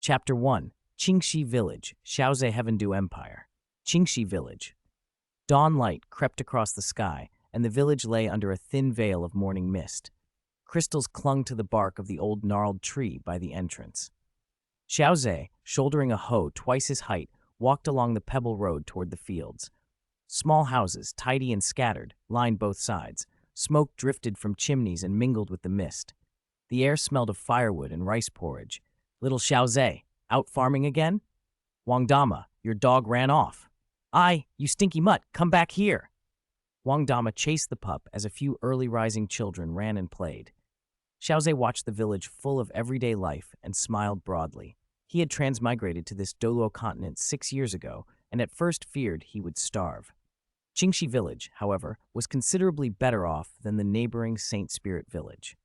Chapter 1. Qingxi Village, Xiao Ze Heavendu Empire. Qingxi Village. Dawn light crept across the sky, and the village lay under a thin veil of morning mist. Crystals clung to the bark of the old gnarled tree by the entrance. Xiao Ze, shouldering a hoe twice his height, walked along the pebble road toward the fields. Small houses, tidy and scattered, lined both sides. Smoke drifted from chimneys and mingled with the mist. The air smelled of firewood and rice porridge. Little Xiao Ze, out farming again? Wang Dama, your dog ran off. Aye, you stinky mutt, come back here. Wang Dama chased the pup as a few early-rising children ran and played. Xiao Ze watched the village full of everyday life and smiled broadly. He had transmigrated to this Douluo Continent 6 years ago and at first feared he would starve. Qingxi Village, however, was considerably better off than the neighboring Saint Spirit Village.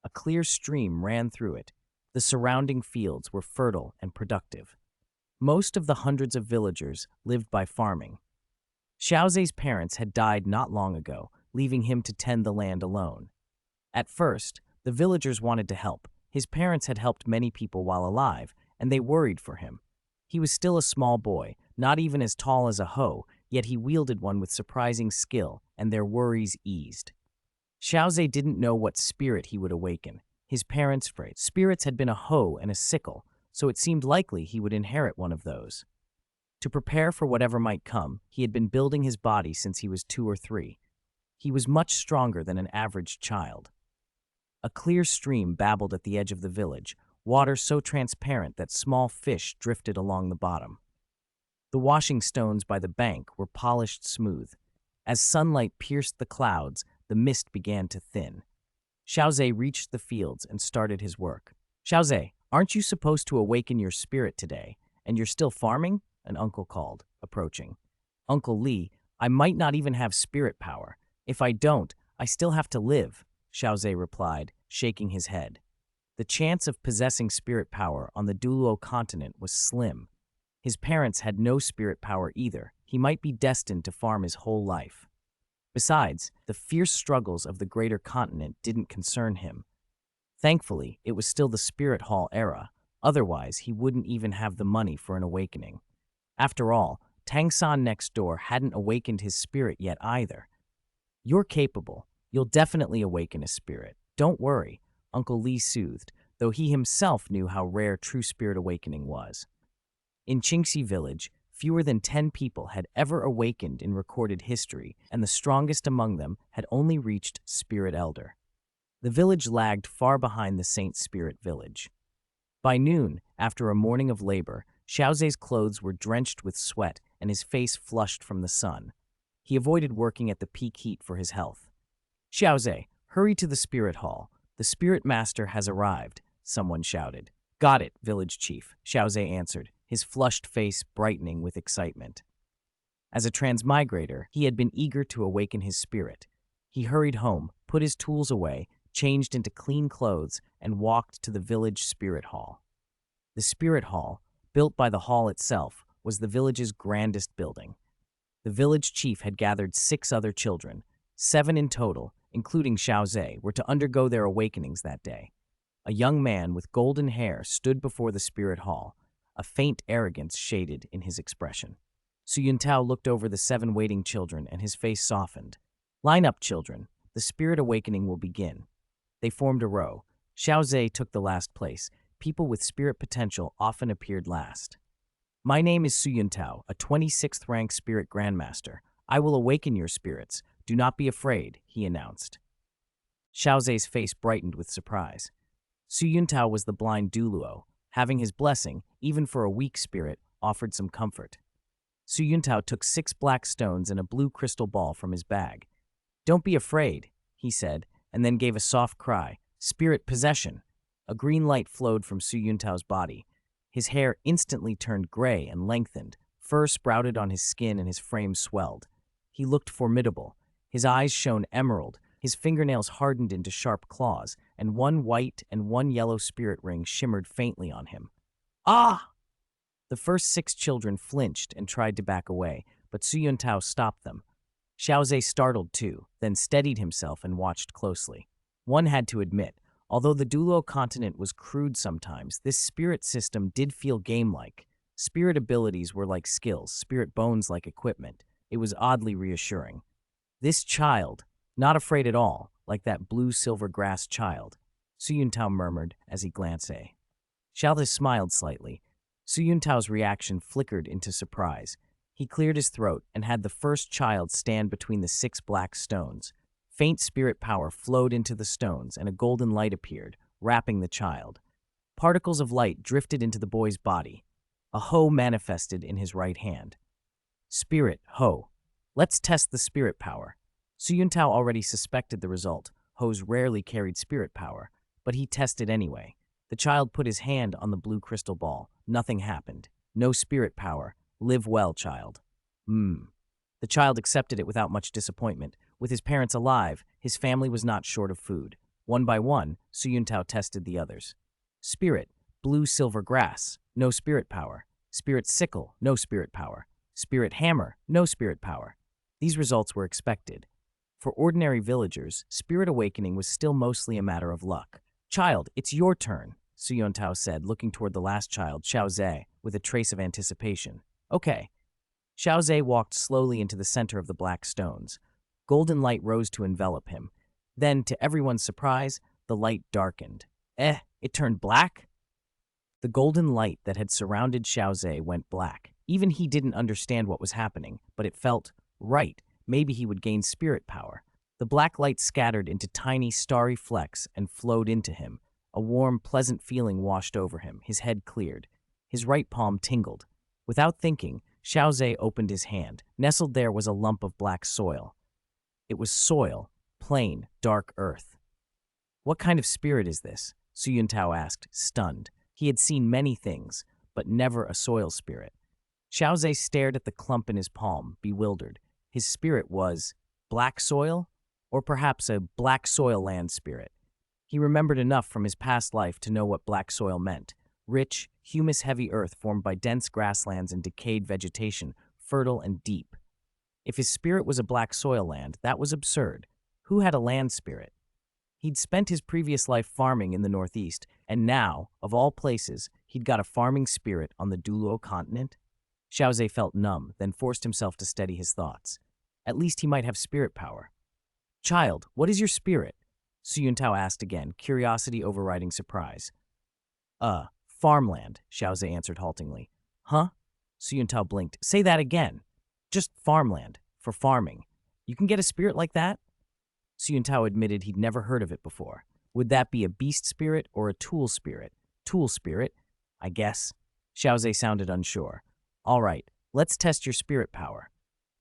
A clear stream ran through it. The surrounding fields were fertile and productive. Most of the hundreds of villagers lived by farming. Xiao Ze's parents had died not long ago, leaving him to tend the land alone. At first, the villagers wanted to help. His parents had helped many people while alive, and they worried for him. He was still a small boy, not even as tall as a hoe, yet he wielded one with surprising skill, and their worries eased. Xiao Ze didn't know what spirit he would awaken. His parents' spirits had been a hoe and a sickle, so it seemed likely he would inherit one of those. To prepare for whatever might come, he had been building his body since he was 2 or 3. He was much stronger than an average child. A clear stream babbled at the edge of the village, water so transparent that small fish drifted along the bottom. The washing stones by the bank were polished smooth. As sunlight pierced the clouds, the mist began to thin. Xiao Ze reached the fields and started his work. Xiao Ze, aren't you supposed to awaken your spirit today, and you're still farming? An uncle called, approaching. Uncle Li, I might not even have spirit power. If I don't, I still have to live, Xiao Ze replied, shaking his head. The chance of possessing spirit power on the Douluo Continent was slim. His parents had no spirit power either. He might be destined to farm his whole life. Besides, the fierce struggles of the greater continent didn't concern him. Thankfully, it was still the Spirit Hall era. Otherwise, he wouldn't even have the money for an awakening. After all, Tang San next door hadn't awakened his spirit yet either. You're capable. You'll definitely awaken a spirit. Don't worry, Uncle Li soothed, though he himself knew how rare true spirit awakening was. In Qingxi Village, fewer than 10 people had ever awakened in recorded history, and the strongest among them had only reached Spirit Elder. The village lagged far behind the Saint Spirit Village. By noon, after a morning of labor, Xiao Ze's clothes were drenched with sweat and his face flushed from the sun. He avoided working at the peak heat for his health. Xiao Ze, hurry to the Spirit Hall. The Spirit Master has arrived, someone shouted. Got it, village chief, Xiao Ze answered, his flushed face brightening with excitement. As a transmigrator, he had been eager to awaken his spirit. He hurried home, put his tools away, changed into clean clothes, and walked to the village Spirit Hall. The Spirit Hall, built by the hall itself, was the village's grandest building. The village chief had gathered 6 other children. 7 in total, including Xiao Ze, were to undergo their awakenings that day. A young man with golden hair stood before the Spirit Hall, a faint arrogance shaded in his expression. Su Yuntao looked over the 7 waiting children and his face softened. Line up, children. The spirit awakening will begin. They formed a row. Xiao Ze took the last place. People with spirit potential often appeared last. My name is Su Yuntao, a 26th rank spirit grandmaster. I will awaken your spirits. Do not be afraid, he announced. Xiao Ze's face brightened with surprise. Su Yuntao was the blind Douluo. Having his blessing, even for a weak spirit, offered some comfort. Su Yuntao took 6 black stones and a blue crystal ball from his bag. Don't be afraid, he said, and then gave a soft cry. Spirit possession. A green light flowed from Su Yuntao's body. His hair instantly turned gray and lengthened. Fur sprouted on his skin and his frame swelled. He looked formidable. His eyes shone emerald. His fingernails hardened into sharp claws, and 1 white and 1 yellow spirit ring shimmered faintly on him. Ah! The first 6 children flinched and tried to back away, but Su Yuntao stopped them. Xiao Ze startled too, then steadied himself and watched closely. One had to admit, Although the Douluo Continent was crude sometimes, this spirit system did feel game-like. Spirit abilities were like skills, spirit bones like equipment. It was oddly reassuring. This child, not afraid at all, like that blue-silver grass child, Su Yuntao murmured as he glanced at. Xiao Ze smiled slightly. Su Yuntao's reaction flickered into surprise. He cleared his throat and had the first child stand between the 6 black stones. Faint spirit power flowed into the stones, and a golden light appeared, wrapping the child. Particles of light drifted into the boy's body. A hoe manifested in his right hand. Spirit, hoe. Let's test the spirit power. Su Yuntao already suspected the result. Hoes rarely carried spirit power, but he tested anyway. The child put his hand on the blue crystal ball. Nothing happened. No spirit power. Live well, child. The child accepted it without much disappointment. With his parents alive, his family was not short of food. One by one, Su Yuntao tested the others. Spirit, blue-silver grass, no spirit power. Spirit sickle, no spirit power. Spirit hammer, no spirit power. These results were expected. For ordinary villagers, spirit awakening was still mostly a matter of luck. Child, it's your turn, Su Yuntao said, looking toward the last child, Xiao Ze, with a trace of anticipation. Okay. Xiao Ze walked slowly into the center of the black stones. Golden light rose to envelop him. Then, to everyone's surprise, the light darkened. It turned black? The golden light that had surrounded Xiao Ze went black. Even he didn't understand what was happening, but it felt right. Maybe he would gain spirit power. The black light scattered into tiny, starry flecks and flowed into him. A warm, pleasant feeling washed over him. His head cleared. His right palm tingled. Without thinking, Xiao Ze opened his hand. Nestled there was a lump of black soil. It was soil, plain, dark earth. What kind of spirit is this? Su Yuntao asked, stunned. He had seen many things, but never a soil spirit. Xiao Ze stared at the clump in his palm, bewildered. His spirit was black soil, or perhaps a black soil land spirit. He remembered enough from his past life to know what black soil meant. Rich, humus-heavy earth formed by dense grasslands and decayed vegetation, fertile and deep. If his spirit was a black soil land, that was absurd. Who had a land spirit? He'd spent his previous life farming in the northeast, and now, of all places, he'd got a farming spirit on the Douluo Continent. Xiao Ze felt numb, then forced himself to steady his thoughts. At least he might have spirit power. Child, what is your spirit? Su Yuntao asked again, curiosity overriding surprise. Farmland, Xiao Ze answered haltingly. Huh? Su Yuntao blinked. Say that again. Just farmland, for farming. You can get a spirit like that? Su Yuntao admitted he'd never heard of it before. Would that be a beast spirit or a tool spirit? Tool spirit, I guess. Xiao Ze sounded unsure. All right, let's test your spirit power.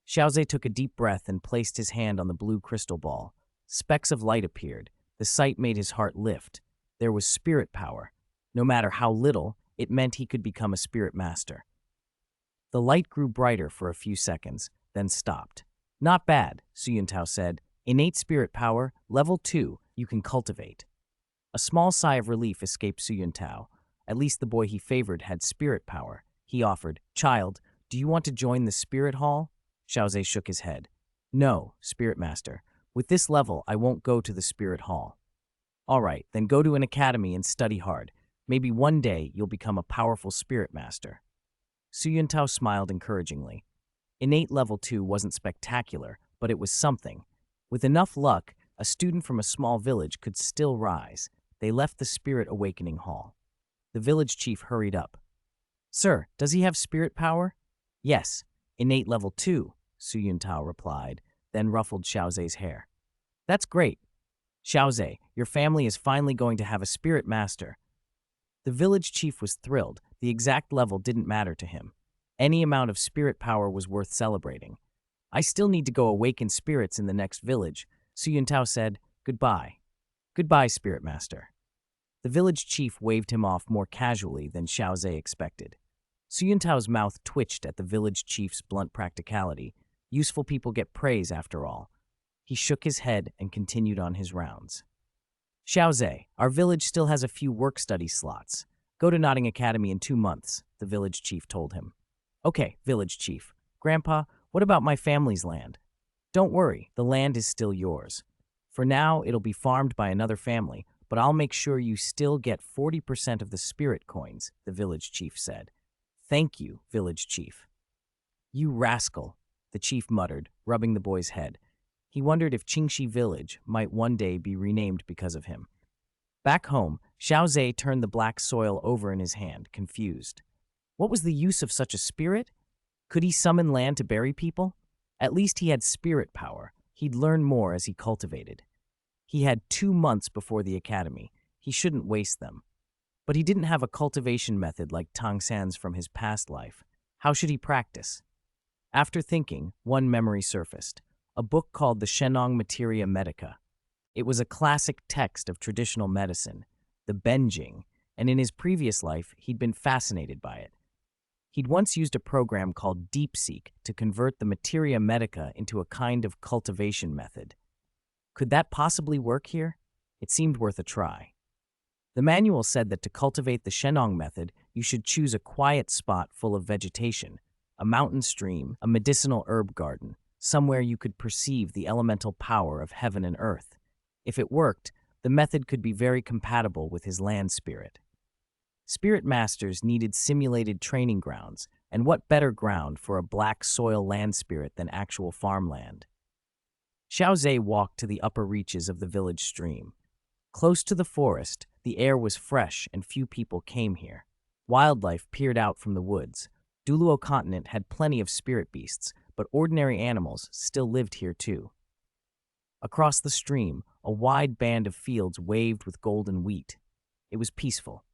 Xiao Ze took a deep breath and placed his hand on the blue crystal ball. Specks of light appeared. The sight made his heart lift. There was spirit power. No matter how little, it meant he could become a spirit master. The light grew brighter for a few seconds, then stopped. Not bad, Su Yuntao said. Innate spirit power, level 2, you can cultivate. A small sigh of relief escaped Su Yuntao. At least the boy he favored had spirit power. He offered, Child, do you want to join the spirit hall? Xiao Ze shook his head. No, spirit master. With this level, I won't go to the spirit hall. All right, then go to an academy and study hard. Maybe one day you'll become a powerful spirit master. Su Yuntao smiled encouragingly. Innate level 2 wasn't spectacular, but it was something. With enough luck, a student from a small village could still rise. They left the spirit awakening hall. The village chief hurried up. Sir, does he have spirit power? Yes, innate level 2, Su Yuntao replied, then ruffled Xiao Ze's hair. That's great. Xiao Ze, your family is finally going to have a spirit master. The village chief was thrilled. The exact level didn't matter to him. Any amount of spirit power was worth celebrating. I still need to go awaken spirits in the next village. Su Yuntao said, Goodbye. Goodbye, spirit master. The village chief waved him off more casually than Xiao Ze expected. Su Yuntao's mouth twitched at the village chief's blunt practicality. Useful people get praise, after all. He shook his head and continued on his rounds. Xiao Ze, our village still has a few work-study slots. Go to Notting Academy in 2 months, the village chief told him. Okay, village chief. Grandpa, what about my family's land? Don't worry, the land is still yours. For now, it'll be farmed by another family, but I'll make sure you still get 40% of the spirit coins, the village chief said. Thank you, village chief. You rascal, the chief muttered, rubbing the boy's head. He wondered if Qingxi village might one day be renamed because of him. Back home, Xiao Ze turned the black soil over in his hand, confused. What was the use of such a spirit? Could he summon land to bury people? At least he had spirit power. He'd learn more as he cultivated. He had 2 months before the academy. He shouldn't waste them. But he didn't have a cultivation method like Tang San's from his past life. How should he practice? After thinking, one memory surfaced, a book called the Shenong Materia Medica. It was a classic text of traditional medicine, the Benjing, and in his previous life, he'd been fascinated by it. He'd once used a program called DeepSeek to convert the Materia Medica into a kind of cultivation method. Could that possibly work here? It seemed worth a try. The manual said that to cultivate the Shenong method, you should choose a quiet spot full of vegetation, a mountain stream, a medicinal herb garden, somewhere you could perceive the elemental power of heaven and earth. If it worked, the method could be very compatible with his land spirit. Spirit masters needed simulated training grounds, and what better ground for a black soil land spirit than actual farmland? Xiao Ze walked to the upper reaches of the village stream. Close to the forest, the air was fresh and few people came here. Wildlife peered out from the woods. Douluo Continent had plenty of spirit beasts, but ordinary animals still lived here too. Across the stream, a wide band of fields waved with golden wheat. It was peaceful.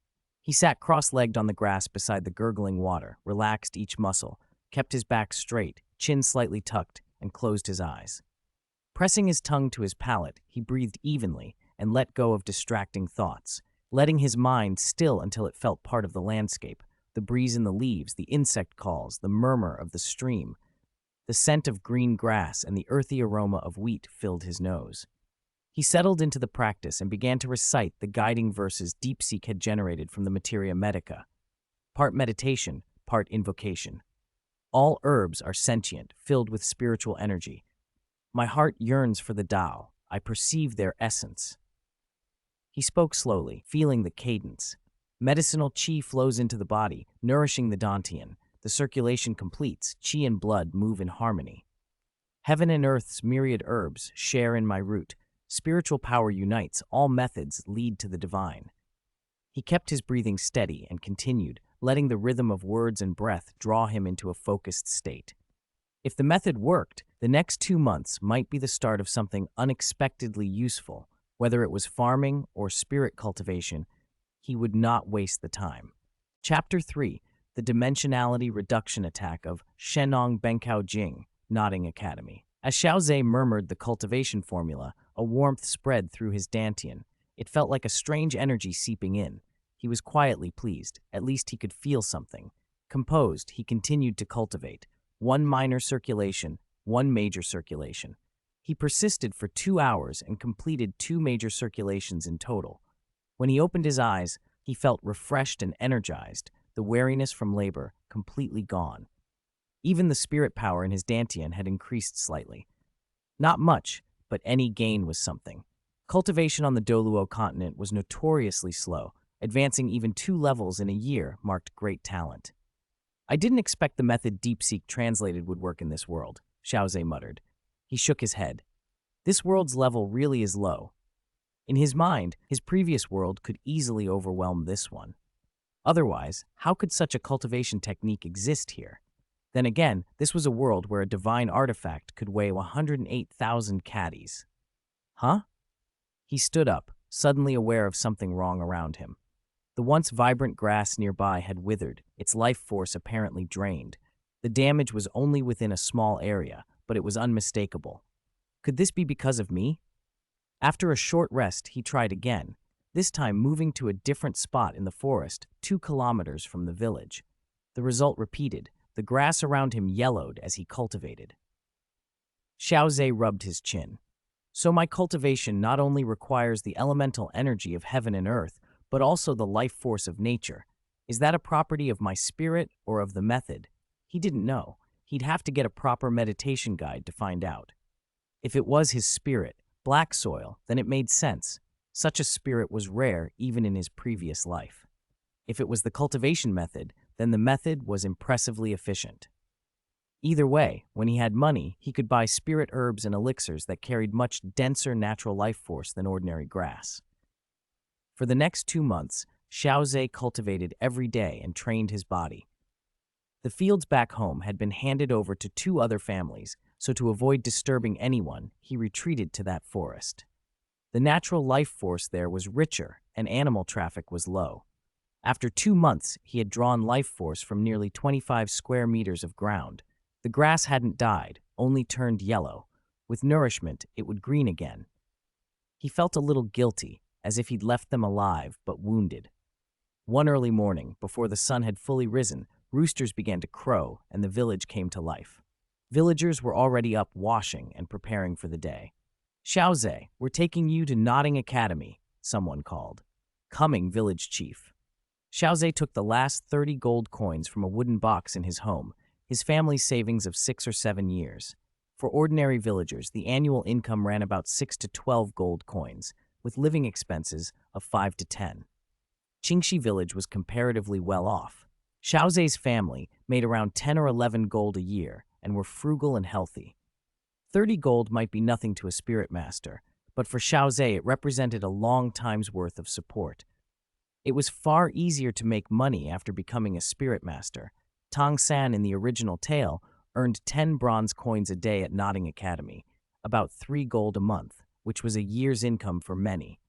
He sat cross-legged on the grass beside the gurgling water, relaxed each muscle, kept his back straight, chin slightly tucked, and closed his eyes. Pressing his tongue to his palate, he breathed evenly and let go of distracting thoughts, letting his mind still until it felt part of the landscape, the breeze in the leaves, the insect calls, the murmur of the stream. The scent of green grass and the earthy aroma of wheat filled his nose. He settled into the practice and began to recite the guiding verses DeepSeek had generated from the Materia Medica. Part meditation, part invocation. All herbs are sentient, filled with spiritual energy. My heart yearns for the Tao. I perceive their essence. He spoke slowly, feeling the cadence. Medicinal qi flows into the body, nourishing the dantian. The circulation completes, qi and blood move in harmony. Heaven and earth's myriad herbs share in my root. Spiritual power unites, all methods lead to the divine. He kept his breathing steady and continued, letting the rhythm of words and breath draw him into a focused state. If the method worked, the next 2 months might be the start of something unexpectedly useful. Whether it was farming or spirit cultivation, he would not waste the time. Chapter 3. The Dimensionality Reduction Attack of Shenong Benkao Jing, Nodding Academy. As Xiao Ze murmured the cultivation formula, a warmth spread through his dantian. It felt like a strange energy seeping in. He was quietly pleased. At least he could feel something. Composed, he continued to cultivate. 1 minor circulation, 1 major circulation. He persisted for 2 hours and completed 2 major circulations in total. When he opened his eyes, he felt refreshed and energized, the weariness from labor completely gone. Even the spirit power in his dantian had increased slightly. Not much, but any gain was something. Cultivation on the Douluo Continent was notoriously slow. Advancing even 2 levels in a year marked great talent. I didn't expect the method DeepSeek translated would work in this world, Xiao Ze muttered. He shook his head. This world's level really is low. In his mind, his previous world could easily overwhelm this one. Otherwise, how could such a cultivation technique exist here? Then again, this was a world where a divine artifact could weigh 108,000 caddies. Huh? He stood up, suddenly aware of something wrong around him. The once vibrant grass nearby had withered, its life force apparently drained. The damage was only within a small area, but it was unmistakable. Could this be because of me? After a short rest, he tried again, this time moving to a different spot in the forest, 2 kilometers from the village. The result repeated. The grass around him yellowed as he cultivated. Xiao Ze rubbed his chin. So my cultivation not only requires the elemental energy of heaven and earth, but also the life force of nature. Is that a property of my spirit or of the method? He didn't know. He'd have to get a proper meditation guide to find out. If it was his spirit, black soil, then it made sense. Such a spirit was rare even in his previous life. If it was the cultivation method, then the method was impressively efficient. Either way, when he had money, he could buy spirit herbs and elixirs that carried much denser natural life force than ordinary grass. For the next 2 months, Xiao Ze cultivated every day and trained his body. The fields back home had been handed over to 2 other families, so to avoid disturbing anyone, he retreated to that forest. The natural life force there was richer, and animal traffic was low. After 2 months, he had drawn life force from nearly 25 square meters of ground. The grass hadn't died, only turned yellow. With nourishment, it would green again. He felt a little guilty, as if he'd left them alive but wounded. One early morning, before the sun had fully risen, roosters began to crow and the village came to life. Villagers were already up washing and preparing for the day. "Xiao Ze, we're taking you to Nodding Academy," someone called. "Coming, village chief." Xiao Ze took the last 30 gold coins from a wooden box in his home, his family's savings of 6 or 7 years. For ordinary villagers, the annual income ran about 6 to 12 gold coins, with living expenses of 5 to 10. Qingxi village was comparatively well off. Xiao Ze's family made around 10 or 11 gold a year and were frugal and healthy. 30 gold might be nothing to a spirit master, but for Xiao Ze it represented a long time's worth of support. It was far easier to make money after becoming a spirit master. Tong San in the original tale earned 10 bronze coins a day at Nodding Academy, about 3 gold a month, which was a year's income for many.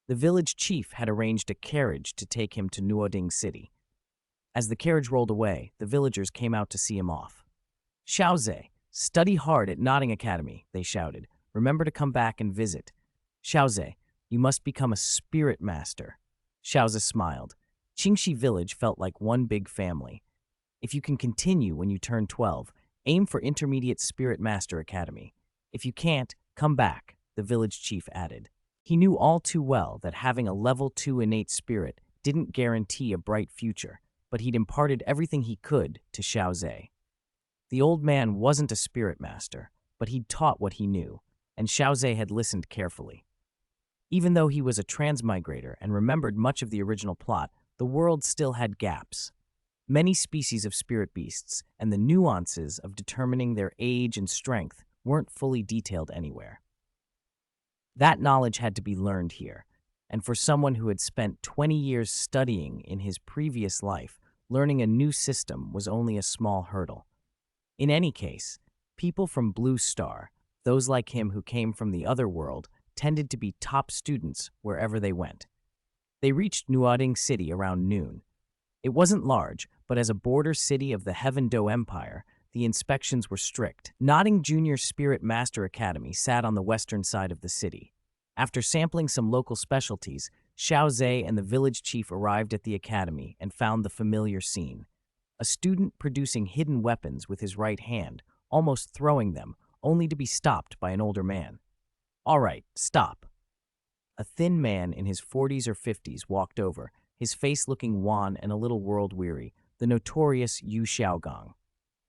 The village chief had arranged a carriage to take him to Nuoding City. As the carriage rolled away, the villagers came out to see him off. "Xiao Ze, study hard at Nodding Academy," they shouted. "Remember to come back and visit. Xiao Ze, you must become a spirit master." Xiao Ze smiled. Qingxi village felt like one big family. "If you can continue when you turn 12, aim for Intermediate Spirit Master Academy. If you can't, come back," the village chief added. He knew all too well that having a level 2 innate spirit didn't guarantee a bright future, but he'd imparted everything he could to Xiao Ze. The old man wasn't a spirit master, but he'd taught what he knew, and Xiao Ze had listened carefully. Even though he was a transmigrator and remembered much of the original plot, the world still had gaps. Many species of spirit beasts and the nuances of determining their age and strength weren't fully detailed anywhere. That knowledge had to be learned here, and for someone who had spent 20 years studying in his previous life, learning a new system was only a small hurdle. In any case, people from Blue Star, those like him who came from the other world, tended to be top students wherever they went. They reached Nuoding City around noon. It wasn't large, but as a border city of the Heaven Do Empire, the inspections were strict. Nodding Junior Spirit Master Academy sat on the western side of the city. After sampling some local specialties, Xiao Ze and the village chief arrived at the academy and found the familiar scene. A student producing hidden weapons with his right hand, almost throwing them, only to be stopped by an older man. "All right, stop." A thin man in his 40s or 50s walked over, his face looking wan and a little world-weary, the notorious Yu Xiaogong.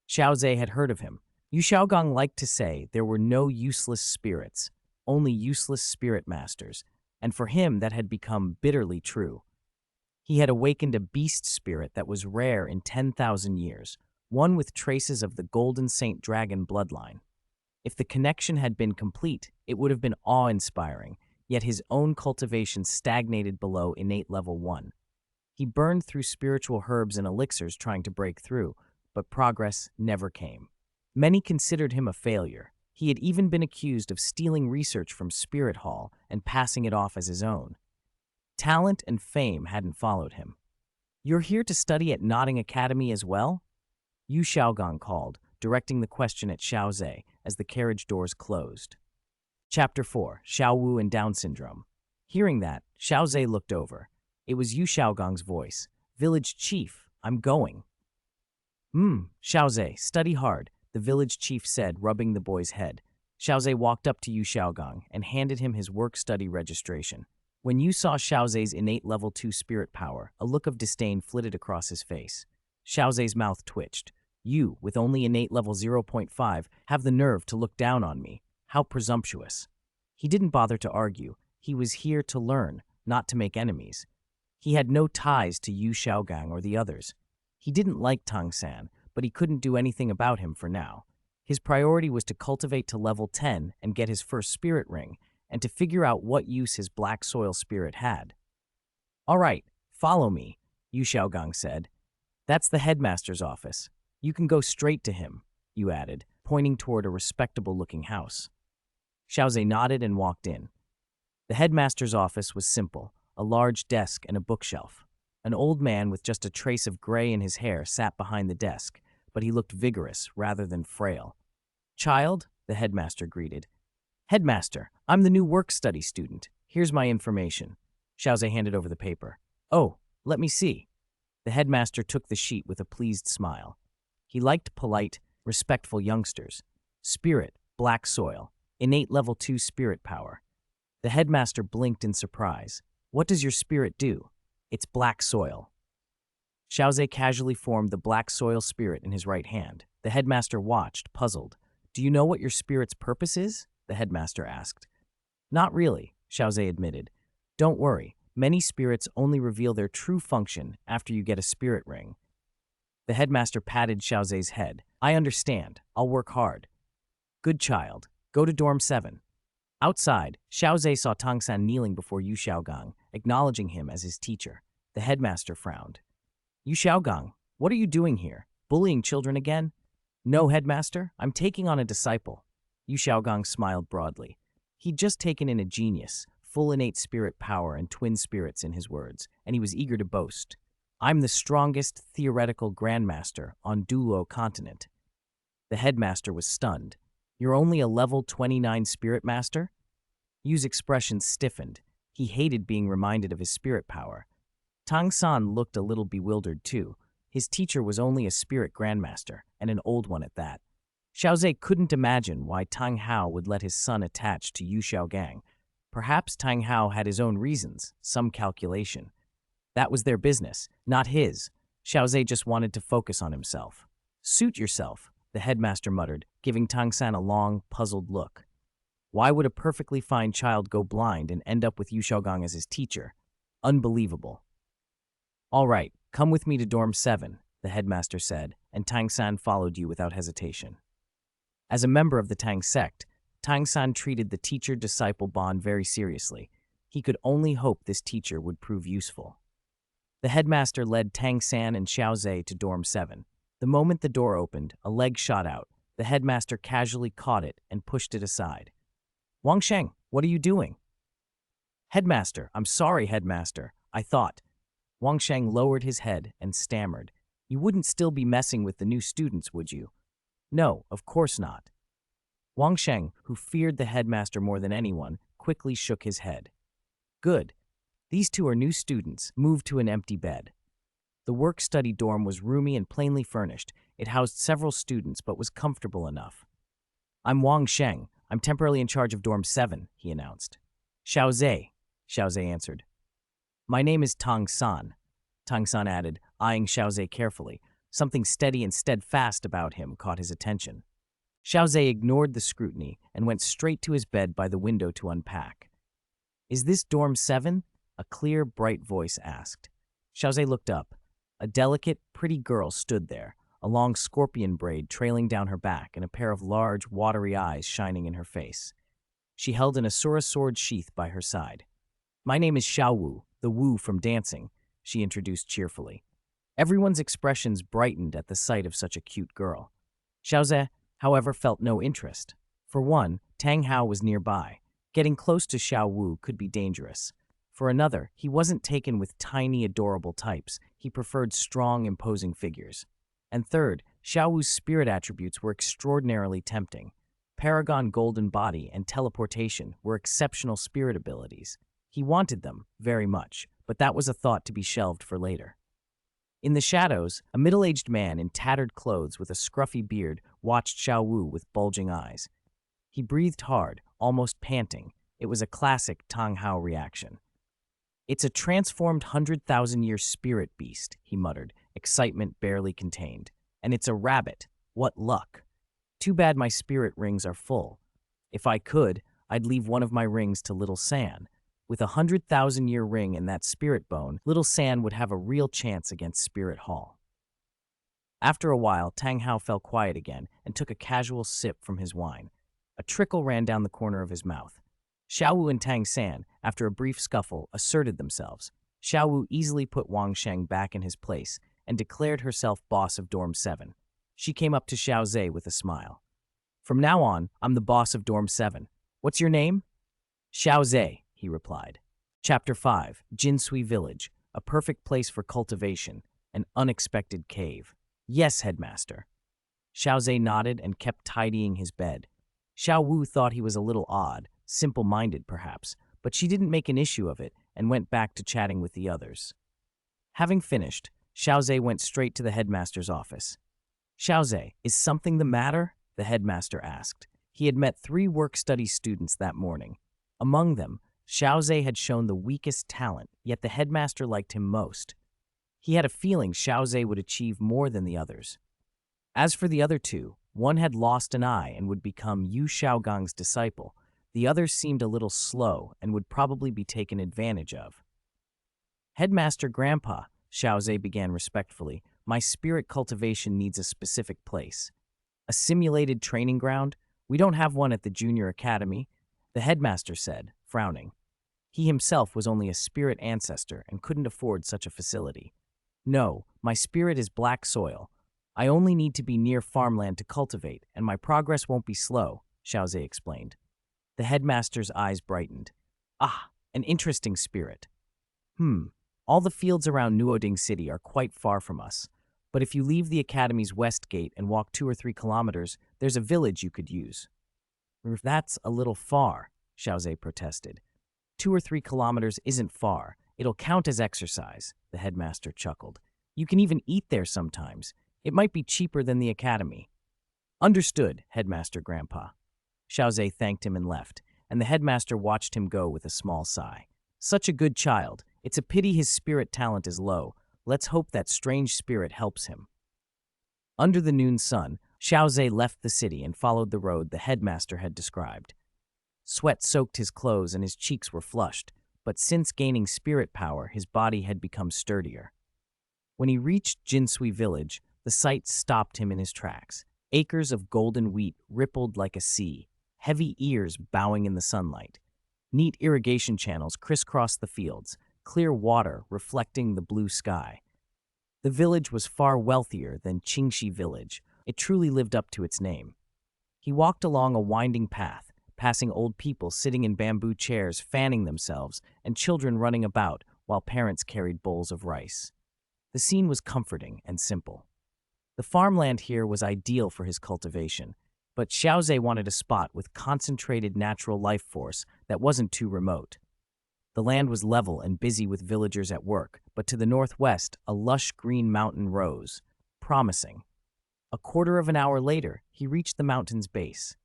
Xiao Ze had heard of him. Yu Xiaogong liked to say there were no useless spirits, only useless spirit masters, and for him that had become bitterly true. He had awakened a beast spirit that was rare in 10,000 years, one with traces of the Golden Saint Dragon bloodline. If the connection had been complete, it would have been awe-inspiring, yet his own cultivation stagnated below innate level 1. He burned through spiritual herbs and elixirs trying to break through, but progress never came. Many considered him a failure. He had even been accused of stealing research from Spirit Hall and passing it off as his own. Talent and fame hadn't followed him. "You're here to study at Nodding Academy as well?" Yu Xiaogong called, directing the question at Xiao Ze as the carriage doors closed. Chapter 4, Xiao Wu and Down Syndrome. Hearing that, Xiao Ze looked over. It was Yu Xiaogong's voice. "Village chief, I'm going." Xiao Ze, study hard," the village chief said, rubbing the boy's head. Xiao Ze walked up to Yu Xiaogong and handed him his work-study registration. When Yu saw Xiao Ze's innate level 2 spirit power, a look of disdain flitted across his face. Xiao Ze's mouth twitched. "You, with only innate level 0.5, have the nerve to look down on me. How presumptuous." He didn't bother to argue. He was here to learn, not to make enemies. He had no ties to Yu Xiaogang or the others. He didn't like Tang San, but he couldn't do anything about him for now. His priority was to cultivate to level 10 and get his first spirit ring, and to figure out what use his black soil spirit had. "All right, follow me," Yu Xiaogang said. "That's the headmaster's office. You can go straight to him," Yu added, pointing toward a respectable-looking house. Xiao Ze nodded and walked in. The headmaster's office was simple, a large desk and a bookshelf. An old man with just a trace of gray in his hair sat behind the desk, but he looked vigorous rather than frail. "Child," the headmaster greeted. "Headmaster, I'm the new work-study student. Here's my information." Xiao Ze handed over the paper. "Oh, let me see." The headmaster took the sheet with a pleased smile. He liked polite, respectful youngsters. Spirit, black soil, innate level 2 spirit power. The headmaster blinked in surprise. "What does your spirit do?" "It's black soil." Xiao Ze casually formed the black soil spirit in his right hand. The headmaster watched, puzzled. "Do you know what your spirit's purpose is?" the headmaster asked. "Not really," Xiao Ze admitted. "Don't worry, many spirits only reveal their true function after you get a spirit ring." The headmaster patted Xiao Ze's head. "I understand. I'll work hard." "Good child. Go to dorm 7. Outside, Xiao Ze saw Tang San kneeling before Yu Xiaogang, acknowledging him as his teacher. The headmaster frowned. "Yu Xiaogang, what are you doing here? Bullying children again?" "No, headmaster. I'm taking on a disciple." Yu Xiaogang smiled broadly. He'd just taken in a genius, full innate spirit power and twin spirits in his words, and he was eager to boast. "I'm the strongest theoretical grandmaster on Douluo Continent." The headmaster was stunned. "You're only a level 29 spirit master?" Yu's expression stiffened. He hated being reminded of his spirit power. Tang San looked a little bewildered too. His teacher was only a spirit grandmaster, and an old one at that. Xiao Ze couldn't imagine why Tang Hao would let his son attach to Yu Xiaogang. Perhaps Tang Hao had his own reasons, some calculation. That was their business, not his. Xiao Ze just wanted to focus on himself. "Suit yourself," the headmaster muttered, giving Tang San a long, puzzled look. Why would a perfectly fine child go blind and end up with Yu Xiaogang as his teacher? Unbelievable. "All right, come with me to dorm 7, the headmaster said, and Tang San followed Yu without hesitation. As a member of the Tang sect, Tang San treated the teacher-disciple bond very seriously. He could only hope this teacher would prove useful. The headmaster led Tang San and Xiao Ze to dorm 7. The moment the door opened, a leg shot out. The headmaster casually caught it and pushed it aside. "Wang Sheng, what are you doing?" "Headmaster, I'm sorry, headmaster. I thought." Wang Sheng lowered his head and stammered. "You wouldn't still be messing with the new students, would you?" "No, of course not." Wang Sheng, who feared the headmaster more than anyone, quickly shook his head. "Good. These two are new students, moved to an empty bed." The work-study dorm was roomy and plainly furnished. It housed several students but was comfortable enough. "I'm Wang Sheng. I'm temporarily in charge of dorm 7, he announced. "Xiao Ze answered. "My name is Tang San," Tang San added, eyeing Xiao Ze carefully. Something steady and steadfast about him caught his attention. Xiao Ze ignored the scrutiny and went straight to his bed by the window to unpack. "Is this dorm 7? A clear, bright voice asked. Xiao Ze looked up. A delicate, pretty girl stood there, a long scorpion braid trailing down her back and a pair of large, watery eyes shining in her face. She held an Asura sword sheath by her side. "My name is Xiao Wu, the Wu from dancing," she introduced cheerfully. Everyone's expressions brightened at the sight of such a cute girl. Xiao Ze, however, felt no interest. For one, Tang Hao was nearby. Getting close to Xiao Wu could be dangerous. For another, he wasn't taken with tiny, adorable types. He preferred strong, imposing figures. And third, Xiao Wu's spirit attributes were extraordinarily tempting. Paragon golden body and teleportation were exceptional spirit abilities. He wanted them, very much, but that was a thought to be shelved for later. In the shadows, a middle-aged man in tattered clothes with a scruffy beard watched Xiao Wu with bulging eyes. He breathed hard, almost panting. It was a classic Tang Hao reaction. "It's a transformed 100,000-year spirit beast," he muttered, excitement barely contained. "And it's a rabbit. What luck. Too bad my spirit rings are full. If I could, I'd leave one of my rings to Little San." With a 100,000-year ring and that spirit bone, little San would have a real chance against Spirit Hall. After a while, Tang Hao fell quiet again and took a casual sip from his wine. A trickle ran down the corner of his mouth. Xiao Wu and Tang San, after a brief scuffle, asserted themselves. Xiao Wu easily put Wang Sheng back in his place and declared herself boss of Dorm 7. She came up to Xiao Ze with a smile. "From now on, I'm the boss of Dorm 7. What's your name?" "Xiao Ze," he replied. Chapter 5, Jinsui Village, a perfect place for cultivation, an unexpected cave. "Yes, headmaster." Xiao Ze nodded and kept tidying his bed. Xiao Wu thought he was a little odd, simple-minded perhaps, but she didn't make an issue of it and went back to chatting with the others. Having finished, Xiao Ze went straight to the headmaster's office. "Xiao Ze, is something the matter?" the headmaster asked. He had met 3 work-study students that morning. Among them, Xiao Ze had shown the weakest talent, yet the headmaster liked him most. He had a feeling Xiao Ze would achieve more than the others. As for the other 2, one had lost an eye and would become Yu Xiaogang's disciple. The others seemed a little slow and would probably be taken advantage of. "Headmaster Grandpa," Xiao Ze began respectfully, "my spirit cultivation needs a specific place. A simulated training ground? We don't have one at the junior academy," the headmaster said, frowning. He himself was only a spirit ancestor and couldn't afford such a facility. "No, my spirit is black soil. I only need to be near farmland to cultivate, and my progress won't be slow," Xiao Ze explained. The headmaster's eyes brightened. "Ah, an interesting spirit. All the fields around Nuoding City are quite far from us, but if you leave the academy's west gate and walk 2 or 3 kilometers, there's a village you could use." "That's a little far," Xiao Ze protested. 2 or 3 kilometers isn't far. It'll count as exercise," the headmaster chuckled. "You can even eat there sometimes. It might be cheaper than the academy." "Understood, Headmaster Grandpa." Xiao Ze thanked him and left, and the headmaster watched him go with a small sigh. Such a good child. It's a pity his spirit talent is low. Let's hope that strange spirit helps him. Under the noon sun, Xiao Ze left the city and followed the road the headmaster had described. Sweat soaked his clothes and his cheeks were flushed, but since gaining spirit power, his body had become sturdier. When he reached Jinsui Village, the sight stopped him in his tracks. Acres of golden wheat rippled like a sea, heavy ears bowing in the sunlight. Neat irrigation channels crisscrossed the fields, clear water reflecting the blue sky. The village was far wealthier than Qingxi Village. It truly lived up to its name. He walked along a winding path, passing old people sitting in bamboo chairs fanning themselves and children running about while parents carried bowls of rice. The scene was comforting and simple. The farmland here was ideal for his cultivation, but Xiao Ze wanted a spot with concentrated natural life force that wasn't too remote. The land was level and busy with villagers at work, but to the northwest, a lush green mountain rose, promising. A quarter of an hour later, he reached the mountain's base.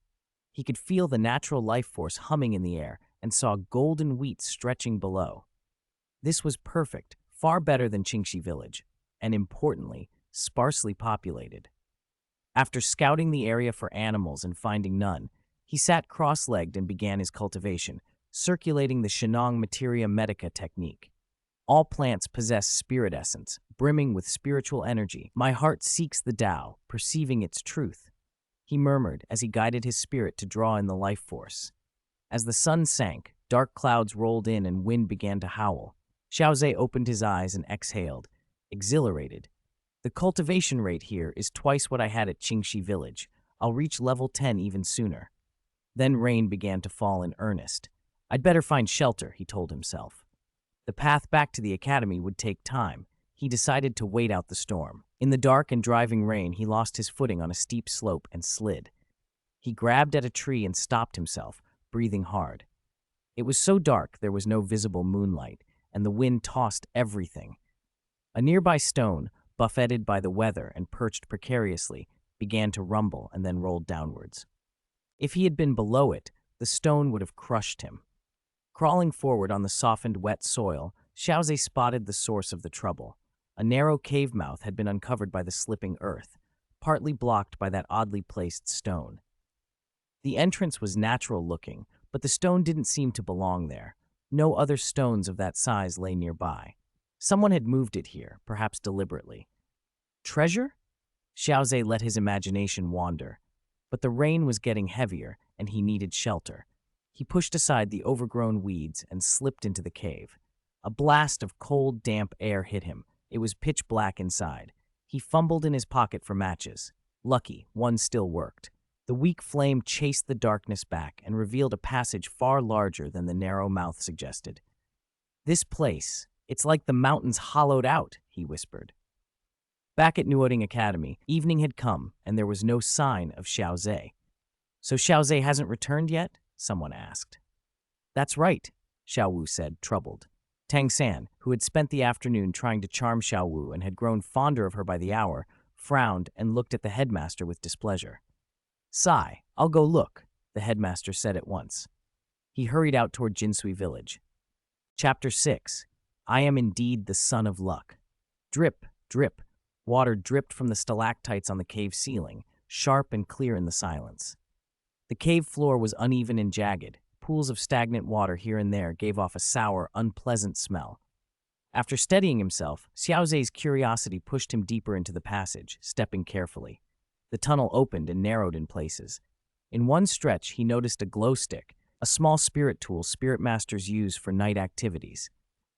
He could feel the natural life force humming in the air and saw golden wheat stretching below. This was perfect, far better than Qingxi Village, and importantly, sparsely populated. After scouting the area for animals and finding none, he sat cross-legged and began his cultivation, circulating the Shenong Materia Medica technique. All plants possess spirit essence, brimming with spiritual energy. My heart seeks the Tao, perceiving its truth, he murmured as he guided his spirit to draw in the life force. As the sun sank, dark clouds rolled in and wind began to howl. Xiao Ze opened his eyes and exhaled, exhilarated. The cultivation rate here is twice what I had at Qingxi Village. I'll reach level 10 even sooner. Then rain began to fall in earnest. I'd better find shelter, he told himself. The path back to the academy would take time. He decided to wait out the storm. In the dark and driving rain, he lost his footing on a steep slope and slid. He grabbed at a tree and stopped himself, breathing hard. It was so dark there was no visible moonlight, and the wind tossed everything. A nearby stone, buffeted by the weather and perched precariously, began to rumble and then rolled downwards. If he had been below it, the stone would have crushed him. Crawling forward on the softened, wet soil, Xiao Ze spotted the source of the trouble. A narrow cave mouth had been uncovered by the slipping earth, partly blocked by that oddly placed stone. The entrance was natural-looking, but the stone didn't seem to belong there. No other stones of that size lay nearby. Someone had moved it here, perhaps deliberately. Treasure? Xiao Ze let his imagination wander. But the rain was getting heavier, and he needed shelter. He pushed aside the overgrown weeds and slipped into the cave. A blast of cold, damp air hit him. It was pitch black inside. He fumbled in his pocket for matches. Lucky, one still worked. The weak flame chased the darkness back and revealed a passage far larger than the narrow mouth suggested. "This place, it's like the mountains hollowed out," he whispered. Back at Nuoding Academy, evening had come, and there was no sign of Xiao Ze. "So Xiao Ze hasn't returned yet?" someone asked. "That's right," Xiao Wu said, troubled. Tang San, who had spent the afternoon trying to charm Xiao Wu and had grown fonder of her by the hour, frowned and looked at the headmaster with displeasure. "Sigh, I'll go look," the headmaster said at once. He hurried out toward Jinsui village. Chapter 6. I am indeed the son of luck. Drip, drip. Water dripped from the stalactites on the cave ceiling, sharp and clear in the silence. The cave floor was uneven and jagged. Pools of stagnant water here and there gave off a sour, unpleasant smell. After steadying himself, Xiao Ze's curiosity pushed him deeper into the passage, stepping carefully. The tunnel opened and narrowed in places. In one stretch, he noticed a glow stick, a small spirit tool spirit masters use for night activities.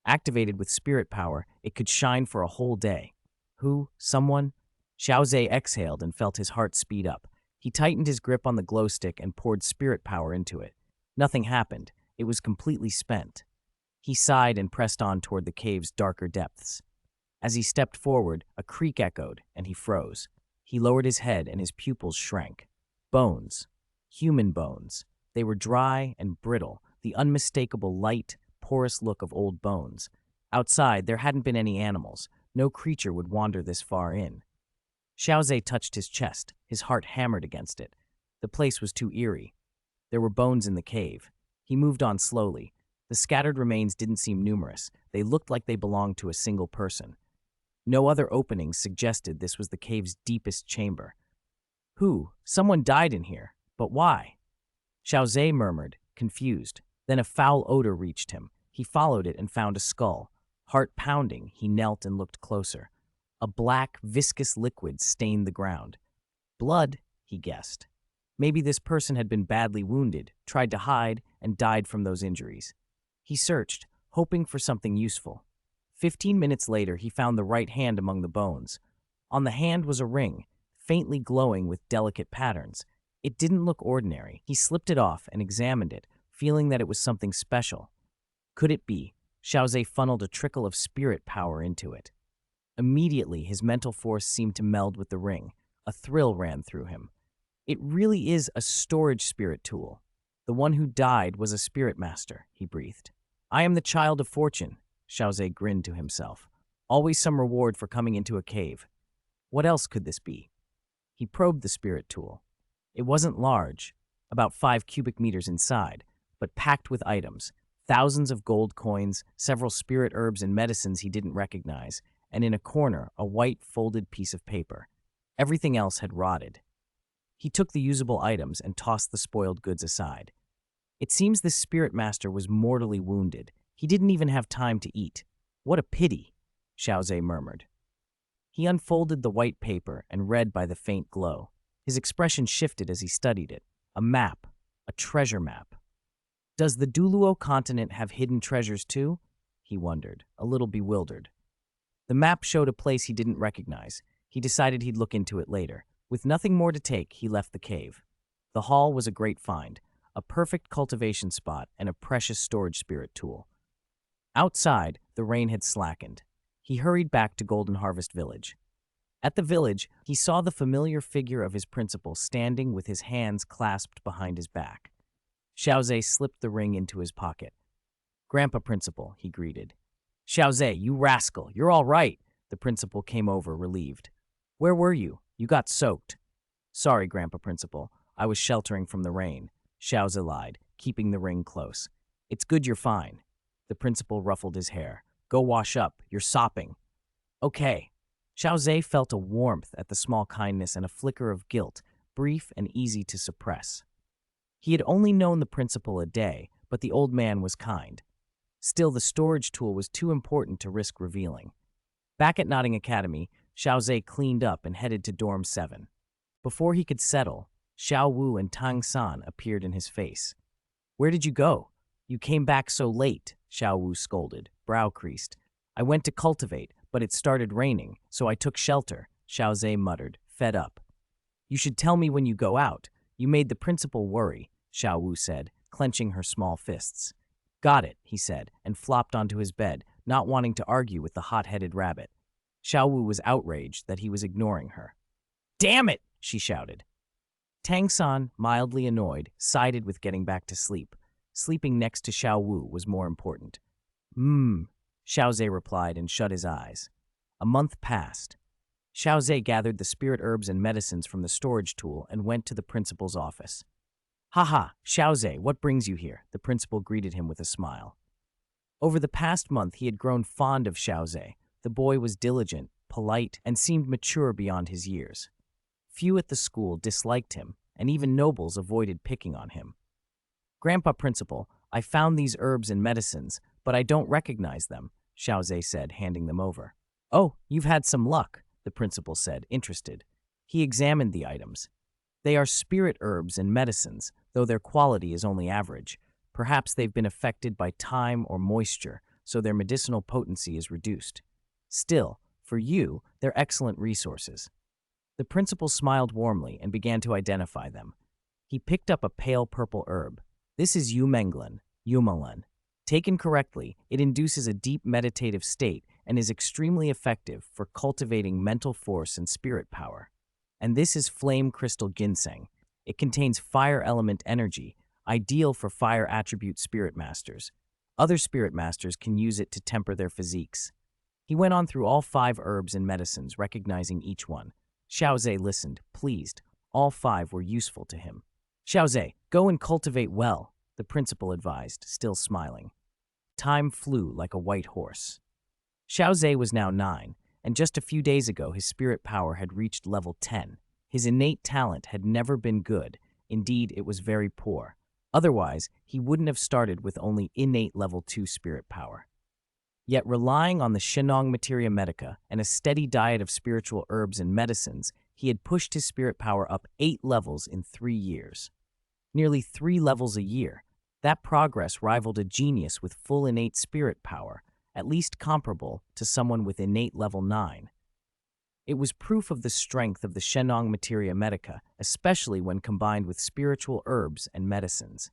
Activated with spirit power, it could shine for a whole day. Who? Someone? Xiao Ze exhaled and felt his heart speed up. He tightened his grip on the glow stick and poured spirit power into it. Nothing happened. It was completely spent. He sighed and pressed on toward the cave's darker depths. As he stepped forward, a creak echoed, and he froze. He lowered his head and his pupils shrank. Bones. Human bones. They were dry and brittle, the unmistakable light, porous look of old bones. Outside, there hadn't been any animals. No creature would wander this far in. Xiao Ze touched his chest. His heart hammered against it. The place was too eerie. There were bones in the cave. He moved on slowly. The scattered remains didn't seem numerous. They looked like they belonged to a single person. No other openings suggested this was the cave's deepest chamber. Who? Someone died in here. But why? Xiao Ze murmured, confused. Then a foul odor reached him. He followed it and found a skull. Heart pounding, he knelt and looked closer. A black, viscous liquid stained the ground. Blood, he guessed. Maybe this person had been badly wounded, tried to hide, and died from those injuries. He searched, hoping for something useful. 15 minutes later, he found the right hand among the bones. On the hand was a ring, faintly glowing with delicate patterns. It didn't look ordinary. He slipped it off and examined it, feeling that it was something special. Could it be? Xiao Ze funneled a trickle of spirit power into it. Immediately, his mental force seemed to meld with the ring. A thrill ran through him. It really is a storage spirit tool. The one who died was a spirit master, he breathed. I am the child of fortune, Xiao Ze grinned to himself. Always some reward for coming into a cave. What else could this be? He probed the spirit tool. It wasn't large, about 5 cubic meters inside, but packed with items. Thousands of gold coins, several spirit herbs and medicines he didn't recognize, and in a corner, a white folded piece of paper. Everything else had rotted. He took the usable items and tossed the spoiled goods aside. It seems this spirit master was mortally wounded. He didn't even have time to eat. What a pity, Xiao Ze murmured. He unfolded the white paper and read by the faint glow. His expression shifted as he studied it. A map, a treasure map. Does the Douluo Continent have hidden treasures too? He wondered, a little bewildered. The map showed a place he didn't recognize. He decided he'd look into it later. With nothing more to take, he left the cave. The hall was a great find, a perfect cultivation spot and a precious storage spirit tool. Outside, the rain had slackened. He hurried back to Golden Harvest Village. At the village, he saw the familiar figure of his principal standing with his hands clasped behind his back. Xiao Ze slipped the ring into his pocket. Grandpa Principal, he greeted. Xiao Ze, you rascal, you're all right. The principal came over, relieved. Where were you? You got soaked. Sorry, Grandpa Principal. I was sheltering from the rain. Xiao Ze lied, keeping the ring close. It's good you're fine. The principal ruffled his hair. Go wash up. You're sopping. Okay. Xiao Ze felt a warmth at the small kindness and a flicker of guilt, brief and easy to suppress. He had only known the principal a day, but the old man was kind. Still, the storage tool was too important to risk revealing. Back at Notting Academy, Xiao Ze cleaned up and headed to Dorm 7. Before he could settle, Xiao Wu and Tang San appeared in his face. "Where did you go? You came back so late," Xiao Wu scolded, brow creased. "I went to cultivate, but it started raining, so I took shelter," Xiao Ze muttered, fed up. "You should tell me when you go out. You made the principal worry," Xiao Wu said, clenching her small fists. "Got it," he said, and flopped onto his bed, not wanting to argue with the hot-headed rabbit. Xiao Wu was outraged that he was ignoring her. "Damn it!" she shouted. Tang San, mildly annoyed, sided with getting back to sleep. Sleeping next to Xiao Wu was more important. Xiao Ze replied and shut his eyes. A month passed. Xiao Ze gathered the spirit herbs and medicines from the storage tool and went to the principal's office. "Haha, Xiao Ze, what brings you here?" the principal greeted him with a smile. Over the past month, he had grown fond of Xiao Ze. The boy was diligent, polite, and seemed mature beyond his years. Few at the school disliked him, and even nobles avoided picking on him. "Grandpa Principal, I found these herbs and medicines, but I don't recognize them," Xiao Ze said, handing them over. "Oh, you've had some luck," the principal said, interested. He examined the items. "They are spirit herbs and medicines, though their quality is only average. Perhaps they've been affected by time or moisture, so their medicinal potency is reduced. Still, for you, they're excellent resources." The principal smiled warmly and began to identify them. He picked up a pale purple herb. "This is Yumalan. Taken correctly, it induces a deep meditative state and is extremely effective for cultivating mental force and spirit power. And this is Flame Crystal Ginseng. It contains fire element energy, ideal for fire attribute spirit masters. Other spirit masters can use it to temper their physiques." He went on through all 5 herbs and medicines, recognizing each one. Xiao Ze listened, pleased. All 5 were useful to him. "Xiao Ze, go and cultivate well," the principal advised, still smiling. Time flew like a white horse. Xiao Ze was now 9, and just a few days ago his spirit power had reached level 10. His innate talent had never been good. Indeed, it was very poor. Otherwise, he wouldn't have started with only innate level 2 spirit power. Yet relying on the Shenong Materia Medica and a steady diet of spiritual herbs and medicines, he had pushed his spirit power up 8 levels in 3 years. Nearly 3 levels a year. That progress rivaled a genius with full innate spirit power, at least comparable to someone with innate level 9. It was proof of the strength of the Shenong Materia Medica, especially when combined with spiritual herbs and medicines.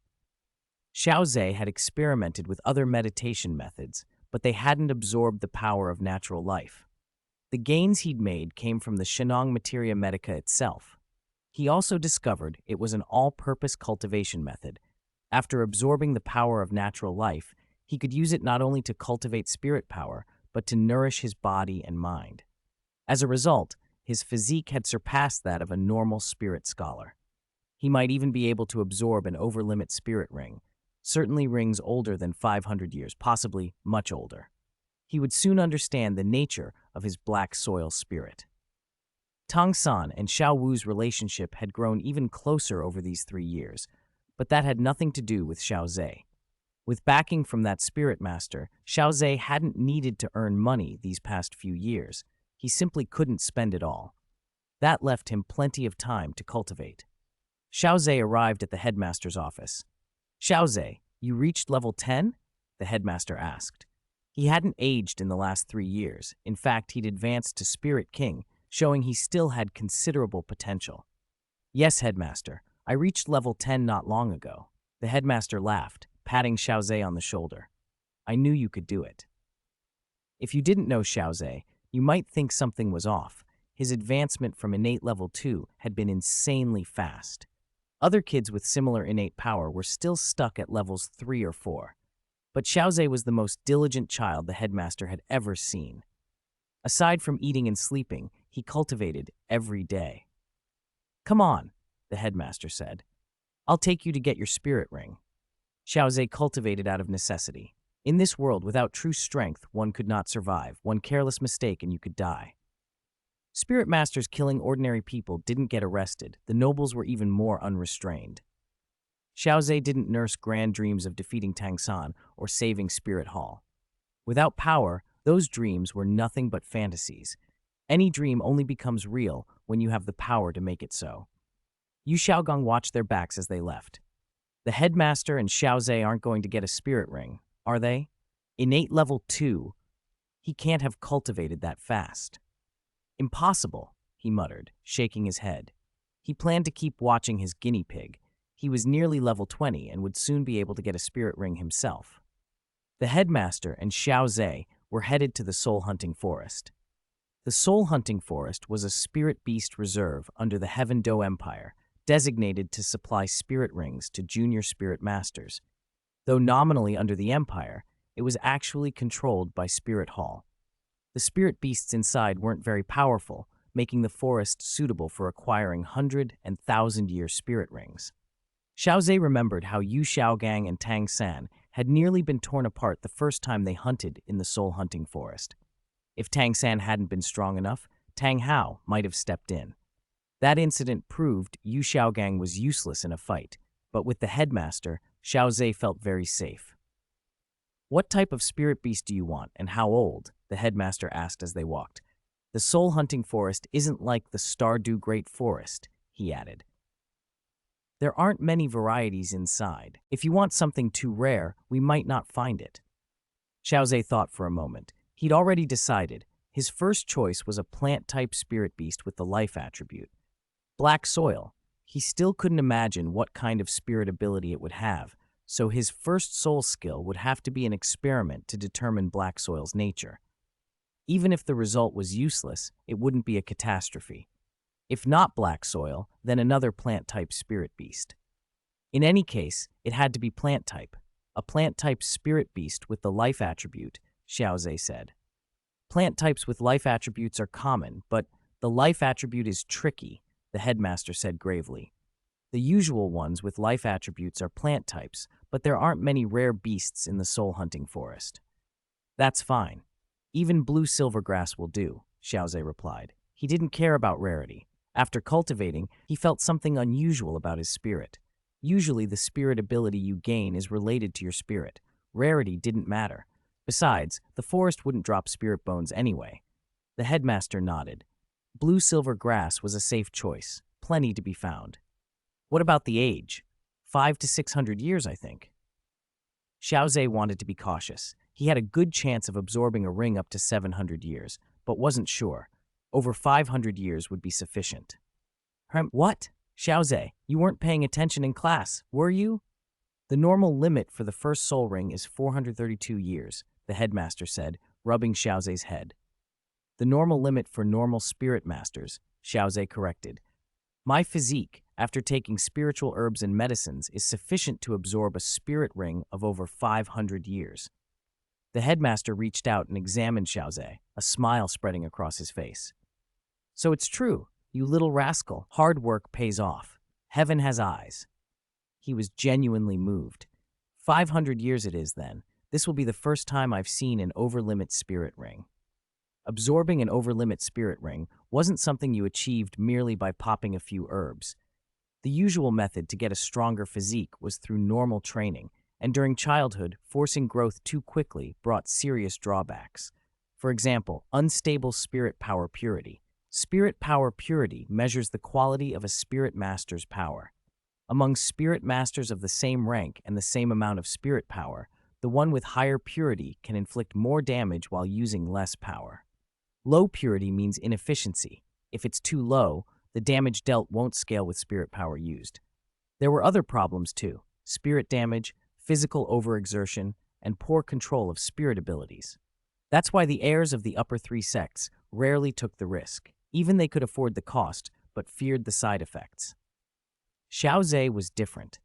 Xiao Ze had experimented with other meditation methods, but they hadn't absorbed the power of natural life. The gains he'd made came from the Shenong Materia Medica itself. He also discovered it was an all-purpose cultivation method. After absorbing the power of natural life, he could use it not only to cultivate spirit power, but to nourish his body and mind. As a result, his physique had surpassed that of a normal spirit scholar. He might even be able to absorb an overlimit spirit ring, certainly rings older than 500 years, possibly much older. He would soon understand the nature of his black soil spirit. Tang San and Xiao Wu's relationship had grown even closer over these 3 years, but that had nothing to do with Xiao Ze. With backing from that spirit master, Xiao Ze hadn't needed to earn money these past few years. He simply couldn't spend it all. That left him plenty of time to cultivate. Xiao Ze arrived at the headmaster's office. "Xiao Ze, you reached level 10? The headmaster asked. He hadn't aged in the last 3 years. In fact, he'd advanced to Spirit King, showing he still had considerable potential. "Yes, headmaster. I reached level 10 not long ago." The headmaster laughed, patting Xiao Ze on the shoulder. "I knew you could do it." If you didn't know Xiao Ze, you might think something was off. His advancement from innate level 2 had been insanely fast. Other kids with similar innate power were still stuck at levels 3 or 4. But Xiao Ze was the most diligent child the headmaster had ever seen. Aside from eating and sleeping, he cultivated every day. "Come on," the headmaster said. "I'll take you to get your spirit ring." Xiao Ze cultivated out of necessity. In this world, without true strength, one could not survive. One careless mistake and you could die. Spirit masters killing ordinary people didn't get arrested. The nobles were even more unrestrained. Xiao Ze didn't nurse grand dreams of defeating Tang San or saving Spirit Hall. Without power, those dreams were nothing but fantasies. Any dream only becomes real when you have the power to make it so. Yu Xiaogong watched their backs as they left. The headmaster and Xiao Ze aren't going to get a spirit ring, are they? Innate level 2. He can't have cultivated that fast. Impossible, he muttered, shaking his head. He planned to keep watching his guinea pig. He was nearly level 20 and would soon be able to get a spirit ring himself. The headmaster and Xiao Ze were headed to the soul hunting forest. The soul hunting forest was a spirit beast reserve under the Heaven Do Empire, designated to supply spirit rings to junior spirit masters. Though nominally under the empire, it was actually controlled by Spirit Hall. The spirit beasts inside weren't very powerful, making the forest suitable for acquiring 100 and 1,000-year spirit rings. Xiao Ze remembered how Yu Xiaogang and Tang San had nearly been torn apart the first time they hunted in the soul hunting forest. If Tang San hadn't been strong enough, Tang Hao might have stepped in. That incident proved Yu Xiaogang was useless in a fight, but with the headmaster, Xiao Ze felt very safe. "What type of spirit beast do you want, and how old?" the headmaster asked as they walked. "The soul hunting forest isn't like the Stardew Great Forest," he added. "There aren't many varieties inside. If you want something too rare, we might not find it." Xiao Ze thought for a moment. He'd already decided. His first choice was a plant-type spirit beast with the life attribute. Black soil. He still couldn't imagine what kind of spirit ability it would have, so his first soul skill would have to be an experiment to determine black soil's nature. Even if the result was useless, it wouldn't be a catastrophe. If not black soil, then another plant-type spirit beast. In any case, it had to be plant-type. A plant-type spirit beast with the life attribute, Xiao Ze said. Plant types with life attributes are common, but the life attribute is tricky, the headmaster said gravely. The usual ones with life attributes are plant types, but there aren't many rare beasts in the soul hunting forest. "That's fine. Even blue silvergrass will do," Xiao Ze replied. He didn't care about rarity. After cultivating, he felt something unusual about his spirit. Usually the spirit ability you gain is related to your spirit. Rarity didn't matter. Besides, the forest wouldn't drop spirit bones anyway. The headmaster nodded. Blue silver grass was a safe choice, plenty to be found. "What about the age? 500 to 600 years, I think." Xiao Ze wanted to be cautious. He had a good chance of absorbing a ring up to 700 years, but wasn't sure. Over 500 years would be sufficient. What? Xiao Ze, you weren't paying attention in class, were you? "The normal limit for the first soul ring is 432 years, the headmaster said, rubbing Xiao Ze's head. "The normal limit for normal spirit masters," Xiao Ze corrected. "My physique, after taking spiritual herbs and medicines, is sufficient to absorb a spirit ring of over 500 years. The headmaster reached out and examined Xiao Ze, a smile spreading across his face. "So it's true, you little rascal. Hard work pays off. Heaven has eyes." He was genuinely moved. 500 years it is, then. This will be the first time I've seen an overlimit spirit ring. Absorbing an overlimit spirit ring wasn't something you achieved merely by popping a few herbs. The usual method to get a stronger physique was through normal training, and during childhood, forcing growth too quickly brought serious drawbacks. For example, unstable spirit power purity. Spirit power purity measures the quality of a spirit master's power. Among spirit masters of the same rank and the same amount of spirit power, the one with higher purity can inflict more damage while using less power. Low purity means inefficiency. If it's too low, the damage dealt won't scale with spirit power used. There were other problems too: spirit damage, physical overexertion, and poor control of spirit abilities. That's why the heirs of the upper three sects rarely took the risk. Even they could afford the cost, but feared the side effects. Xiao Ze was different.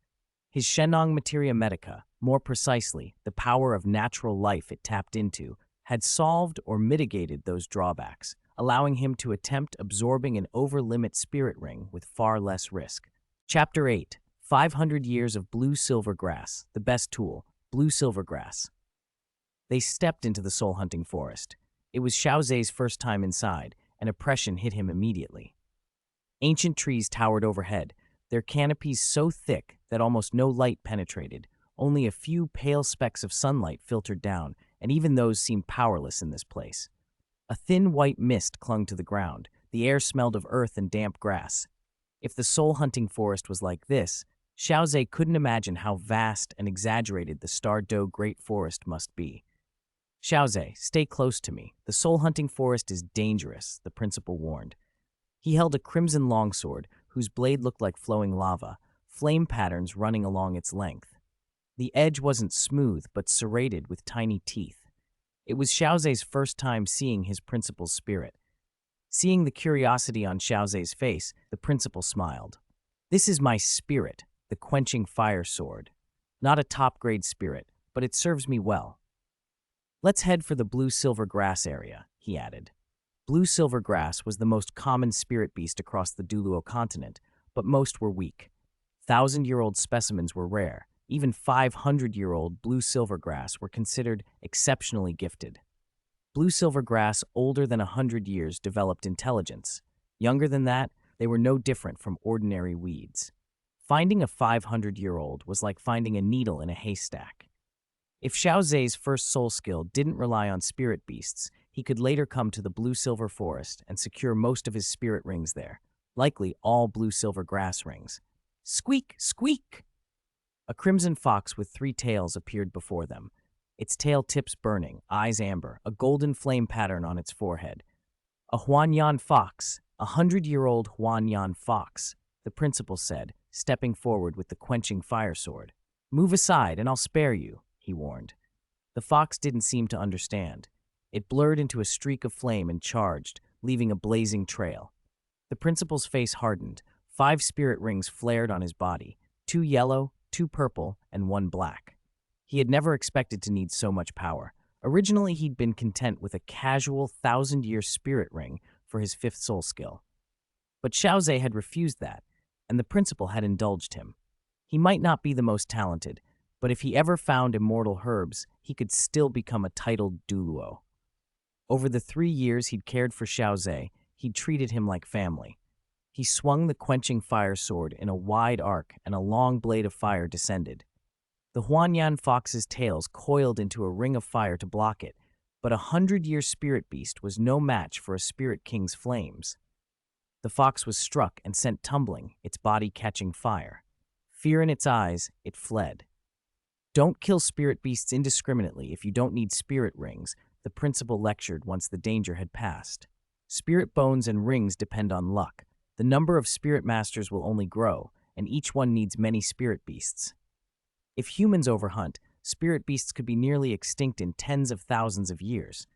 His Shenong Materia Medica, more precisely, the power of natural life it tapped into, had solved or mitigated those drawbacks, allowing him to attempt absorbing an over-limit spirit ring with far less risk. Chapter 8. 500 Years of Blue Silver Grass, the best tool, Blue Silver Grass. They stepped into the soul-hunting forest. It was Xiao Ze's first time inside, and oppression hit him immediately. Ancient trees towered overhead, their canopies so thick that almost no light penetrated. Only a few pale specks of sunlight filtered down, and even those seemed powerless in this place. A thin white mist clung to the ground. The air smelled of earth and damp grass. If the soul-hunting forest was like this, Xiao Ze couldn't imagine how vast and exaggerated the Star-Do Great Forest must be. Xiao Ze, stay close to me. The soul-hunting forest is dangerous, the principal warned. He held a crimson longsword, whose blade looked like flowing lava, flame patterns running along its length. The edge wasn't smooth, but serrated with tiny teeth. It was Xiao Ze's first time seeing his principal's spirit. Seeing the curiosity on Xiao Ze's face, the principal smiled. This is my spirit, the quenching fire sword. Not a top-grade spirit, but it serves me well. Let's head for the blue-silver grass area, he added. Blue-silver grass was the most common spirit beast across the Douluo Continent, but most were weak. 1,000-year-old specimens were rare. Even 500-year-old blue-silver grass were considered exceptionally gifted. Blue-silver grass, older than 100 years, developed intelligence. Younger than that, they were no different from ordinary weeds. Finding a 500-year-old was like finding a needle in a haystack. If Xiao Ze's first soul skill didn't rely on spirit beasts, he could later come to the blue-silver forest and secure most of his spirit rings there, likely all blue-silver grass rings. Squeak! Squeak! A crimson fox with 3 tails appeared before them. Its tail tips burning, eyes amber, a golden flame pattern on its forehead. A Huanyan fox, 100-year-old Huanyan fox, the principal said, stepping forward with the quenching fire sword. Move aside and I'll spare you, he warned. The fox didn't seem to understand. It blurred into a streak of flame and charged, leaving a blazing trail. The principal's face hardened. 5 spirit rings flared on his body, 2 yellow, 2 purple, and 1 black. He had never expected to need so much power. Originally, he'd been content with a casual 1,000-year spirit ring for his 5th soul skill. But Xiao Ze had refused that, and the principal had indulged him. He might not be the most talented, but if he ever found immortal herbs, he could still become a titled Douluo. Over the 3 years he'd cared for Xiao Ze, he'd treated him like family. He swung the quenching fire sword in a wide arc, and a long blade of fire descended. The Huanyan fox's tails coiled into a ring of fire to block it, but a 100-year spirit beast was no match for a spirit king's flames. The fox was struck and sent tumbling, its body catching fire. Fear in its eyes, it fled. Don't kill spirit beasts indiscriminately if you don't need spirit rings, the principal lectured once the danger had passed. Spirit bones and rings depend on luck. The number of spirit masters will only grow, and each one needs many spirit beasts. If humans overhunt, spirit beasts could be nearly extinct in tens of thousands of years.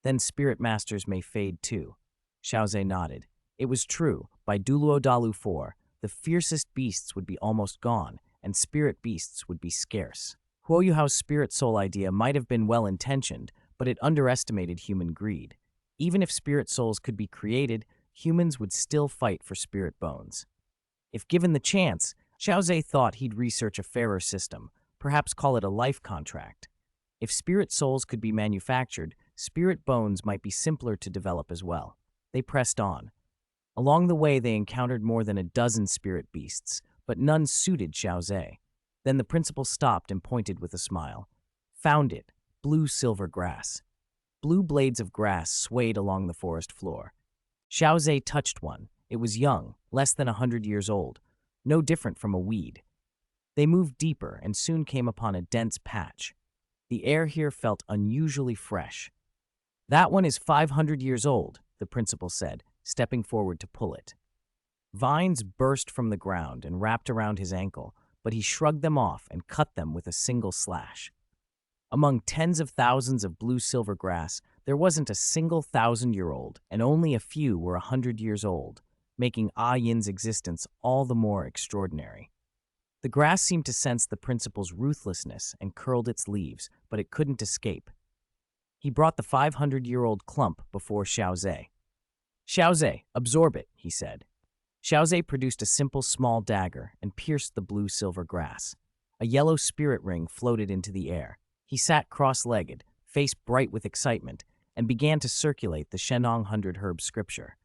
Then spirit masters may fade too. Xiao Ze nodded. It was true. By Douluo Dalu 4, the fiercest beasts would be almost gone, and spirit beasts would be scarce. Huo Yuhao's spirit soul idea might have been well-intentioned, but it underestimated human greed. Even if spirit souls could be created, humans would still fight for spirit bones. If given the chance, Xiao Ze thought he'd research a fairer system, perhaps call it a life contract. If spirit souls could be manufactured, spirit bones might be simpler to develop as well. They pressed on. Along the way, they encountered more than a dozen spirit beasts, but none suited Xiao Ze. Then the principal stopped and pointed with a smile. Found it, blue-silver grass. Blue blades of grass swayed along the forest floor. Xiao Ze touched one. It was young, less than 100 years old, no different from a weed. They moved deeper and soon came upon a dense patch. The air here felt unusually fresh. That one is 500 years old, the principal said, stepping forward to pull it. Vines burst from the ground and wrapped around his ankle, but he shrugged them off and cut them with a single slash. Among tens of thousands of blue-silver grass, there wasn't a single 1,000-year-old, and only a few were 100 years old, making Ah Yin's existence all the more extraordinary. The grass seemed to sense the principal's ruthlessness and curled its leaves, but it couldn't escape. He brought the 500-year-old clump before Xiao Ze. Xiao Ze, absorb it, he said. Xiao Ze produced a simple small dagger and pierced the blue-silver grass. A yellow spirit ring floated into the air. He sat cross-legged, face bright with excitement, and began to circulate the Shenong 100 Herb scripture.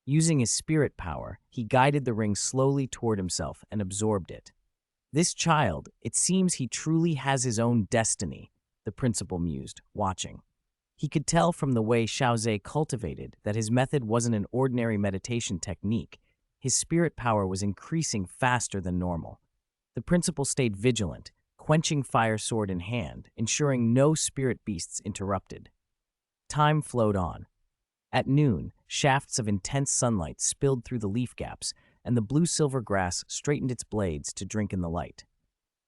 Using his spirit power, he guided the ring slowly toward himself and absorbed it. This child, it seems he truly has his own destiny, the principal mused, watching. He could tell from the way Xiao Ze cultivated that his method wasn't an ordinary meditation technique. His spirit power was increasing faster than normal. The principal stayed vigilant, quenching fire sword in hand, ensuring no spirit beasts interrupted. Time flowed on. At noon, shafts of intense sunlight spilled through the leaf gaps, and the blue-silver grass straightened its blades to drink in the light.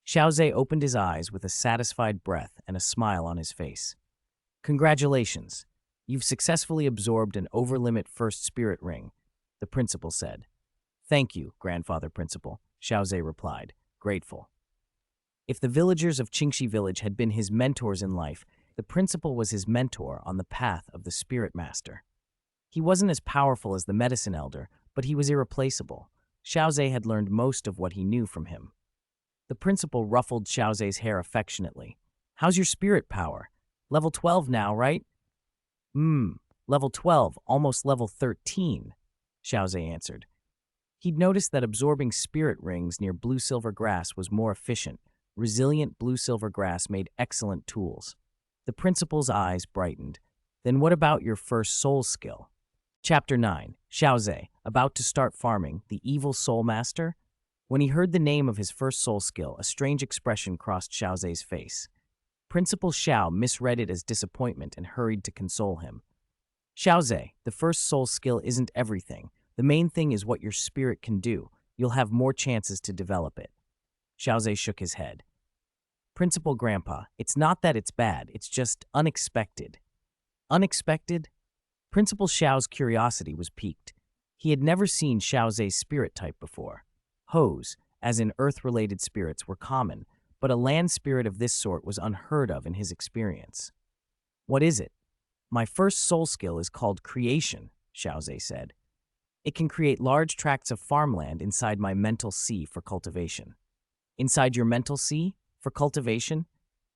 Xiao Ze opened his eyes with a satisfied breath and a smile on his face. Congratulations. You've successfully absorbed an overlimit first spirit ring, the principal said. Thank you, Grandfather Principal, Xiao Ze replied, grateful. If the villagers of Qingxi village had been his mentors in life, the principal was his mentor on the path of the spirit master. He wasn't as powerful as the medicine elder, but he was irreplaceable. Xiao Ze had learned most of what he knew from him. The principal ruffled Xiao Ze's hair affectionately. How's your spirit power? Level 12 now, right? Level 12, almost level 13, Xiao Ze answered. He'd noticed that absorbing spirit rings near blue-silver grass was more efficient. Resilient blue-silver grass made excellent tools. The principal's eyes brightened. Then what about your first soul skill? Chapter 9, Xiao Ze, about to start farming, the evil soul master? When he heard the name of his first soul skill, a strange expression crossed Xiao Ze's face. Principal Xiao misread it as disappointment and hurried to console him. Xiao Ze, the first soul skill isn't everything. The main thing is what your spirit can do. You'll have more chances to develop it. Xiao Ze shook his head. Principal Grandpa, it's not that it's bad, it's just unexpected. Unexpected? Principal Xiao's curiosity was piqued. He had never seen Xiao Ze's spirit type before. Hos, as in earth-related spirits, were common, but a land spirit of this sort was unheard of in his experience. What is it? My first soul skill is called creation, Xiao Ze said. It can create large tracts of farmland inside my mental sea for cultivation. Inside your mental sea? For cultivation?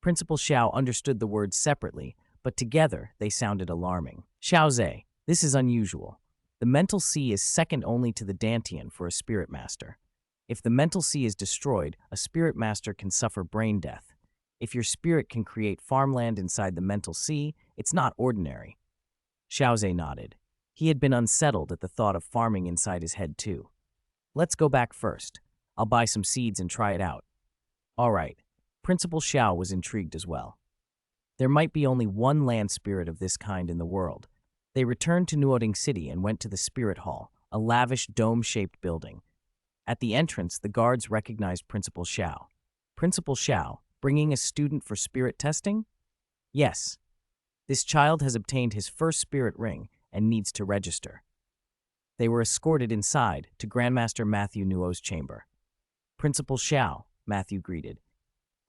Principal Xiao understood the words separately, but together they sounded alarming. Xiao Ze, this is unusual. The mental sea is second only to the Dantian for a spirit master. If the mental sea is destroyed, a spirit master can suffer brain death. If your spirit can create farmland inside the mental sea, it's not ordinary. Xiao Ze nodded. He had been unsettled at the thought of farming inside his head too. Let's go back first. I'll buy some seeds and try it out. All right. Principal Xiao was intrigued as well. There might be only one land spirit of this kind in the world. They returned to Nuoding City and went to the Spirit Hall, a lavish dome-shaped building. At the entrance, the guards recognized Principal Xiao. Principal Xiao, bringing a student for spirit testing? Yes. This child has obtained his first spirit ring and needs to register. They were escorted inside to Grandmaster Matthew Nuo's chamber. Principal Xiao, Matthew greeted.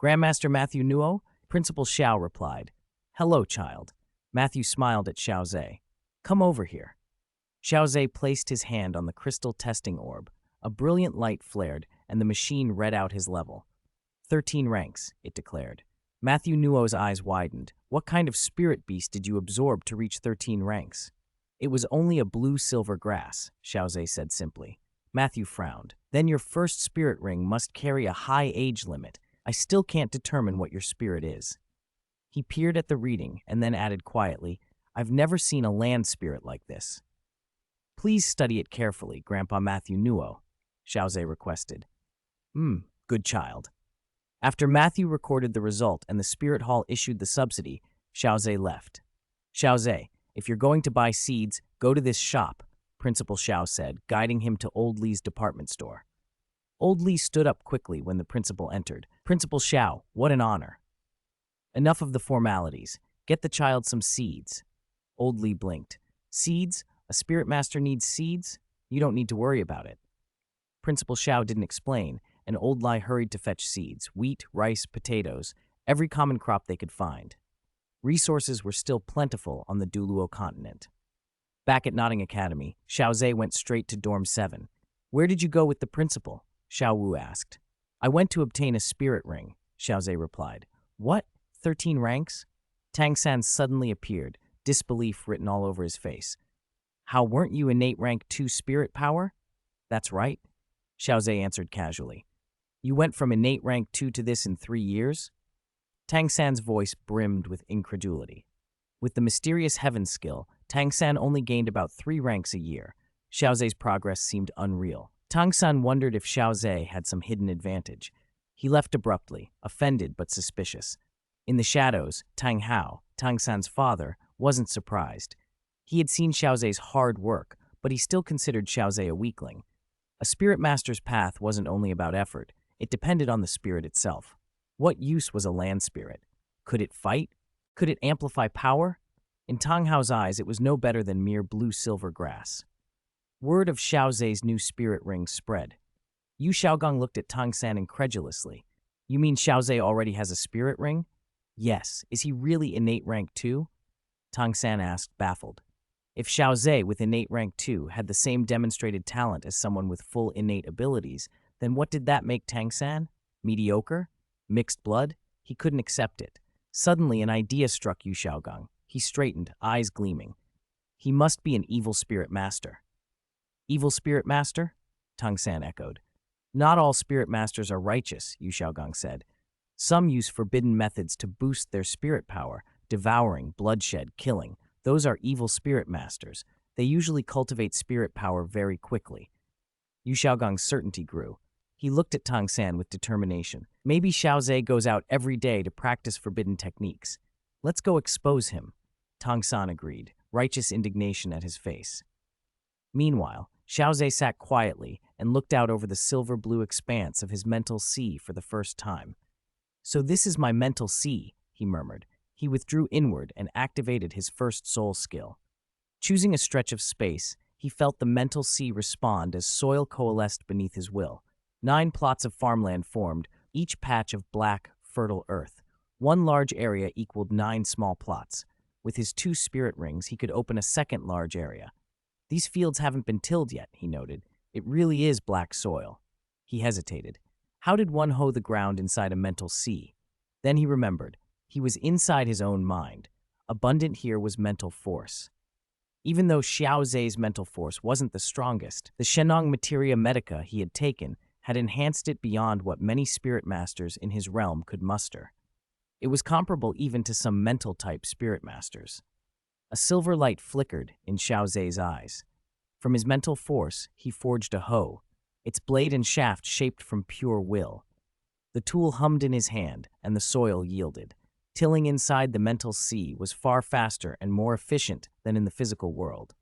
Grandmaster Matthew Nuo? Principal Xiao replied. Hello, child. Matthew smiled at Xiao Ze. Come over here. Xiao Ze placed his hand on the crystal testing orb. A brilliant light flared, and the machine read out his level. 13 ranks, it declared. Matthew Nuo's eyes widened. What kind of spirit beast did you absorb to reach 13 ranks? It was only a blue-silver grass, Xiao Ze said simply. Matthew frowned. Then your first spirit ring must carry a high age limit. I still can't determine what your spirit is. He peered at the reading and then added quietly, I've never seen a land spirit like this. Please study it carefully, Grandpa Matthew Nuo, Xiao Ze requested. Good child. After Matthew recorded the result and the Spirit Hall issued the subsidy, Xiao Ze left. Xiao Ze, if you're going to buy seeds, go to this shop, Principal Xiao said, guiding him to Old Lee's department store. Old Lee stood up quickly when the principal entered. Principal Xiao, what an honor. Enough of the formalities. Get the child some seeds. Old Lee blinked. Seeds? A spirit master needs seeds? You don't need to worry about it. Principal Xiao didn't explain, and Old Lee hurried to fetch seeds, wheat, rice, potatoes, every common crop they could find. Resources were still plentiful on the Douluo Continent. Back at Notting Academy, Xiao Ze went straight to Dorm 7. Where did you go with the principal? Xiao Wu asked. I went to obtain a spirit ring, Xiao Ze replied. What? 13 ranks? Tang San suddenly appeared, disbelief written all over his face. How, weren't you innate rank 2 spirit power? That's right, Xiao Ze answered casually. You went from innate rank 2 to this in 3 years? Tang San's voice brimmed with incredulity. With the mysterious heaven skill, Tang San only gained about 3 ranks a year. Xiao Ze's progress seemed unreal. Tang San wondered if Xiao Ze had some hidden advantage. He left abruptly, offended but suspicious. In the shadows, Tang Hao, Tang San's father, wasn't surprised. He had seen Xiao Ze's hard work, but he still considered Xiao Ze a weakling. A spirit master's path wasn't only about effort, it depended on the spirit itself. What use was a land spirit? Could it fight? Could it amplify power? In Tang Hao's eyes, it was no better than mere blue-silver grass. Word of Xiao Ze's new spirit ring spread. Yu Xiaogong looked at Tang San incredulously. You mean Xiao Ze already has a spirit ring? Yes. Is he really innate rank 2? Tang San asked, baffled. If Xiao Ze with innate rank 2 had the same demonstrated talent as someone with full innate abilities, then what did that make Tang San? Mediocre? Mixed blood? He couldn't accept it. Suddenly, an idea struck Yu Xiaogong. He straightened, eyes gleaming. He must be an evil spirit master. Evil spirit master? Tang San echoed. Not all spirit masters are righteous, Yu Xiaogong said. Some use forbidden methods to boost their spirit power, devouring, bloodshed, killing. Those are evil spirit masters. They usually cultivate spirit power very quickly. Yu Xiaogong's certainty grew. He looked at Tang San with determination. Maybe Xiao Ze goes out every day to practice forbidden techniques. Let's go expose him. Tang San agreed, righteous indignation at his face. Meanwhile, Xiao Ze sat quietly and looked out over the silver-blue expanse of his mental sea for the first time. So this is my mental sea, he murmured. He withdrew inward and activated his first soul skill. Choosing a stretch of space, he felt the mental sea respond as soil coalesced beneath his will. 9 plots of farmland formed, each patch of black, fertile earth. One large area equaled 9 small plots. With his 2 spirit rings, he could open a second large area. These fields haven't been tilled yet, he noted. It really is black soil. He hesitated. How did one hoe the ground inside a mental sea? Then he remembered. He was inside his own mind. Abundant here was mental force. Even though Xiao Ze's mental force wasn't the strongest, the Shenong Materia Medica he had taken had enhanced it beyond what many spirit masters in his realm could muster. It was comparable even to some mental-type spirit masters. A silver light flickered in Xiao Ze's eyes. From his mental force, he forged a hoe, its blade and shaft shaped from pure will. The tool hummed in his hand, and the soil yielded. Tilling inside the mental sea was far faster and more efficient than in the physical world.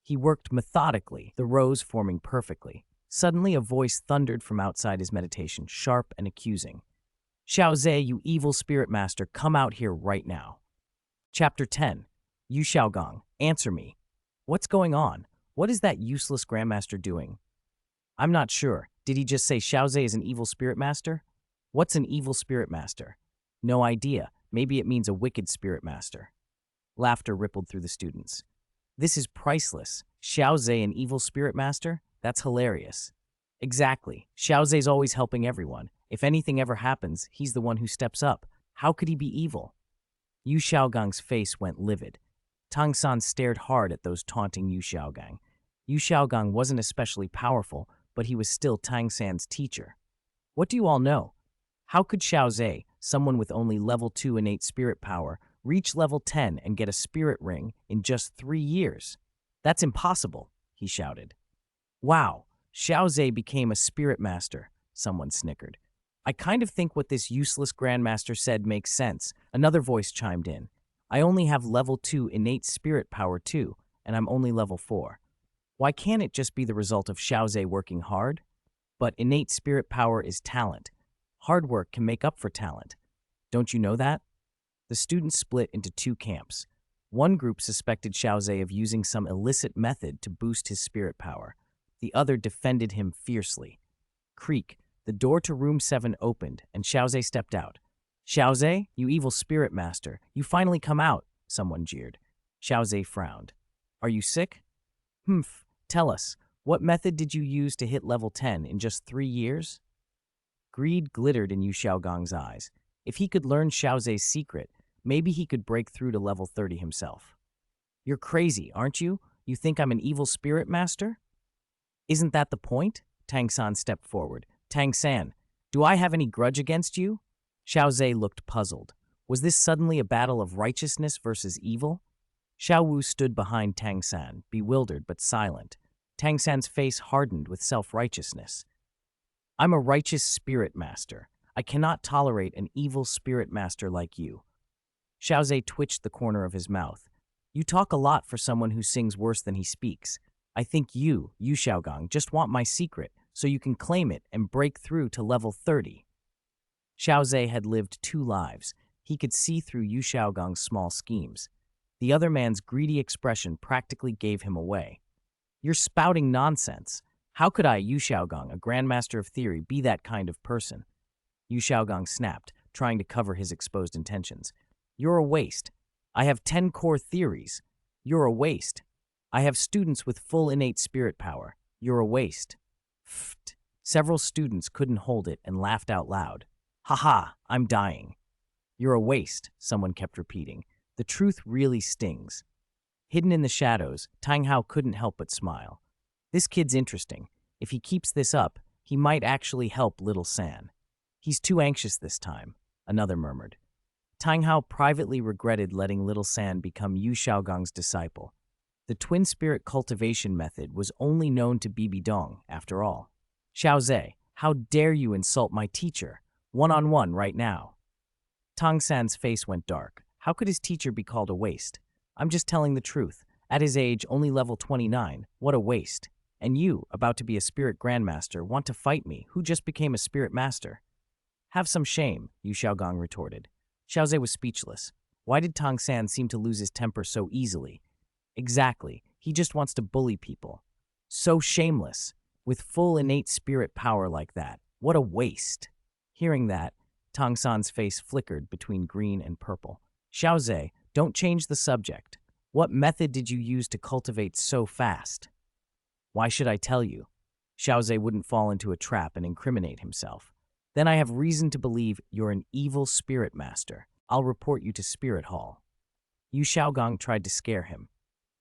He worked methodically, the rows forming perfectly. Suddenly, a voice thundered from outside his meditation, sharp and accusing. Xiao Ze, you evil spirit master, come out here right now. Chapter 10. Yu Xiaogong, answer me. What's going on? What is that useless grandmaster doing? I'm not sure. Did he just say Xiao Ze is an evil spirit master? What's an evil spirit master? No idea. Maybe it means a wicked spirit master. Laughter rippled through the students. This is priceless. Xiao Ze, an evil spirit master? That's hilarious. Exactly. Xiao Ze's always helping everyone. If anything ever happens, he's the one who steps up. How could he be evil? Yu Xiaogong's face went livid. Tang San stared hard at those taunting Yu Xiaogong. Yu Xiaogong wasn't especially powerful, but he was still Tang San's teacher. What do you all know? How could Xiao Ze, someone with only level 2 innate spirit power, reach level 10 and get a spirit ring in just 3 years? That's impossible, he shouted. Wow, Xiao Ze became a spirit master, someone snickered. I kind of think what this useless grandmaster said makes sense. Another voice chimed in. I only have level 2 innate spirit power too, and I'm only level 4. Why can't it just be the result of Xiao Ze working hard? But innate spirit power is talent. Hard work can make up for talent. Don't you know that? The students split into 2 camps. One group suspected Xiao Ze of using some illicit method to boost his spirit power. The other defended him fiercely. Creak, the door to room 7 opened, and Xiao Ze stepped out. Xiao Ze, you evil spirit master, you finally come out, someone jeered. Xiao Ze frowned. Are you sick? Humph, tell us, what method did you use to hit level 10 in just 3 years? Greed glittered in Yu Xiaogong's eyes. If he could learn Xiao Ze's secret, maybe he could break through to level 30 himself. You're crazy, aren't you? You think I'm an evil spirit master? Isn't that the point? Tang San stepped forward. Tang San, Do I have any grudge against you? Xiao Ze looked puzzled. Was this suddenly a battle of righteousness versus evil? Xiao Wu stood behind Tang San, bewildered but silent. Tang San's face hardened with self-righteousness. I'm a righteous spirit master. I cannot tolerate an evil spirit master like you. Xiao Ze twitched the corner of his mouth. You talk a lot for someone who sings worse than he speaks. I think you Xiaogang, just want my secret, so you can claim it and break through to level 30. Xiao Ze had lived 2 lives. He could see through Yu Xiaogang's small schemes. The other man's greedy expression practically gave him away. You're spouting nonsense. How could I, Yu Xiaogang, a grandmaster of theory, be that kind of person? Yu Xiaogang snapped, trying to cover his exposed intentions. You're a waste. I have 10 core theories. You're a waste. I have students with full innate spirit power. You're a waste. Pfft. Several students couldn't hold it and laughed out loud. Haha, I'm dying. You're a waste, someone kept repeating. The truth really stings. Hidden in the shadows, Tang Hao couldn't help but smile. This kid's interesting. If he keeps this up, he might actually help little San. He's too anxious this time, another murmured. Tang Hao privately regretted letting little San become Yu Xiaogang's disciple. The twin spirit cultivation method was only known to Bibi Dong, after all. Xiao Ze, how dare you insult my teacher? One-on-one right now. Tang San's face went dark. How could his teacher be called a waste? I'm just telling the truth. At his age, only level 29. What a waste. And you, about to be a spirit grandmaster, want to fight me, who just became a spirit master? Have some shame, Yu Xiaogang retorted. Xiao Ze was speechless. Why did Tang San seem to lose his temper so easily? Exactly. He just wants to bully people. So shameless. With full innate spirit power like that. What a waste. Hearing that, Tang San's face flickered between green and purple. Xiao Ze, don't change the subject. What method did you use to cultivate so fast? Why should I tell you? Xiao Ze wouldn't fall into a trap and incriminate himself. Then I have reason to believe you're an evil spirit master. I'll report you to Spirit Hall. Yu Xiaogang tried to scare him.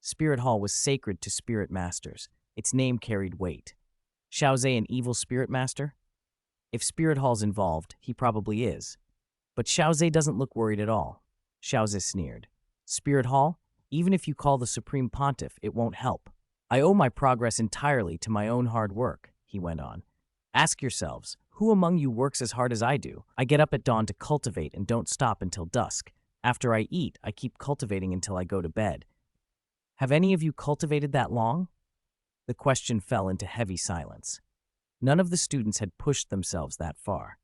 Spirit Hall was sacred to spirit masters. Its name carried weight. Xiao Ze an evil spirit master? If Spirit Hall's involved, he probably is. But Xiao Ze doesn't look worried at all. Xiao Ze sneered. Spirit Hall? Even if you call the Supreme Pontiff, it won't help. I owe my progress entirely to my own hard work, he went on. Ask yourselves, who among you works as hard as I do? I get up at dawn to cultivate and don't stop until dusk. After I eat, I keep cultivating until I go to bed. Have any of you cultivated that long? The question fell into heavy silence. None of the students had pushed themselves that far.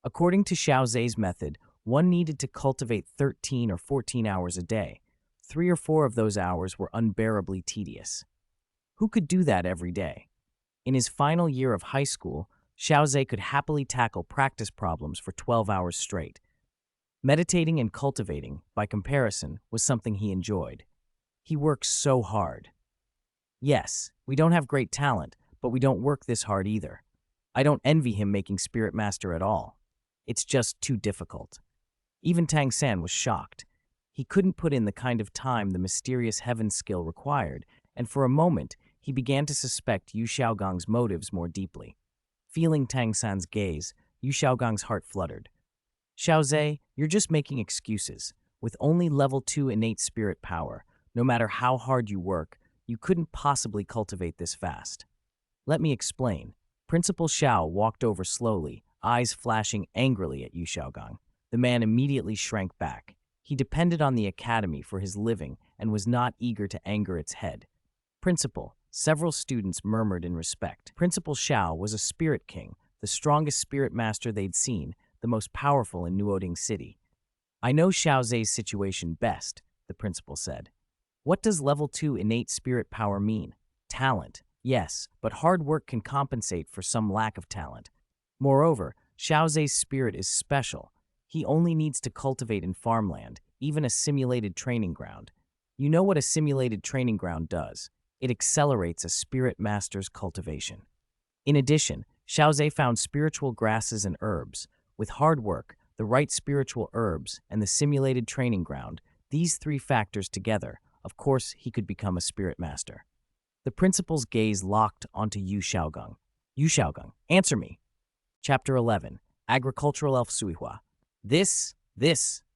According to Xiao Ze's method, one needed to cultivate 13 or 14 hours a day. 3 or 4 of those hours were unbearably tedious. Who could do that every day? In his final year of high school, Xiao Ze could happily tackle practice problems for 12 hours straight. Meditating and cultivating, by comparison, was something he enjoyed. He works so hard. Yes, we don't have great talent, but we don't work this hard either. I don't envy him making Spirit Master at all. It's just too difficult. Even Tang San was shocked. He couldn't put in the kind of time the mysterious heaven skill required, and for a moment, he began to suspect Yu Xiaogang's motives more deeply. Feeling Tang San's gaze, Yu Xiaogang's heart fluttered. Xiao Ze, you're just making excuses. With only level 2 innate spirit power, no matter how hard you work, you couldn't possibly cultivate this fast. Let me explain. Principal Xiao walked over slowly, eyes flashing angrily at Yu Xiaogang. The man immediately shrank back. He depended on the academy for his living and was not eager to anger its head. Principal, several students murmured in respect. Principal Xiao was a spirit king, the strongest spirit master they'd seen, the most powerful in Nuoding City. I know Xiao Ze's situation best, the principal said. What does level 2 innate spirit power mean? Talent, yes, but hard work can compensate for some lack of talent. Moreover, Xiao Ze's spirit is special. He only needs to cultivate in farmland, even a simulated training ground. You know what a simulated training ground does? It accelerates a spirit master's cultivation. In addition, Xiao Ze found spiritual grasses and herbs. With hard work, the right spiritual herbs, and the simulated training ground, these 3 factors together, of course, he could become a spirit master. The principal's gaze locked onto Yu Xiaogang. Yu Xiaogang, answer me. Chapter 11. Agricultural Elf Suihua. This,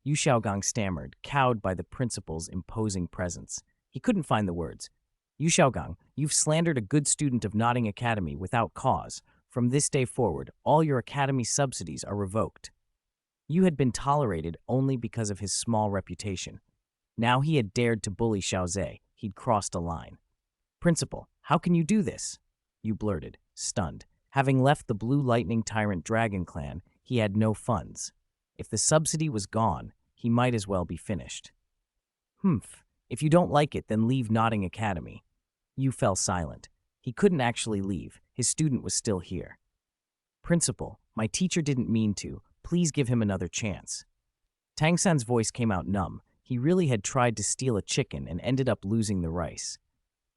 Yu Xiaogang stammered, cowed by the principal's imposing presence. He couldn't find the words. Yu Xiaogang, you've slandered a good student of Nodding Academy without cause. From this day forward, all your academy subsidies are revoked. Yu had been tolerated only because of his small reputation. Now he had dared to bully Xiao Ze. He'd crossed a line. Principal, how can you do this? Yu blurted, stunned. Having left the Blue Lightning Tyrant Dragon Clan, he had no funds. If the subsidy was gone, he might as well be finished. Humph. If you don't like it, then leave Nodding Academy. Yu fell silent. He couldn't actually leave. His student was still here. Principal, my teacher didn't mean to. Please give him another chance. Tang San's voice came out numb. He really had tried to steal a chicken and ended up losing the rice.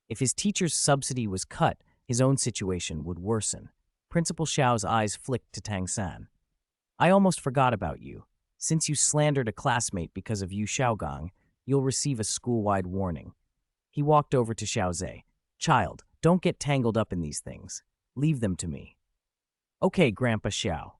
If his teacher's subsidy was cut, his own situation would worsen. Principal Xiao's eyes flicked to Tang San. I almost forgot about you. Since you slandered a classmate because of Yu Xiaogang, you'll receive a school-wide warning. He walked over to Xiao Ze. Child, don't get tangled up in these things. Leave them to me. Okay, Grandpa Xiao.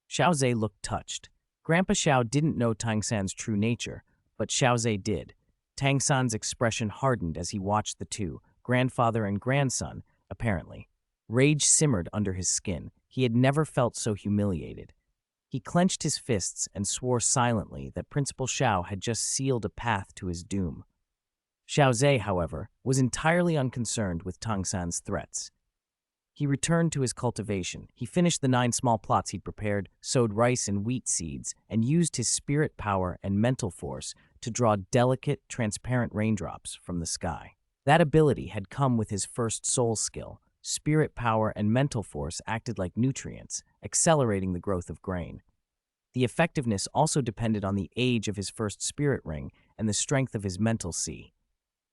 Xiao Ze looked touched. Grandpa Xiao didn't know Tang San's true nature, but Xiao Ze did. Tang San's expression hardened as he watched the two, grandfather and grandson, apparently. Rage simmered under his skin. He had never felt so humiliated. He clenched his fists and swore silently that Principal Xiao had just sealed a path to his doom. Xiao Ze, however, was entirely unconcerned with Tang San's threats. He returned to his cultivation. He finished the 9 small plots he'd prepared, sowed rice and wheat seeds, and used his spirit power and mental force to draw delicate, transparent raindrops from the sky. That ability had come with his first soul skill. Spirit power and mental force acted like nutrients, accelerating the growth of grain. The effectiveness also depended on the age of his first spirit ring and the strength of his mental sea.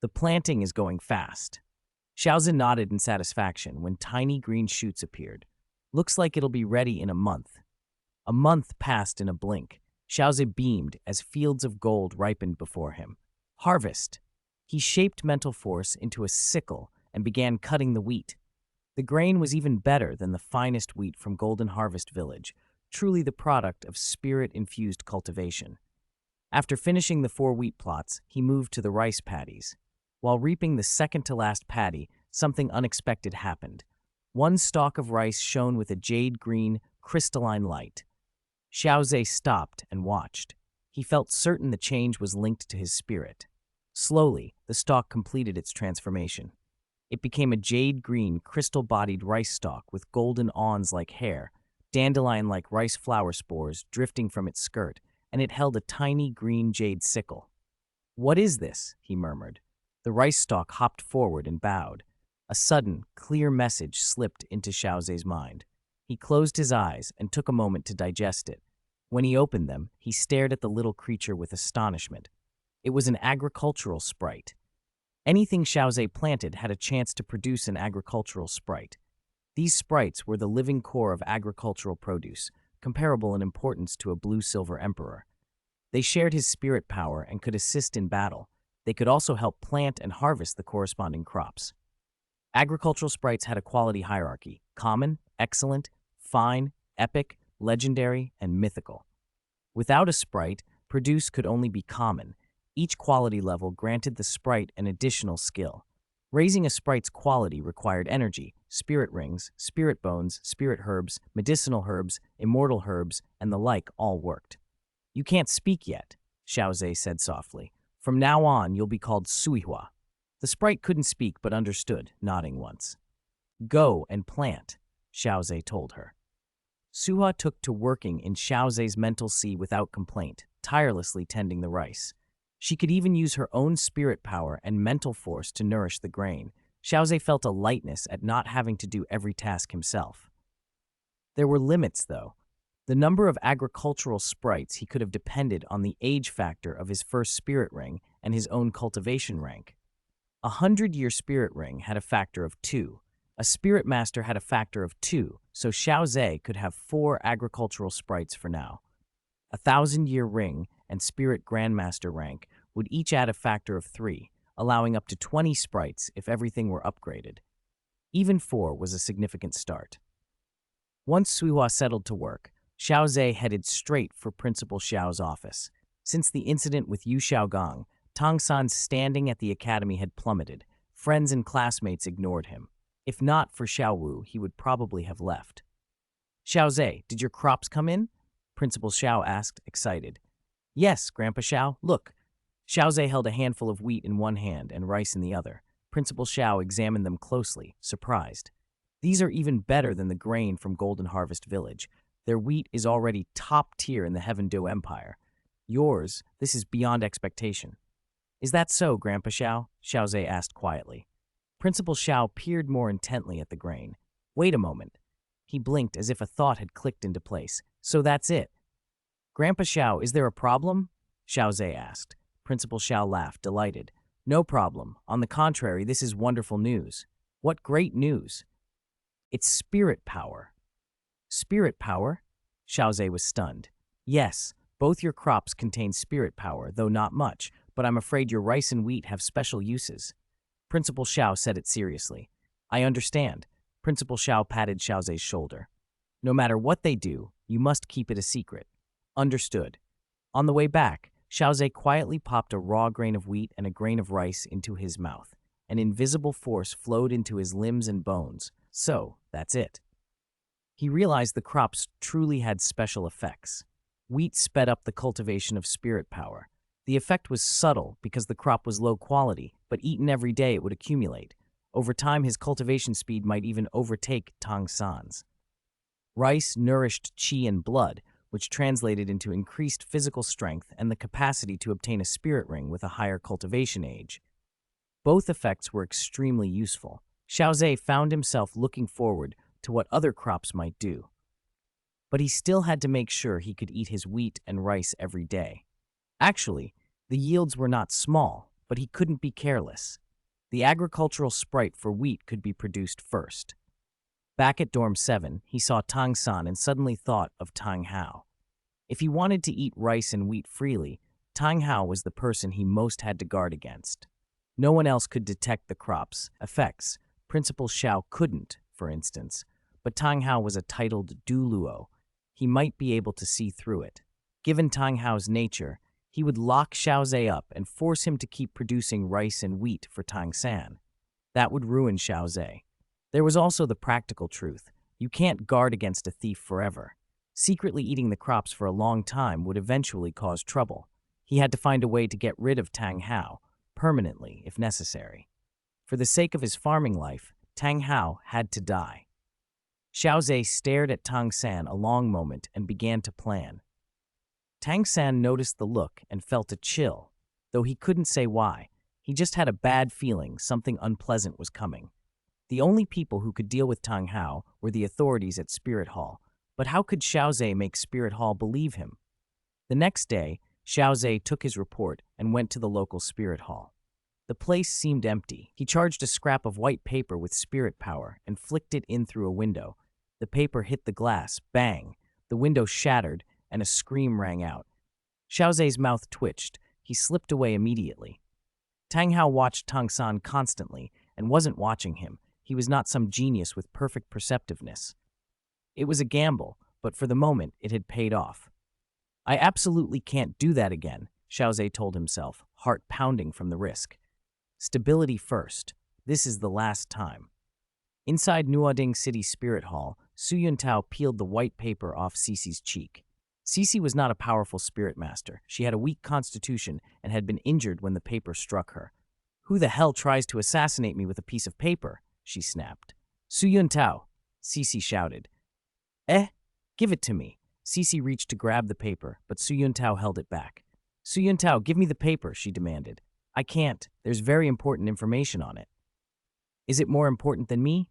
The planting is going fast. Xiao Ze nodded in satisfaction when tiny green shoots appeared. Looks like it'll be ready in a month. A month passed in a blink. Xiao Ze beamed as fields of gold ripened before him. Harvest! He shaped mental force into a sickle and began cutting the wheat. The grain was even better than the finest wheat from Golden Harvest Village, truly the product of spirit-infused cultivation. After finishing the 4 wheat plots, he moved to the rice paddies. While reaping the second-to-last paddy, something unexpected happened. One stalk of rice shone with a jade-green, crystalline light. Xiao Ze stopped and watched. He felt certain the change was linked to his spirit. Slowly, the stalk completed its transformation. It became a jade-green, crystal-bodied rice stalk with golden awns like hair, dandelion-like rice flower spores drifting from its skirt, and it held a tiny green jade sickle. What is this? He murmured. The rice stalk hopped forward and bowed. A sudden, clear message slipped into Xiao Ze's mind. He closed his eyes and took a moment to digest it. When he opened them, he stared at the little creature with astonishment. It was an agricultural sprite. Anything Xiao Ze planted had a chance to produce an agricultural sprite. These sprites were the living core of agricultural produce, comparable in importance to a blue-silver emperor. They shared his spirit power and could assist in battle. They could also help plant and harvest the corresponding crops. Agricultural sprites had a quality hierarchy: common, excellent, fine, epic, legendary, and mythical. Without a sprite, produce could only be common. Each quality level granted the sprite an additional skill. Raising a sprite's quality required energy, spirit rings, spirit bones, spirit herbs, medicinal herbs, immortal herbs, and the like all worked. You can't speak yet, Xiao Ze said softly. From now on, you'll be called Suihua. The sprite couldn't speak but understood, nodding once. Go and plant, Xiao Ze told her. Suihua took to working in Xiao Ze's mental sea without complaint, tirelessly tending the rice. She could even use her own spirit power and mental force to nourish the grain. Xiao Ze felt a lightness at not having to do every task himself. There were limits, though. The number of agricultural sprites he could have depended on the age factor of his first spirit ring and his own cultivation rank. 100-year spirit ring had a factor of 2. A spirit master had a factor of 2, so Xiao Ze could have 4 agricultural sprites for now. 1,000-year ring and spirit grandmaster rank would each add a factor of 3, allowing up to 20 sprites if everything were upgraded. Even 4 was a significant start. Once Suihua settled to work, Xiao Ze headed straight for Principal Xiao's office. Since the incident with Yu Xiaogang, Tang San's standing at the academy had plummeted. Friends and classmates ignored him. If not for Xiao Wu, he would probably have left. Xiao Ze, did your crops come in? Principal Xiao asked, excited. Yes, Grandpa Xiao, look. Xiao Ze held a handful of wheat in one hand and rice in the other. Principal Xiao examined them closely, surprised. These are even better than the grain from Golden Harvest Village. Their wheat is already top tier in the Heaven Do Empire. Yours, this is beyond expectation. Is that so, Grandpa Xiao? Xiao Ze asked quietly. Principal Xiao peered more intently at the grain. Wait a moment. He blinked as if a thought had clicked into place. So that's it. Grandpa Xiao, is there a problem? Xiao Ze asked. Principal Xiao laughed, delighted. No problem. On the contrary, this is wonderful news. What great news! It's spirit power. Spirit power? Xiao Ze was stunned. Yes, both your crops contain spirit power, though not much, but I'm afraid your rice and wheat have special uses. Principal Xiao said it seriously. I understand. Principal Xiao patted Xiao Ze's shoulder. No matter what they do, you must keep it a secret. Understood. On the way back, Xiao Ze quietly popped a raw grain of wheat and a grain of rice into his mouth. An invisible force flowed into his limbs and bones. So, that's it. He realized the crops truly had special effects. Wheat sped up the cultivation of spirit power. The effect was subtle because the crop was low quality, but eaten every day it would accumulate. Over time, his cultivation speed might even overtake Tang San's. Rice nourished qi and blood, which translated into increased physical strength and the capacity to obtain a spirit ring with a higher cultivation age. Both effects were extremely useful. Xiao Ze found himself looking forward to what other crops might do. But he still had to make sure he could eat his wheat and rice every day. Actually, the yields were not small, but he couldn't be careless. The agricultural sprite for wheat could be produced first. Back at Dorm 7, he saw Tang San and suddenly thought of Tang Hao. If he wanted to eat rice and wheat freely, Tang Hao was the person he most had to guard against. No one else could detect the crop's effects. Principal Xiao couldn't, for instance, but Tang Hao was a titled Douluo. He might be able to see through it. Given Tang Hao's nature, he would lock Xiao Ze up and force him to keep producing rice and wheat for Tang San. That would ruin Xiao Ze. There was also the practical truth. You can't guard against a thief forever. Secretly eating the crops for a long time would eventually cause trouble. He had to find a way to get rid of Tang Hao, permanently if necessary. For the sake of his farming life, Tang Hao had to die. Xiao Ze stared at Tang San a long moment and began to plan. Tang San noticed the look and felt a chill, though he couldn't say why. He just had a bad feeling something unpleasant was coming. The only people who could deal with Tang Hao were the authorities at Spirit Hall, but how could Xiao Ze make Spirit Hall believe him? The next day, Xiao Ze took his report and went to the local Spirit Hall. The place seemed empty. He charged a scrap of white paper with spirit power and flicked it in through a window. The paper hit the glass, bang! The window shattered, and a scream rang out. Xiao Ze's mouth twitched. He slipped away immediately. Tang Hao watched Tang San constantly and wasn't watching him. He was not some genius with perfect perceptiveness. It was a gamble, but for the moment it had paid off. I absolutely can't do that again, Xiao Ze told himself, heart pounding from the risk. Stability first. This is the last time. Inside Nuoding City Spirit Hall, Su Yuntao peeled the white paper off Cece's cheek. Cece was not a powerful spirit master. She had a weak constitution and had been injured when the paper struck her. Who the hell tries to assassinate me with a piece of paper? She snapped. Su Yuntao, Cece shouted. Give it to me. Cece reached to grab the paper, but Su Yuntao held it back. Su Yuntao, give me the paper, she demanded. I can't. There's very important information on it. Is it more important than me?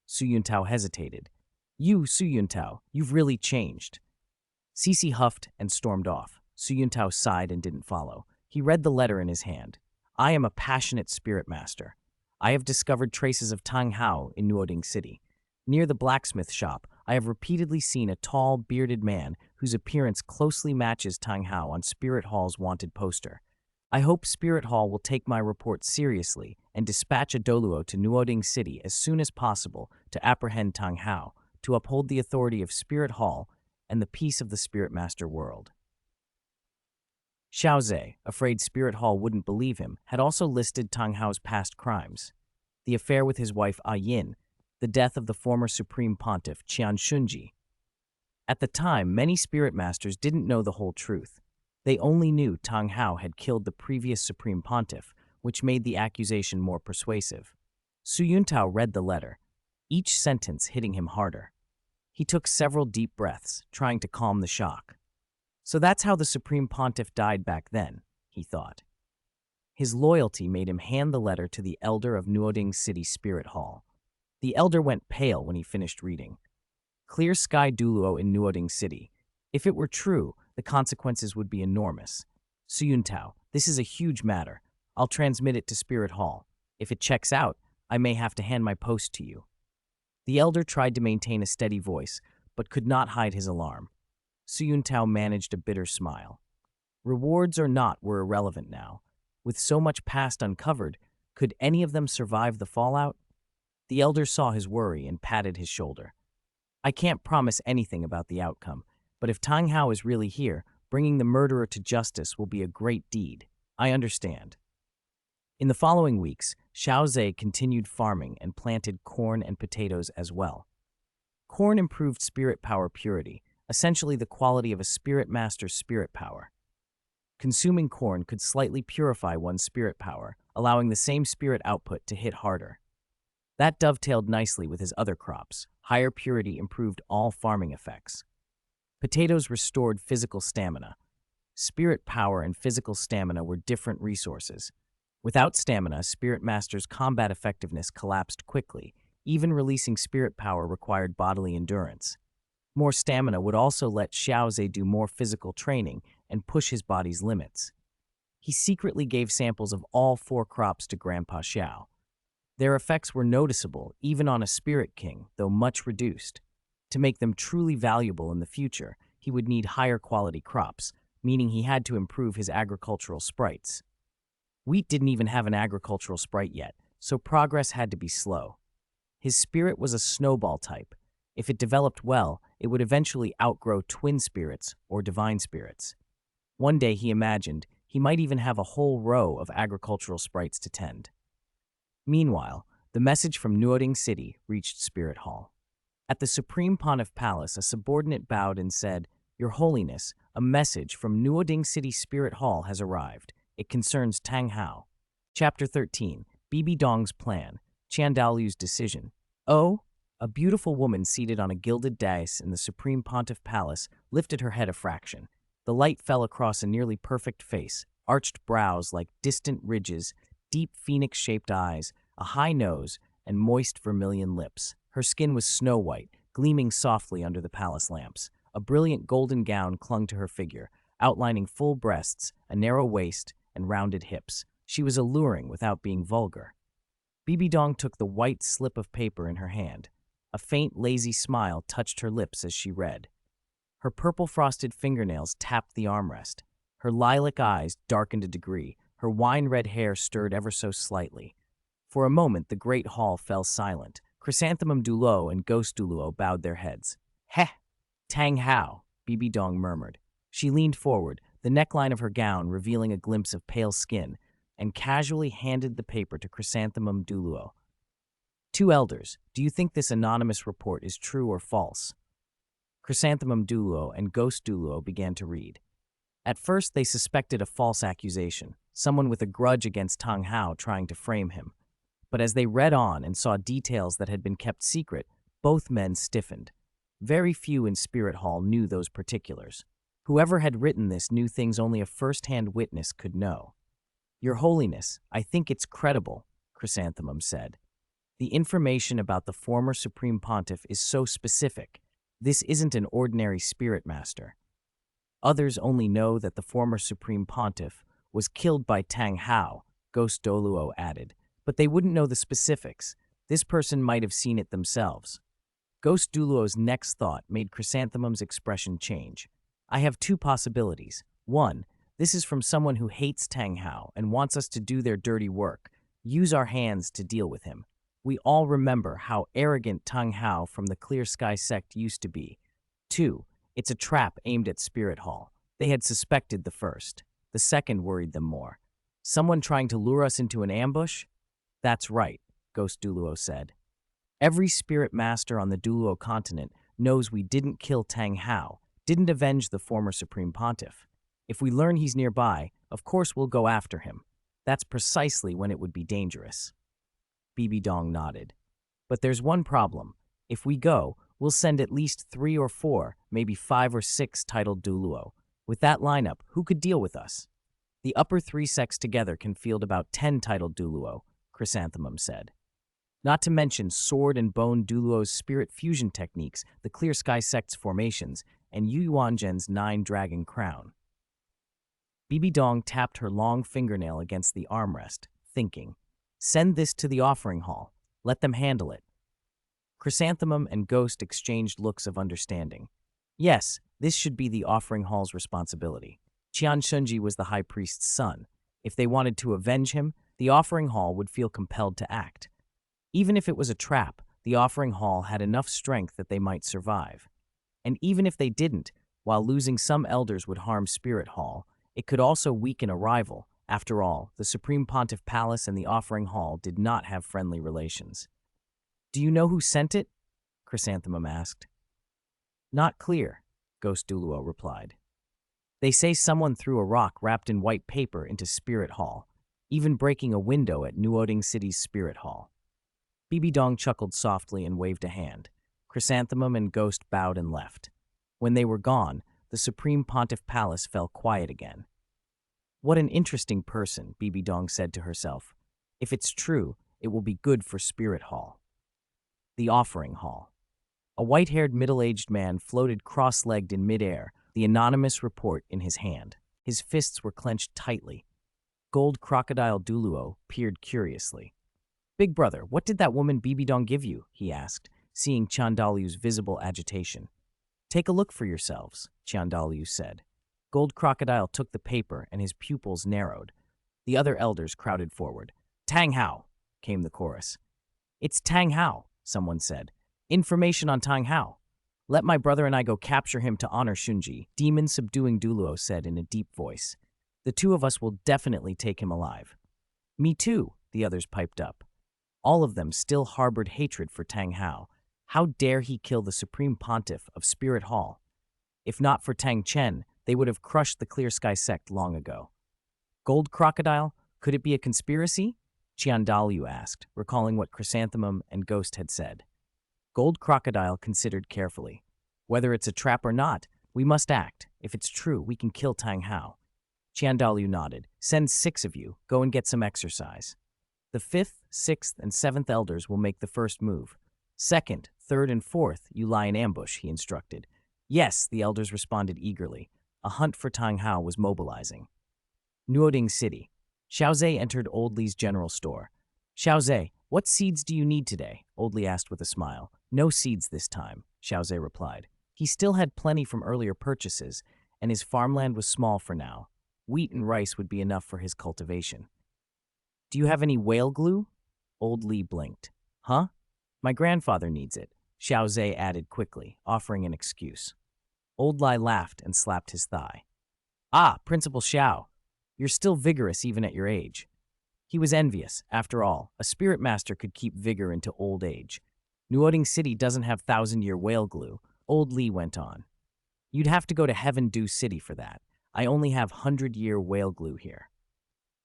Su Yuntao hesitated. You, Su Yuntao, you've really changed. Cece huffed and stormed off. Su Yuntao sighed and didn't follow. He read the letter in his hand. I am a passionate spirit master. I have discovered traces of Tang Hao in Nuoding City. Near the blacksmith shop, I have repeatedly seen a tall, bearded man whose appearance closely matches Tang Hao on Spirit Hall's wanted poster. I hope Spirit Hall will take my report seriously and dispatch a Douluo to Nuoding City as soon as possible to apprehend Tang Hao. to uphold the authority of Spirit Hall and the peace of the Spirit Master world. Xiao Ze, afraid Spirit Hall wouldn't believe him, had also listed Tang Hao's past crimes: the affair with his wife Yin, the death of the former Supreme Pontiff Qian Shunji. At the time, many Spirit Masters didn't know the whole truth. They only knew Tang Hao had killed the previous Supreme Pontiff, which made the accusation more persuasive. Su Yuntao read the letter, each sentence hitting him harder. He took several deep breaths, trying to calm the shock. So that's how the Supreme Pontiff died back then, he thought. His loyalty made him hand the letter to the elder of Nuoding City Spirit Hall. The elder went pale when he finished reading. Clear Sky Douluo in Nuoding City. If it were true, the consequences would be enormous. Su Yuntao, this is a huge matter. I'll transmit it to Spirit Hall. If it checks out, I may have to hand my post to you. The elder tried to maintain a steady voice, but could not hide his alarm. Su Yuntao managed a bitter smile. Rewards or not were irrelevant now. With so much past uncovered, could any of them survive the fallout? The elder saw his worry and patted his shoulder. I can't promise anything about the outcome, but if Tang Hao is really here, bringing the murderer to justice will be a great deed. I understand. In the following weeks, Xiao Ze continued farming and planted corn and potatoes as well. Corn improved spirit power purity, essentially the quality of a spirit master's spirit power. Consuming corn could slightly purify one's spirit power, allowing the same spirit output to hit harder. That dovetailed nicely with his other crops. Higher purity improved all farming effects. Potatoes restored physical stamina. Spirit power and physical stamina were different resources. Without stamina, Spirit Master's combat effectiveness collapsed quickly. Even releasing spirit power required bodily endurance. More stamina would also let Xiao Ze do more physical training and push his body's limits. He secretly gave samples of all 4 crops to Grandpa Xiao. Their effects were noticeable, even on a Spirit King, though much reduced. To make them truly valuable in the future, he would need higher quality crops, meaning he had to improve his agricultural sprites. Wheat didn't even have an agricultural sprite yet, so progress had to be slow. His spirit was a snowball type. If it developed well, it would eventually outgrow twin spirits or divine spirits. One day, he imagined, he might even have a whole row of agricultural sprites to tend. Meanwhile, the message from Nuoding City reached Spirit Hall. At the Supreme Pontiff Palace, a subordinate bowed and said, "Your Holiness, a message from Nuoding City Spirit Hall has arrived. It concerns Tang Hao." Chapter 13, Bibi Dong's Plan, Qiandalu's Decision. Oh, a beautiful woman seated on a gilded dais in the Supreme Pontiff Palace lifted her head a fraction. The light fell across a nearly perfect face, arched brows like distant ridges, deep phoenix-shaped eyes, a high nose, and moist vermilion lips. Her skin was snow-white, gleaming softly under the palace lamps. A brilliant golden gown clung to her figure, outlining full breasts, a narrow waist, and rounded hips. She was alluring without being vulgar. Bibi Dong took the white slip of paper in her hand. A faint, lazy smile touched her lips as she read. Her purple-frosted fingernails tapped the armrest. Her lilac eyes darkened a degree. Her wine-red hair stirred ever so slightly. For a moment, the great hall fell silent. Chrysanthemum Douluo and Ghost Douluo bowed their heads. "Heh! Tang Hao," Bibi Dong murmured. She leaned forward, the neckline of her gown revealing a glimpse of pale skin, and casually handed the paper to Chrysanthemum Douluo. "Two elders, do you think this anonymous report is true or false?" Chrysanthemum Douluo and Ghost Douluo began to read. At first, they suspected a false accusation, someone with a grudge against Tang Hao trying to frame him. But as they read on and saw details that had been kept secret, both men stiffened. Very few in Spirit Hall knew those particulars. Whoever had written this knew things only a first-hand witness could know. "Your Holiness, I think it's credible," Chrysanthemum said. "The information about the former Supreme Pontiff is so specific. This isn't an ordinary spirit master. Others only know that the former Supreme Pontiff was killed by Tang Hao," Ghost Douluo added, "but they wouldn't know the specifics. This person might have seen it themselves." Ghost Douluo's next thought made Chrysanthemum's expression change. "I have 2 possibilities. 1, this is from someone who hates Tang Hao and wants us to do their dirty work, use our hands to deal with him. We all remember how arrogant Tang Hao from the Clear Sky sect used to be. 2. It's a trap aimed at Spirit Hall. They had suspected the first. The second worried them more. Someone trying to lure us into an ambush? That's right, Ghost Douluo said. Every spirit master on the Douluo Continent knows we didn't kill Tang Hao, didn't avenge the former Supreme Pontiff. If we learn he's nearby, of course we'll go after him. That's precisely when it would be dangerous. Bibi Dong nodded. But there's one problem. If we go, we'll send at least 3 or 4, maybe 5 or 6 titled Douluo. With that lineup, who could deal with us? The upper 3 sects together can field about 10 titled Douluo, Chrysanthemum said. Not to mention Sword and Bone Douluo's spirit fusion techniques, the Clear Sky sect's formations, and Yu Yuanzhen's 9-dragon crown. Bibi Dong tapped her long fingernail against the armrest, thinking, "Send this to the offering hall. Let them handle it." Chrysanthemum and Ghost exchanged looks of understanding. Yes, this should be the offering hall's responsibility. Qian Shunji was the high priest's son. If they wanted to avenge him, the offering hall would feel compelled to act. Even if it was a trap, the offering hall had enough strength that they might survive. And even if they didn't, while losing some elders would harm Spirit Hall, it could also weaken a rival. After all, the Supreme Pontiff Palace and the offering hall did not have friendly relations. "Do you know who sent it?" Chrysanthemum asked. "Not clear," Ghost Douluo replied. "They say someone threw a rock wrapped in white paper into Spirit Hall, even breaking a window at Nuoding City's Spirit Hall." Bibi Dong chuckled softly and waved a hand. Chrysanthemum and Ghost bowed and left. When they were gone, the Supreme Pontiff Palace fell quiet again. "What an interesting person," Bibi Dong said to herself. "If it's true, it will be good for Spirit Hall." The Offering Hall. A white-haired middle-aged man floated cross-legged in midair, the anonymous report in his hand. His fists were clenched tightly. Gold Crocodile Douluo peered curiously. "Big brother, what did that woman Bibi Dong give you?" he asked, seeing Chandalu's visible agitation. "Take a look for yourselves," Chandalu said. Gold Crocodile took the paper and his pupils narrowed. The other elders crowded forward. "Tang Hao," came the chorus. "It's Tang Hao," someone said. "Information on Tang Hao. Let my brother and I go capture him to honor Shunji," demon-subduing Douluo said in a deep voice. "The 2 of us will definitely take him alive." "Me too," the others piped up. All of them still harbored hatred for Tang Hao. How dare he kill the Supreme Pontiff of Spirit Hall? If not for Tang Chen, they would have crushed the Clear Sky sect long ago. "Gold Crocodile, could it be a conspiracy?" Qiandalu asked, recalling what Chrysanthemum and Ghost had said. Gold Crocodile considered carefully. "Whether it's a trap or not, we must act. If it's true, we can kill Tang Hao." Qiandalu nodded. "Send 6 of you. Go and get some exercise. The 5th, 6th, and 7th elders will make the first move. 2nd, 3rd, and 4th, you lie in ambush," he instructed. "Yes," the elders responded eagerly. A hunt for Tang Hao was mobilizing. Nuoding City. Xiao Ze entered Old Li's general store. "Xiao Ze, what seeds do you need today?" Old Li asked with a smile. "No seeds this time," Xiao Ze replied. He still had plenty from earlier purchases, and his farmland was small for now. Wheat and rice would be enough for his cultivation. "Do you have any whale glue?" Old Li blinked. "Huh? My grandfather needs it," Xiao Ze added quickly, offering an excuse. Old Li laughed and slapped his thigh. "Ah, Principal Xiao, you're still vigorous even at your age." He was envious. After all, a spirit master could keep vigor into old age. "Nuoding City doesn't have 1,000-year whale glue," Old Li went on. "You'd have to go to Heaven Dew City for that. I only have 100-year whale glue here."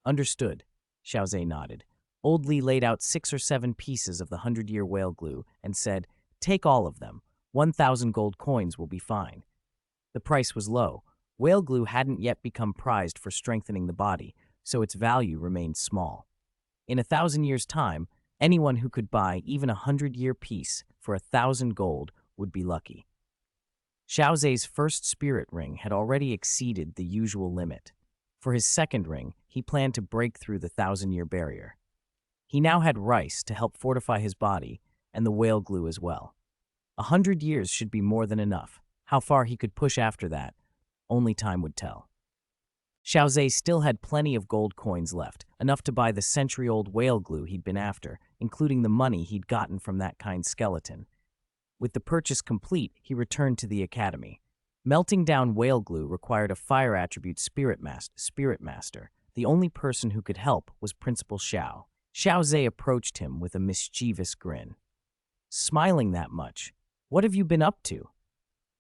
"Understood," Xiao Ze nodded. Old Li laid out 6 or 7 pieces of the 100-year whale glue and said, "Take all of them. 1,000 gold coins will be fine." The price was low. Whale glue hadn't yet become prized for strengthening the body, so its value remained small. In 1,000 years' time, anyone who could buy even a 100-year piece for 1,000 gold would be lucky. Xiao Ze's first spirit ring had already exceeded the usual limit. For his second ring, he planned to break through the 1,000-year barrier. He now had rice to help fortify his body, and the whale glue as well. 100 years should be more than enough. How far he could push after that, only time would tell. Xiao Ze still had plenty of gold coins left, enough to buy the century-old whale glue he'd been after, including the money he'd gotten from that kind skeleton. With the purchase complete, he returned to the academy. Melting down whale glue required a fire attribute spirit master. The only person who could help was Principal Xiao. Xiao Ze approached him with a mischievous grin. Smiling that much, what have you been up to?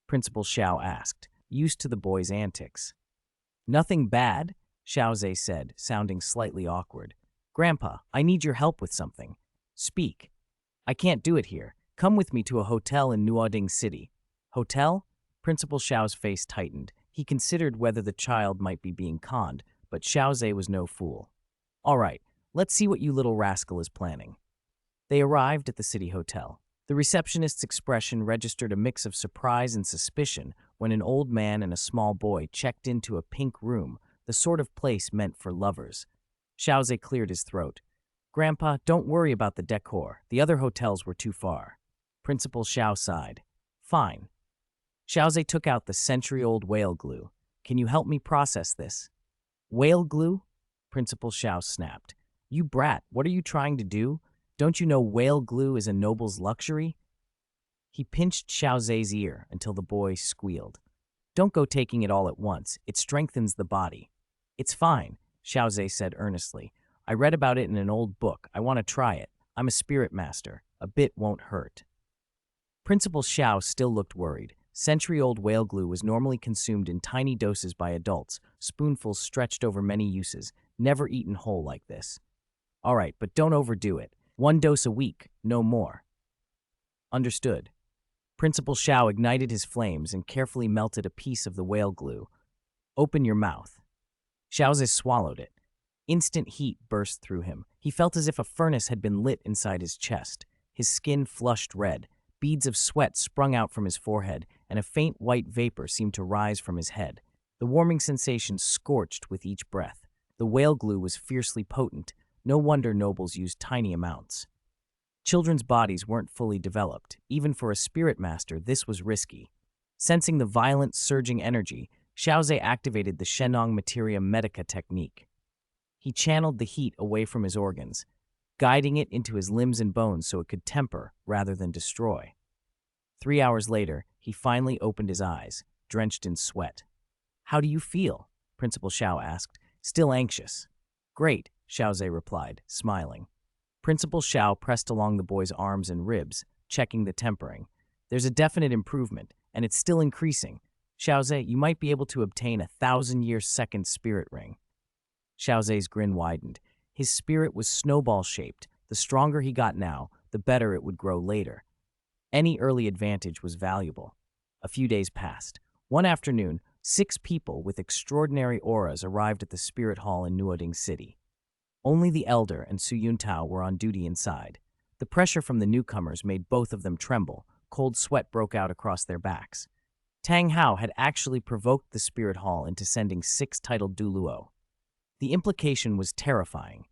Principal Xiao asked, used to the boy's antics. Nothing bad, Xiao Ze said, sounding slightly awkward. Grandpa, I need your help with something. Speak. I can't do it here. Come with me to a hotel in Nourishes City. Hotel? Principal Xiao's face tightened. He considered whether the child might be being conned, but Xiao Ze was no fool. All right, let's see what you little rascal is planning. They arrived at the city hotel. The receptionist's expression registered a mix of surprise and suspicion when an old man and a small boy checked into a pink room, the sort of place meant for lovers. Xiao Ze cleared his throat. Grandpa, don't worry about the decor. The other hotels were too far. Principal Xiao sighed. Fine. Xiao Ze took out the century-old whale glue. Can you help me process this? Whale glue? Principal Xiao snapped. You brat, what are you trying to do? Don't you know whale glue is a noble's luxury? He pinched Xiao Ze's ear until the boy squealed. Don't go taking it all at once. It strengthens the body. It's fine, Xiao Ze said earnestly. I read about it in an old book. I want to try it. I'm a spirit master. A bit won't hurt. Principal Xiao still looked worried. Century-old whale glue was normally consumed in tiny doses by adults, spoonfuls stretched over many uses, never eaten whole like this. All right, but don't overdo it. 1 dose a week, no more. Understood. Principal Xiao ignited his flames and carefully melted a piece of the whale glue. Open your mouth. Xiao Ze swallowed it. Instant heat burst through him. He felt as if a furnace had been lit inside his chest. His skin flushed red. Beads of sweat sprung out from his forehead, and a faint white vapor seemed to rise from his head. The warming sensation scorched with each breath. The whale glue was fiercely potent. No wonder nobles used tiny amounts. Children's bodies weren't fully developed. Even for a spirit master, this was risky. Sensing the violent, surging energy, Xiao Ze activated the Shenong Materia Medica technique. He channeled the heat away from his organs, guiding it into his limbs and bones so it could temper rather than destroy. 3 hours later, he finally opened his eyes, drenched in sweat. How do you feel? Principal Xiao asked, still anxious. Great, Xiao Ze replied, smiling. Principal Xiao pressed along the boy's arms and ribs, checking the tempering. There's a definite improvement, and it's still increasing. Xiao Ze, you might be able to obtain a 1,000-year second spirit ring. Xiao Ze's grin widened. His spirit was snowball-shaped. The stronger he got now, the better it would grow later. Any early advantage was valuable. A few days passed. One afternoon, 6 people with extraordinary auras arrived at the spirit hall in Nourishes City. Only the elder and Su Yuntao were on duty inside. The pressure from the newcomers made both of them tremble. Cold sweat broke out across their backs. Tang Hao had actually provoked the spirit hall into sending 6 titled Douluo. The implication was terrifying.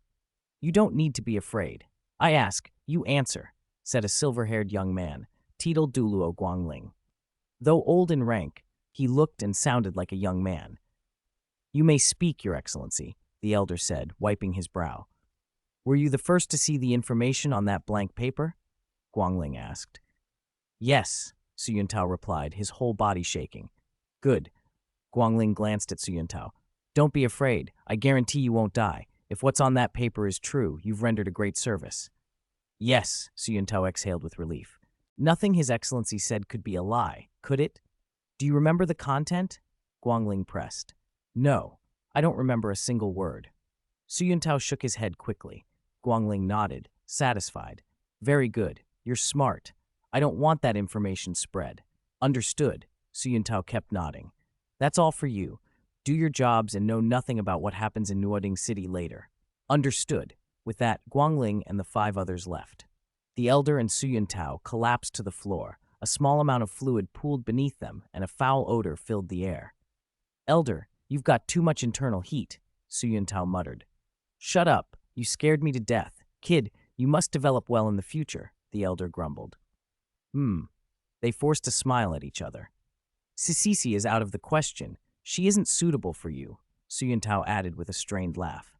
You don't need to be afraid. I ask, you answer, said a silver-haired young man, titled Douluo Guangling. Though old in rank, he looked and sounded like a young man. You may speak, Your Excellency, the elder said, wiping his brow. Were you the first to see the information on that blank paper? Guangling asked. Yes, Su Yuntao replied, his whole body shaking. Good. Guangling glanced at Su Yuntao. Don't be afraid. I guarantee you won't die. If what's on that paper is true, you've rendered a great service. Yes, Su Yuntao exhaled with relief. Nothing His Excellency said could be a lie, could it? Do you remember the content? Guangling pressed. No, I don't remember a single word. Su Yuntao shook his head quickly. Guangling nodded, satisfied. Very good. You're smart. I don't want that information spread. Understood. Su Yuntao kept nodding. That's all for you. Do your jobs and know nothing about what happens in Nourishes City later. Understood. With that, Guangling and the 5 others left. The elder and Su Yuntao collapsed to the floor. A small amount of fluid pooled beneath them, and a foul odor filled the air. Elder, you've got too much internal heat, Su Yuntao muttered. Shut up. You scared me to death. Kid, you must develop well in the future, the elder grumbled. They forced a smile at each other. Sisisi is out of the question. She isn't suitable for you. Su Yintao added with a strained laugh.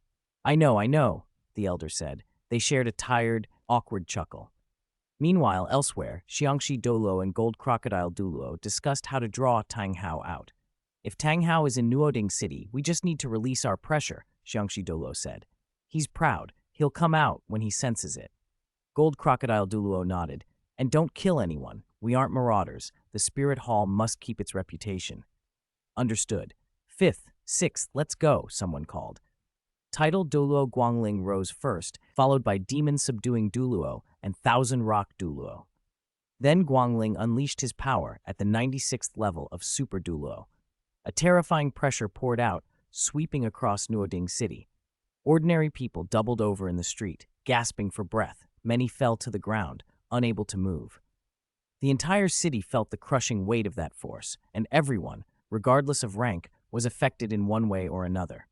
I know, the elder said. They shared a tired, awkward chuckle. Meanwhile, elsewhere, Xiangxi Douluo and Gold Crocodile Douluo discussed how to draw Tang Hao out. If Tang Hao is in Nuoding City, we just need to release our pressure, Xiangxi Douluo said. He's proud. He'll come out when he senses it. Gold Crocodile Douluo nodded. And don't kill anyone. We aren't marauders. The Spirit Hall must keep its reputation. Understood. 5th, 6th, let's go, someone called. Titled Douluo Guangling rose first, followed by Demon Subduing Douluo and Thousand Rock Douluo. Then Guangling unleashed his power at the 96th level of Super Douluo. A terrifying pressure poured out, sweeping across Nuoding City. Ordinary people doubled over in the street, gasping for breath. Many fell to the ground, unable to move. The entire city felt the crushing weight of that force, and everyone, regardless of rank, was affected in one way or another.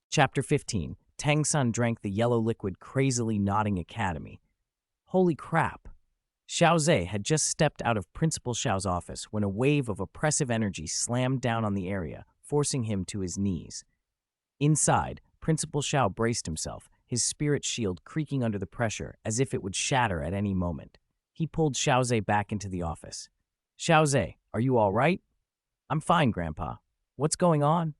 Chapter 15. Tang San drank the yellow liquid crazily nodding academy. Holy crap! Xiao Ze had just stepped out of Principal Xiao's office when a wave of oppressive energy slammed down on the area, forcing him to his knees. Inside, Principal Xiao braced himself, his spirit shield creaking under the pressure as if it would shatter at any moment. He pulled Xiao Ze back into the office. Xiao Ze, are you all right? I'm fine, Grandpa. What's going on?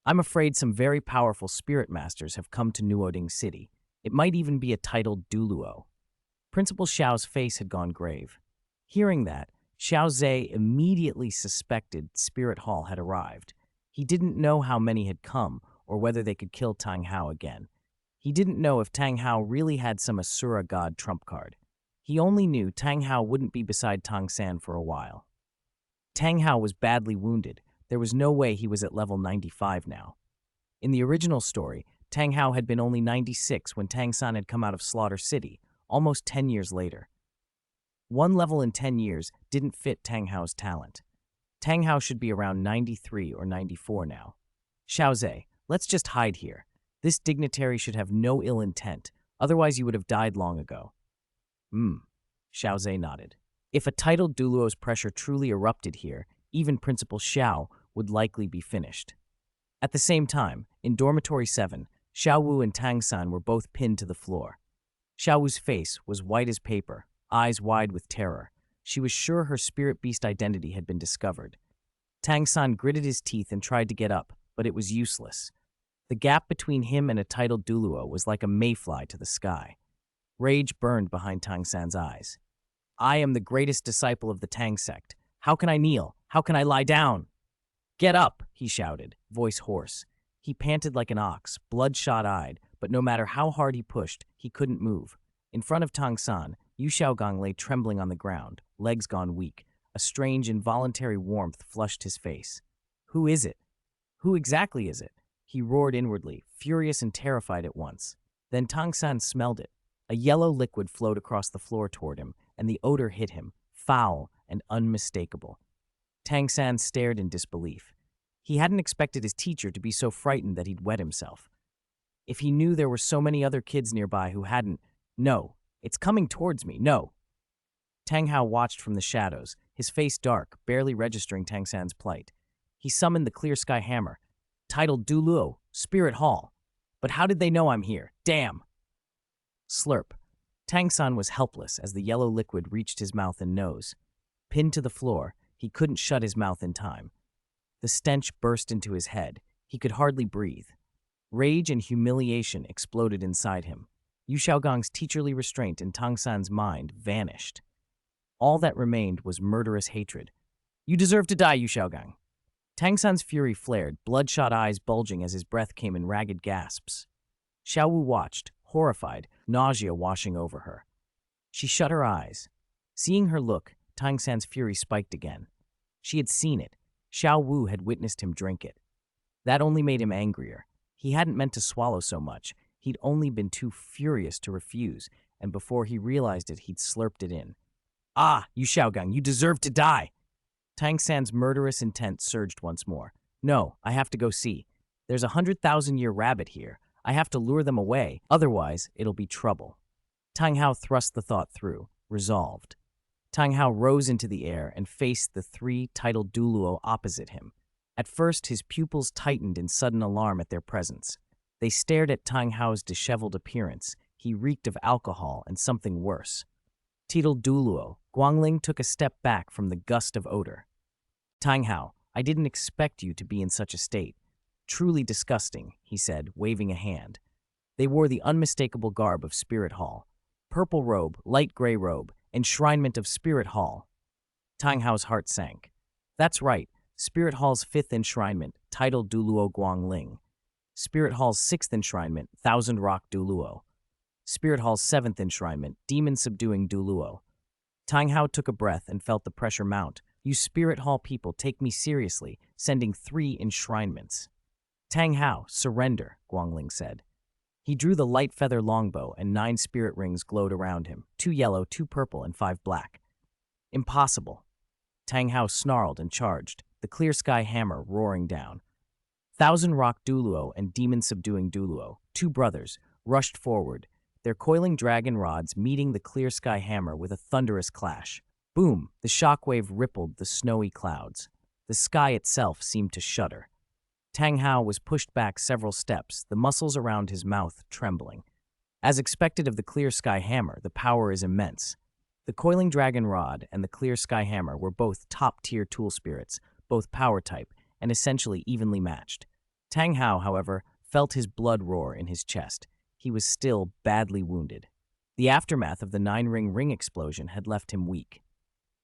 I'm afraid some very powerful spirit masters have come to Nuoding City. It might even be a titled Douluo. Principal Xiao's face had gone grave. Hearing that, Xiao Ze immediately suspected Spirit Hall had arrived. He didn't know how many had come or whether they could kill Tang Hao again. He didn't know if Tang Hao really had some Asura god trump card. He only knew Tang Hao wouldn't be beside Tang San for a while. Tang Hao was badly wounded. There was no way he was at level 95 now. In the original story, Tang Hao had been only 96 when Tang San had come out of Slaughter City, almost 10 years later. One level in 10 years didn't fit Tang Hao's talent. Tang Hao should be around 93 or 94 now. Xiao Ze, let's just hide here. This dignitary should have no ill intent, otherwise you would have died long ago. Xiao Ze nodded. If a titled Douluo's pressure truly erupted here, even Principal Xiao would likely be finished. At the same time, in Dormitory 7, Xiao Wu and Tang San were both pinned to the floor. Xiao Wu's face was white as paper, eyes wide with terror. She was sure her spirit beast identity had been discovered. Tang San gritted his teeth and tried to get up, but it was useless. The gap between him and a titled Douluo was like a mayfly to the sky. Rage burned behind Tang San's eyes. I am the greatest disciple of the Tang sect. How can I kneel? How can I lie down? Get up, he shouted, voice hoarse. He panted like an ox, bloodshot-eyed, but no matter how hard he pushed, he couldn't move. In front of Tang San, Yu Xiaogang lay trembling on the ground, legs gone weak. A strange, involuntary warmth flushed his face. Who is it? Who exactly is it? He roared inwardly, furious and terrified at once. Then Tang San smelled it. A yellow liquid flowed across the floor toward him, and the odor hit him, foul and unmistakable. Tang San stared in disbelief. He hadn't expected his teacher to be so frightened that he'd wet himself. If he knew there were so many other kids nearby who hadn't, no, it's coming towards me, no. Tang Hao watched from the shadows, his face dark, barely registering Tang San's plight. He summoned the Clear Sky Hammer, titled Douluo, Spirit Hall. But how did they know I'm here? Damn! Slurp. Tang San was helpless as the yellow liquid reached his mouth and nose. Pinned to the floor, he couldn't shut his mouth in time. The stench burst into his head. He could hardly breathe. Rage and humiliation exploded inside him. Yu Xiaogang's teacherly restraint in Tang San's mind vanished. All that remained was murderous hatred. You deserve to die, Yu Xiaogang. Tang San's fury flared, bloodshot eyes bulging as his breath came in ragged gasps. Xiao Wu watched, horrified, nausea washing over her. She shut her eyes. Seeing her look, Tang San's fury spiked again. She had seen it. Xiao Wu had witnessed him drink it. That only made him angrier. He hadn't meant to swallow so much. He'd only been too furious to refuse, and before he realized it, he'd slurped it in. Ah, Yu Xiaogang, you deserve to die! Tang San's murderous intent surged once more. No, I have to go see. There's a 100,000-year rabbit here. I have to lure them away, otherwise it'll be trouble. Tang Hao thrust the thought through, resolved. Tang Hao rose into the air and faced the 3 titled Douluo opposite him. At first, his pupils tightened in sudden alarm at their presence. They stared at Tang Hao's disheveled appearance. He reeked of alcohol and something worse. Titled Douluo, Guangling took a step back from the gust of odor. Tang Hao, I didn't expect you to be in such a state. Truly disgusting, he said, waving a hand. They wore the unmistakable garb of Spirit Hall. Purple robe, light gray robe, enshrinement of Spirit Hall. Tang Hao's heart sank. That's right, Spirit Hall's 5th enshrinement, titled Douluo Guangling. Spirit Hall's 6th enshrinement, Thousand Rock Douluo. Spirit Hall's 7th enshrinement, Demon Subduing Douluo. Tang Hao took a breath and felt the pressure mount. You Spirit Hall people take me seriously, sending 3 enshrinements. Tang Hao, surrender, Guangling said. He drew the light feather longbow and 9 spirit rings glowed around him, 2 yellow, 2 purple, and 5 black. Impossible. Tang Hao snarled and charged, the clear sky hammer roaring down. Thousand Rock Douluo and Demon Subduing Douluo, 2 brothers, rushed forward, their coiling dragon rods meeting the clear sky hammer with a thunderous clash. Boom! The shockwave rippled the snowy clouds. The sky itself seemed to shudder. Tang Hao was pushed back several steps, the muscles around his mouth trembling. As expected of the clear sky hammer, the power is immense. The coiling dragon rod and the clear sky hammer were both top-tier tool spirits, both power type, and essentially evenly matched. Tang Hao, however, felt his blood roar in his chest. He was still badly wounded. The aftermath of the 9-ring ring explosion had left him weak.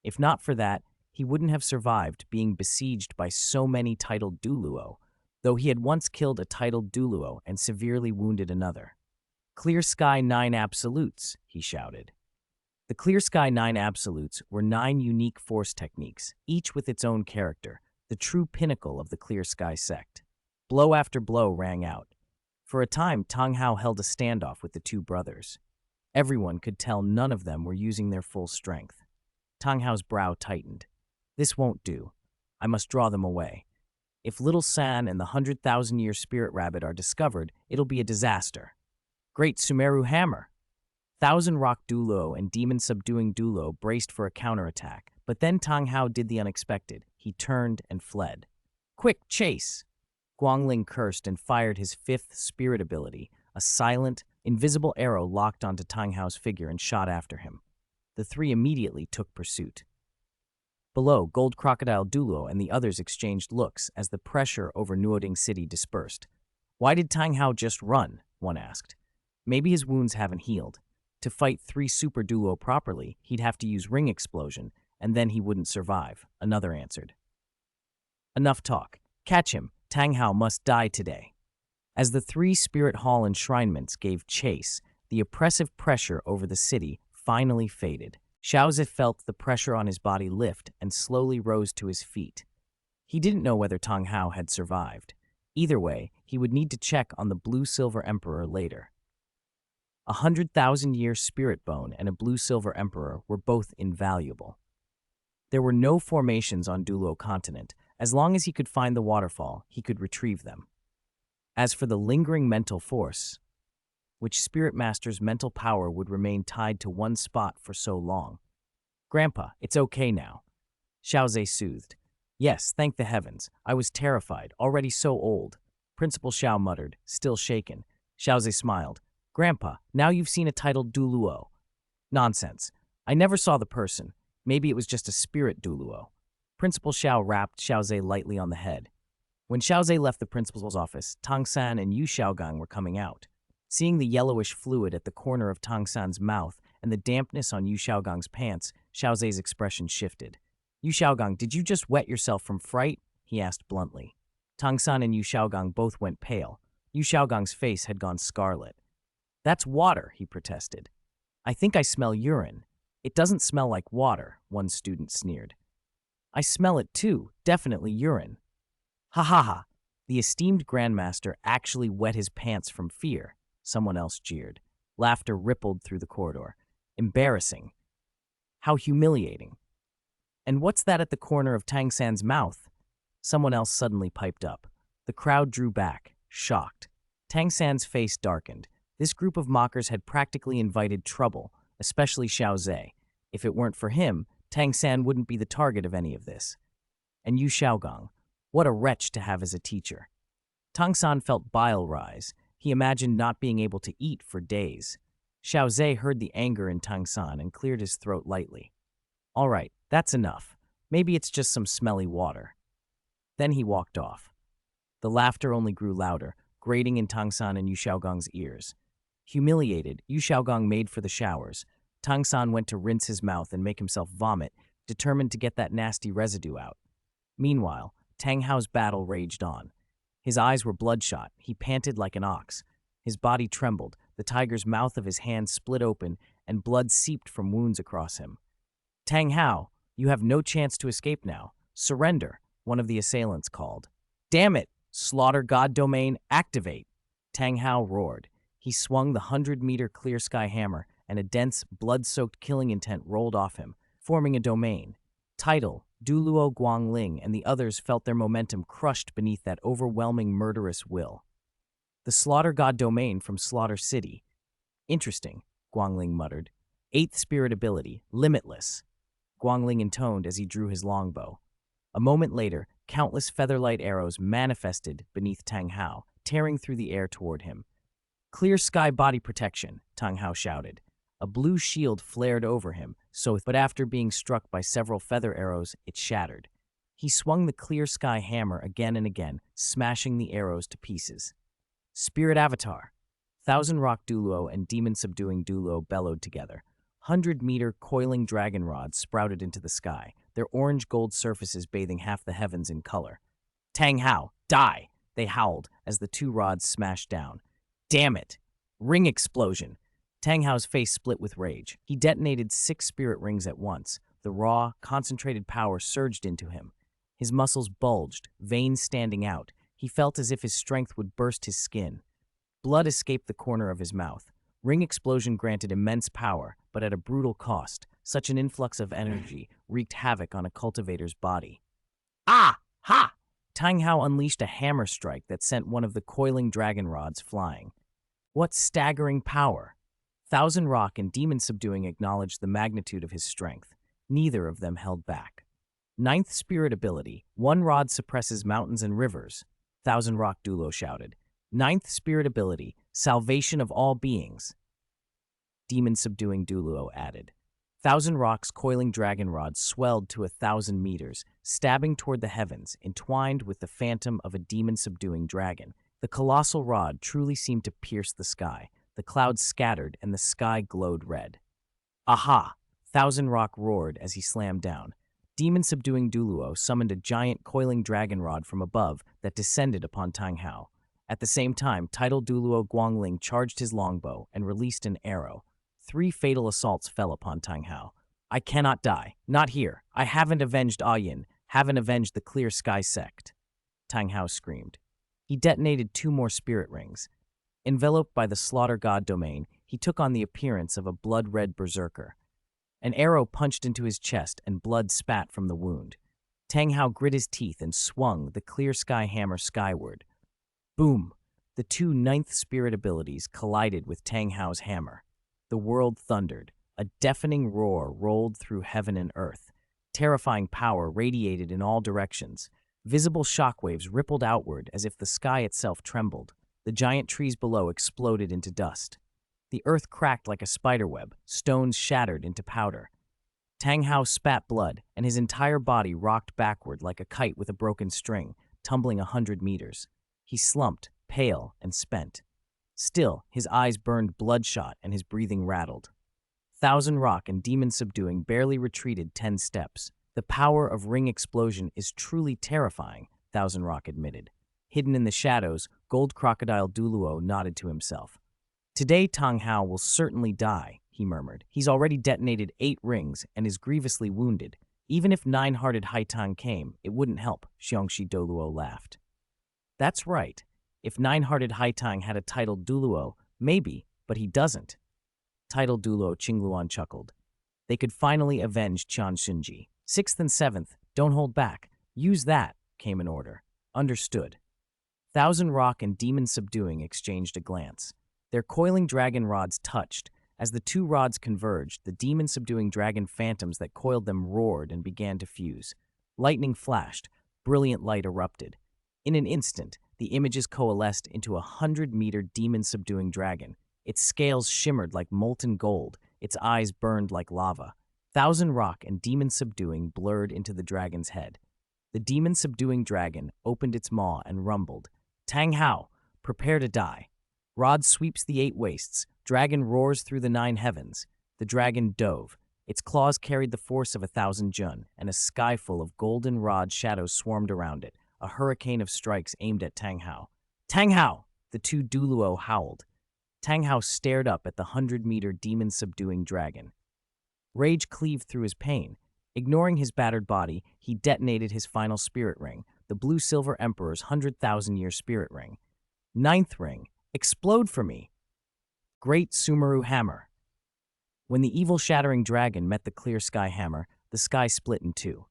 If not for that, he wouldn't have survived being besieged by so many titled Douluo, though he had once killed a titled Douluo and severely wounded another. Clear Sky 9 Absolutes, he shouted. The Clear Sky 9 Absolutes were 9 unique force techniques, each with its own character, the true pinnacle of the Clear Sky sect. Blow after blow rang out. For a time, Tang Hao held a standoff with the 2 brothers. Everyone could tell none of them were using their full strength. Tang Hao's brow tightened. This won't do. I must draw them away. If Little San and the 100,000-year spirit rabbit are discovered, it'll be a disaster. Great Sumeru Hammer! Thousand Rock Douluo and Demon Subduing Douluo braced for a counterattack, but then Tang Hao did the unexpected. He turned and fled. Quick, chase! Guangling cursed and fired his 5th spirit ability, a silent, invisible arrow locked onto Tang Hao's figure and shot after him. The 3 immediately took pursuit. Below, Gold Crocodile Douluo and the others exchanged looks as the pressure over Nuoding City dispersed. Why did Tang Hao just run? One asked. Maybe his wounds haven't healed. To fight 3 Super Douluo properly, he'd have to use Ring Explosion, and then he wouldn't survive, another answered. Enough talk. Catch him. Tang Hao must die today. As the 3 Spirit Hall enshrinements gave chase, the oppressive pressure over the city finally faded. Xiao Ze felt the pressure on his body lift and slowly rose to his feet. He didn't know whether Tang Hao had survived. Either way, he would need to check on the Blue-Silver Emperor later. 100,000-year Spirit Bone and a Blue-Silver Emperor were both invaluable. There were no formations on Douluo Continent. As long as he could find the waterfall, he could retrieve them. As for the lingering mental force, which Spirit Master's mental power would remain tied to one spot for so long. Grandpa, it's okay now. Xiao Ze soothed. Yes, thank the heavens. I was terrified, already so old. Principal Xiao muttered, still shaken. Xiao Ze smiled. Grandpa, now you've seen a titled Douluo. Nonsense. I never saw the person. Maybe it was just a spirit Douluo. Principal Xiao rapped Xiao Ze lightly on the head. When Xiao Ze left the principal's office, Tang San and Yu Xiaogang were coming out. Seeing the yellowish fluid at the corner of Tang San's mouth and the dampness on Yu Xiaogang's pants, Xiao Ze's expression shifted. Yu Xiaogang, did you just wet yourself from fright? He asked bluntly. Tang San and Yu Xiaogang both went pale. Yu Xiaogang's face had gone scarlet. That's water, he protested. I think I smell urine. It doesn't smell like water, one student sneered. I smell it too, definitely urine. Ha ha ha, the esteemed Grandmaster actually wet his pants from fear, someone else jeered. Laughter rippled through the corridor. Embarrassing. How humiliating. And what's that at the corner of Tang San's mouth? Someone else suddenly piped up. The crowd drew back, shocked. Tang San's face darkened. This group of mockers had practically invited trouble, especially Xiao Ze. If it weren't for him, Tang San wouldn't be the target of any of this. And Yu Xiaogang, What a wretch to have as a teacher. Tang-san felt bile rise. He imagined not being able to eat for days. Xiao Ze heard the anger in Tang-san and cleared his throat lightly. All right, that's enough. Maybe it's just some smelly water. Then he walked off. The laughter only grew louder, grating in Tang-san and Yu Xiaogong's ears. Humiliated, Yu Xiaogong made for the showers. Tang-san went to rinse his mouth and make himself vomit, determined to get that nasty residue out. Meanwhile, Tang Hao's battle raged on. His eyes were bloodshot. He panted like an ox. His body trembled. The tiger's mouth of his hand split open, and blood seeped from wounds across him. Tang Hao, you have no chance to escape now. Surrender, one of the assailants called. Damn it! Slaughter God Domain, activate! Tang Hao roared. He swung the 100-meter clear sky hammer, and a dense, blood-soaked killing intent rolled off him, forming a domain. Title, Douluo Guangling, and the others felt their momentum crushed beneath that overwhelming murderous will. The Slaughter God Domain from Slaughter City. Interesting, Guangling muttered. 8th spirit ability, limitless. Guangling intoned as he drew his longbow. A moment later, countless featherlight arrows manifested beneath Tang Hao, tearing through the air toward him. Clear sky body protection, Tang Hao shouted. A blue shield flared over him, but after being struck by several feather arrows, it shattered. He swung the clear sky hammer again and again, smashing the arrows to pieces. Spirit Avatar. Thousand Rock Douluo and Demon Subduing Douluo bellowed together. 100-meter coiling dragon rods sprouted into the sky, their orange-gold surfaces bathing half the heavens in color. Tang Hao, die! They howled as the 2 rods smashed down. Damn it! Ring explosion! Tang Hao's face split with rage. He detonated 6 spirit rings at once. The raw, concentrated power surged into him. His muscles bulged, veins standing out. He felt as if his strength would burst his skin. Blood escaped the corner of his mouth. Ring explosion granted immense power, but at a brutal cost. Such an influx of energy wreaked havoc on a cultivator's body. Ah! Ha! Tang Hao unleashed a hammer strike that sent one of the coiling dragon rods flying. What staggering power! Thousand Rock and Demon Subduing acknowledged the magnitude of his strength. Neither of them held back. 9th spirit ability, 1 rod suppresses mountains and rivers, Thousand Rock Douluo shouted. 9th spirit ability, salvation of all beings, Demon Subduing Douluo added. Thousand Rock's coiling dragon rod swelled to 1,000 meters, stabbing toward the heavens, entwined with the phantom of a demon-subduing dragon. The colossal rod truly seemed to pierce the sky. The clouds scattered, and the sky glowed red. Aha! Thousand Rock roared as he slammed down. Demon-subduing Douluo summoned a giant coiling dragon rod from above that descended upon Tang Hao. At the same time, Tidal Douluo Guangling charged his longbow and released an arrow. 3 fatal assaults fell upon Tang Hao. I cannot die. Not here. I haven't avenged Ayin, haven't avenged the Clear Sky Sect. Tang Hao screamed. He detonated 2 more spirit rings. Enveloped by the Slaughter God Domain, he took on the appearance of a blood-red berserker. An arrow punched into his chest and blood spat from the wound. Tang Hao grit his teeth and swung the Clear Sky hammer skyward. Boom! The 2 9th spirit abilities collided with Tang Hao's hammer. The world thundered. A deafening roar rolled through heaven and earth. Terrifying power radiated in all directions. Visible shockwaves rippled outward as if the sky itself trembled. The giant trees below exploded into dust. The earth cracked like a spiderweb. Stones shattered into powder. Tang Hao spat blood, and his entire body rocked backward like a kite with a broken string, tumbling 100 meters. He slumped, pale and spent. Still, his eyes burned bloodshot and his breathing rattled. Thousand Rock and Demon Subduing barely retreated 10 steps. The power of ring explosion is truly terrifying, Thousand Rock admitted. Hidden in the shadows, Gold Crocodile Douluo nodded to himself. Today Tang Hao will certainly die, he murmured. He's already detonated 8 rings and is grievously wounded. Even if 9-hearted Haitang came, it wouldn't help, Xiongxi Douluo laughed. That's right. If 9-hearted Haitang had a titled Douluo, maybe, but he doesn't. Titled Douluo Qingluan chuckled. They could finally avenge Qian Xunji. 6th and 7th, don't hold back. Use that, came an order. Understood. Thousand Rock and Demon Subduing exchanged a glance. Their coiling dragon rods touched. As the 2 rods converged, the demon-subduing dragon phantoms that coiled them roared and began to fuse. Lightning flashed. Brilliant light erupted. In an instant, the images coalesced into a 100-meter demon-subduing dragon. Its scales shimmered like molten gold, its eyes burned like lava. Thousand Rock and demon-subduing blurred into the dragon's head. The demon-subduing dragon opened its maw and rumbled. Tang Hao, prepare to die. Rod sweeps the 8 wastes. Dragon roars through the 9 heavens. The dragon dove. Its claws carried the force of 1,000 jun, and a sky full of golden rod shadows swarmed around it, a hurricane of strikes aimed at Tang Hao. Tang Hao! The 2 Douluo howled. Tang Hao stared up at the 100-meter demon-subduing dragon. Rage cleaved through his pain. Ignoring his battered body, he detonated his final spirit ring, the Blue-Silver Emperor's 100,000-year spirit ring. 9th ring. Explode for me! Great Sumeru Hammer. When the evil-shattering dragon met the clear sky hammer, the sky split in 2.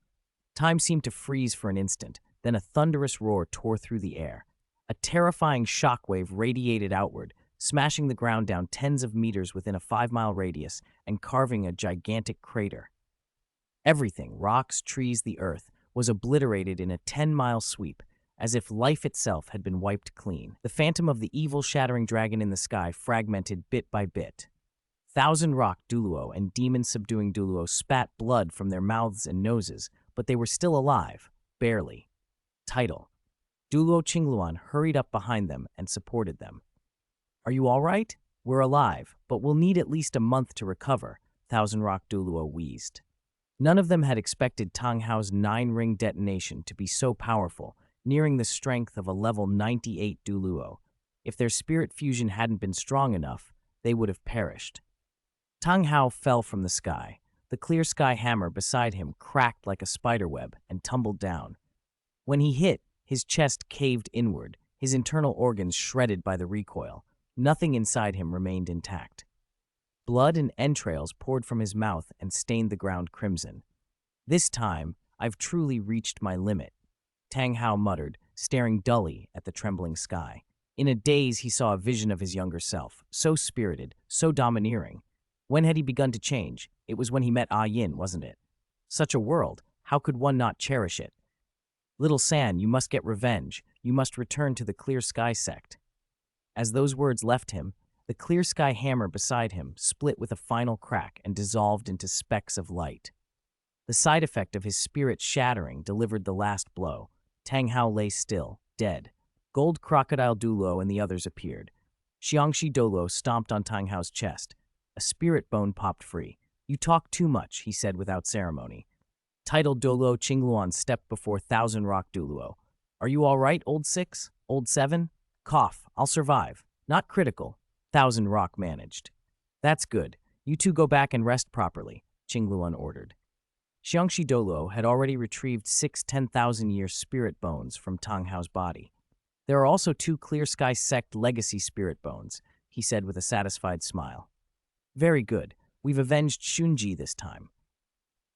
Time seemed to freeze for an instant, then a thunderous roar tore through the air. A terrifying shockwave radiated outward, smashing the ground down tens of meters within a 5-mile radius and carving a gigantic crater. Everything, rocks, trees, the earth, was obliterated in a 10-mile sweep, as if life itself had been wiped clean. The phantom of the evil-shattering dragon in the sky fragmented bit by bit. 1,000 Rock Douluo and demon-subduing Douluo spat blood from their mouths and noses, but they were still alive, barely. Title: Douluo Qingluan hurried up behind them and supported them. Are you all right? We're alive, but we'll need at least a month to recover, 1,000 Rock Douluo wheezed. None of them had expected Tang Hao's 9-ring detonation to be so powerful, nearing the strength of a level 98 Douluo. If their spirit fusion hadn't been strong enough, they would have perished. Tang Hao fell from the sky. The clear sky hammer beside him cracked like a spiderweb and tumbled down. When he hit, his chest caved inward, his internal organs shredded by the recoil. Nothing inside him remained intact. Blood and entrails poured from his mouth and stained the ground crimson. This time, I've truly reached my limit, Tang Hao muttered, staring dully at the trembling sky. In a daze, he saw a vision of his younger self, so spirited, so domineering. When had he begun to change? It was when he met Ah Yin, wasn't it? Such a world, how could one not cherish it? Little San, you must get revenge. You must return to the Clear Sky sect. As those words left him, the clear sky hammer beside him split with a final crack and dissolved into specks of light. The side effect of his spirit shattering delivered the last blow. Tang Hao lay still, dead. Gold Crocodile Douluo and the others appeared. Xiangxi Douluo stomped on Tang Hao's chest. A spirit bone popped free. You talk too much, he said without ceremony. Titled Douluo Qingluan stepped before 1,000 Rock Douluo. Are you all right, old 6? Old 7? Cough, I'll survive. Not critical, 1,000 Rock managed. That's good. You two go back and rest properly, Qingluan ordered. Xiangxi Douluo had already retrieved 6 10,000-year spirit bones from Tang Hao's body. There are also 2 Clear Sky Sect legacy spirit bones, he said with a satisfied smile. Very good. We've avenged Shunji this time.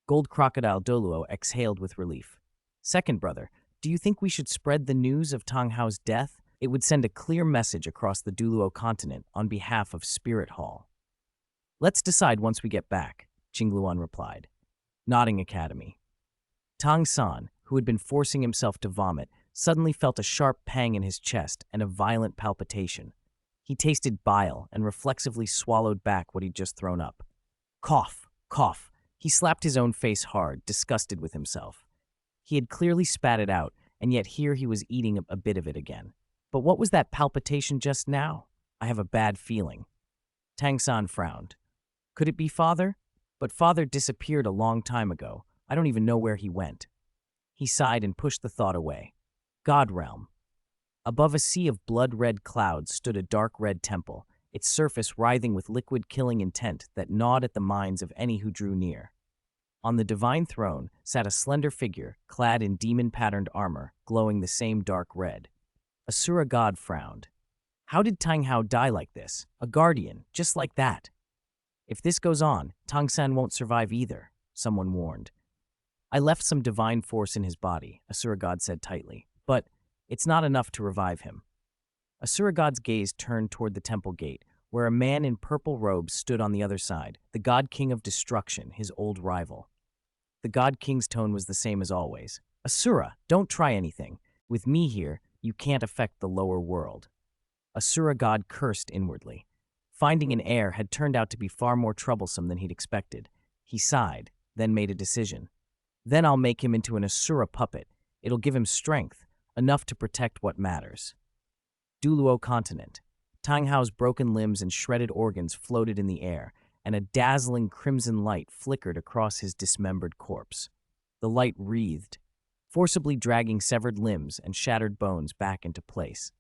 Gold Crocodile Douluo exhaled with relief. Second brother, do you think we should spread the news of Tang Hao's death? It would send a clear message across the Douluo Continent on behalf of Spirit Hall. Let's decide once we get back, Qingluan replied. Nodding Academy. Tang San, who had been forcing himself to vomit, suddenly felt a sharp pang in his chest and a violent palpitation. He tasted bile and reflexively swallowed back what he'd just thrown up. Cough, cough. He slapped his own face hard, disgusted with himself. He had clearly spat it out, and yet here he was eating a bit of it again. But what was that palpitation just now? I have a bad feeling. Tang San frowned. Could it be Father? But Father disappeared a long time ago. I don't even know where he went. He sighed and pushed the thought away. God Realm. Above a sea of blood-red clouds stood a dark red temple, its surface writhing with liquid-killing intent that gnawed at the minds of any who drew near. On the divine throne sat a slender figure, clad in demon-patterned armor, glowing the same dark red. Asura God frowned. How did Tang Hao die like this? A guardian, just like that. If this goes on, Tang San won't survive either, someone warned. I left some divine force in his body, Asura God said tightly, but it's not enough to revive him. Asura God's gaze turned toward the temple gate, where a man in purple robes stood on the other side, the God King of Destruction, his old rival. The God King's tone was the same as always. Asura, don't try anything. With me here, you can't affect the lower world. Asura god cursed inwardly. Finding an heir had turned out to be far more troublesome than he'd expected. He sighed, then made a decision. Then I'll make him into an Asura puppet. It'll give him strength, enough to protect what matters. Douluo Continent. Tang Hao's broken limbs and shredded organs floated in the air, and a dazzling crimson light flickered across his dismembered corpse. The light wreathed, forcibly dragging severed limbs and shattered bones back into place.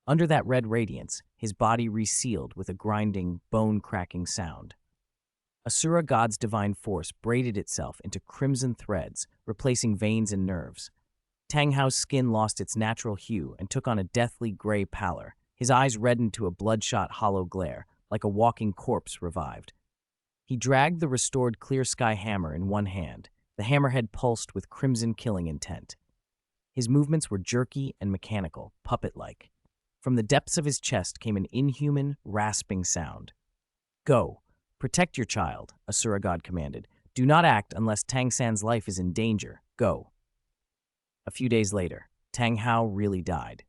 Under that red radiance, his body resealed with a grinding, bone-cracking sound. Asura god's divine force braided itself into crimson threads, replacing veins and nerves. Tang Hao's skin lost its natural hue and took on a deathly gray pallor. His eyes reddened to a bloodshot hollow glare, like a walking corpse revived. He dragged the restored clear sky hammer in one hand. The hammerhead pulsed with crimson killing intent. His movements were jerky and mechanical, puppet-like. From the depths of his chest came an inhuman, rasping sound. Go. Protect your child, Asura god commanded. Do not act unless Tang San's life is in danger. Go. A few days later, Tang Hao really died.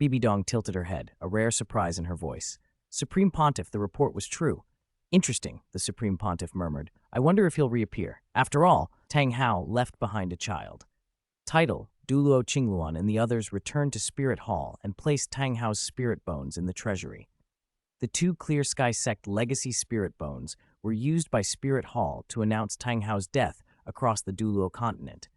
Bibi Dong tilted her head, a rare surprise in her voice. Supreme Pontiff, the report was true. Interesting, the Supreme Pontiff murmured. I wonder if he'll reappear. After all, Tang Hao left behind a child. Title, Douluo Qingluan and the others returned to Spirit Hall and placed Tang Hao's spirit bones in the treasury. The 2 Clear Sky Sect legacy spirit bones were used by Spirit Hall to announce Tang Hao's death across the Douluo Continent.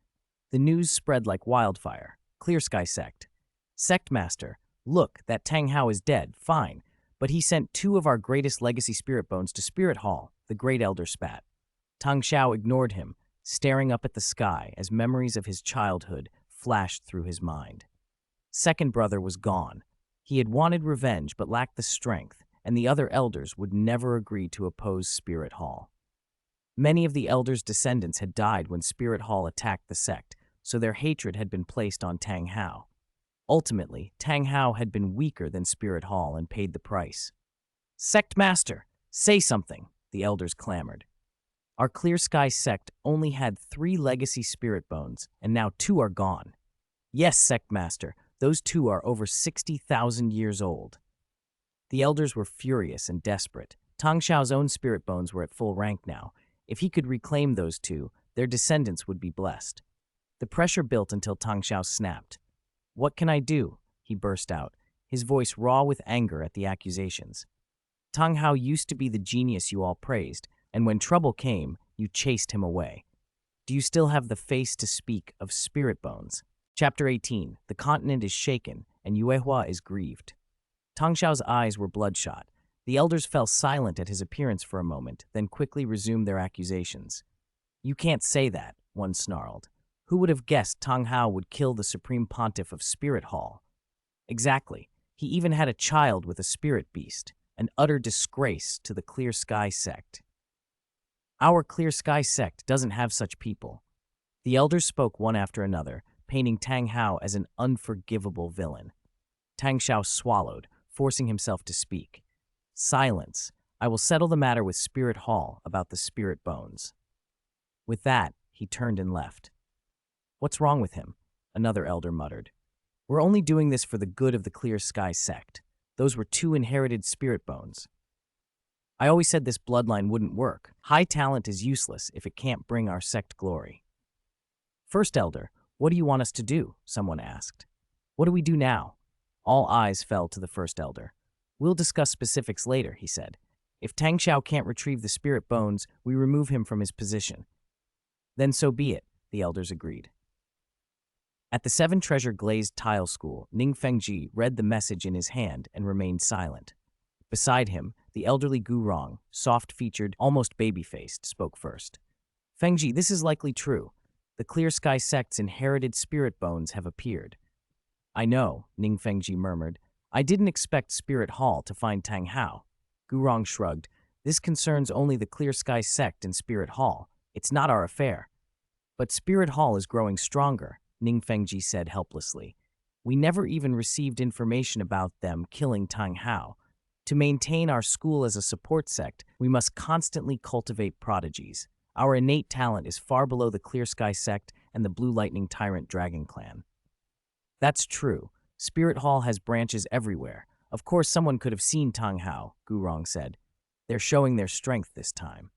The news spread like wildfire. Clear Sky Sect. Sect Master, look, that Tang Hao is dead, fine, but he sent 2 of our greatest legacy spirit bones to Spirit Hall, the Great Elder spat. Tang Xiao ignored him, staring up at the sky as memories of his childhood flashed through his mind. Second brother was gone. He had wanted revenge but lacked the strength, and the other elders would never agree to oppose Spirit Hall. Many of the elders' descendants had died when Spirit Hall attacked the sect, so their hatred had been placed on Tang Hao. Ultimately, Tang Hao had been weaker than Spirit Hall and paid the price. Sect Master, say something, the elders clamored. Our Clear Sky Sect only had 3 legacy spirit bones, and now 2 are gone. Yes, Sect Master, those 2 are over 60,000 years old. The elders were furious and desperate. Tang Xiao's own spirit bones were at full rank now. If he could reclaim those 2, their descendants would be blessed. The pressure built until Tang Xiao snapped. What can I do? He burst out, his voice raw with anger at the accusations. Tang Hao used to be the genius you all praised, and when trouble came, you chased him away. Do you still have the face to speak of spirit bones? Chapter 18. The continent is shaken, and Yuehua is grieved. Tang Xiao's eyes were bloodshot. The elders fell silent at his appearance for a moment, then quickly resumed their accusations. You can't say that, one snarled. Who would have guessed Tang Hao would kill the Supreme Pontiff of Spirit Hall? Exactly. He even had a child with a spirit beast, an utter disgrace to the Clear Sky Sect. Our Clear Sky Sect doesn't have such people. The elders spoke one after another, painting Tang Hao as an unforgivable villain. Tang Xiao swallowed, forcing himself to speak. Silence. I will settle the matter with Spirit Hall about the spirit bones. With that, he turned and left. What's wrong with him? Another elder muttered. We're only doing this for the good of the Clear Sky Sect. Those were 2 inherited spirit bones. I always said this bloodline wouldn't work. High talent is useless if it can't bring our sect glory. First elder, what do you want us to do? Someone asked. What do we do now? All eyes fell to the first elder. We'll discuss specifics later, he said. If Tang Xiao can't retrieve the spirit bones, we remove him from his position. Then so be it, the elders agreed. At the 7 Treasure glazed tile school, Ning Fengji read the message in his hand and remained silent. Beside him, the elderly Gurong, soft-featured, almost baby-faced, spoke first. Fengji, this is likely true. The Clear Sky Sect's inherited spirit bones have appeared. I know, Ning Fengji murmured. I didn't expect Spirit Hall to find Tang Hao. Gurong shrugged. This concerns only the Clear Sky Sect and Spirit Hall. It's not our affair. But Spirit Hall is growing stronger, Ning Fengji said helplessly. We never even received information about them killing Tang Hao. To maintain our school as a support sect, we must constantly cultivate prodigies. Our innate talent is far below the Clear Sky Sect, and the Blue Lightning Tyrant Dragon Clan. That's true. Spirit Hall has branches everywhere. Of course, someone could have seen Tang Hao, Gurong said. They're showing their strength this time.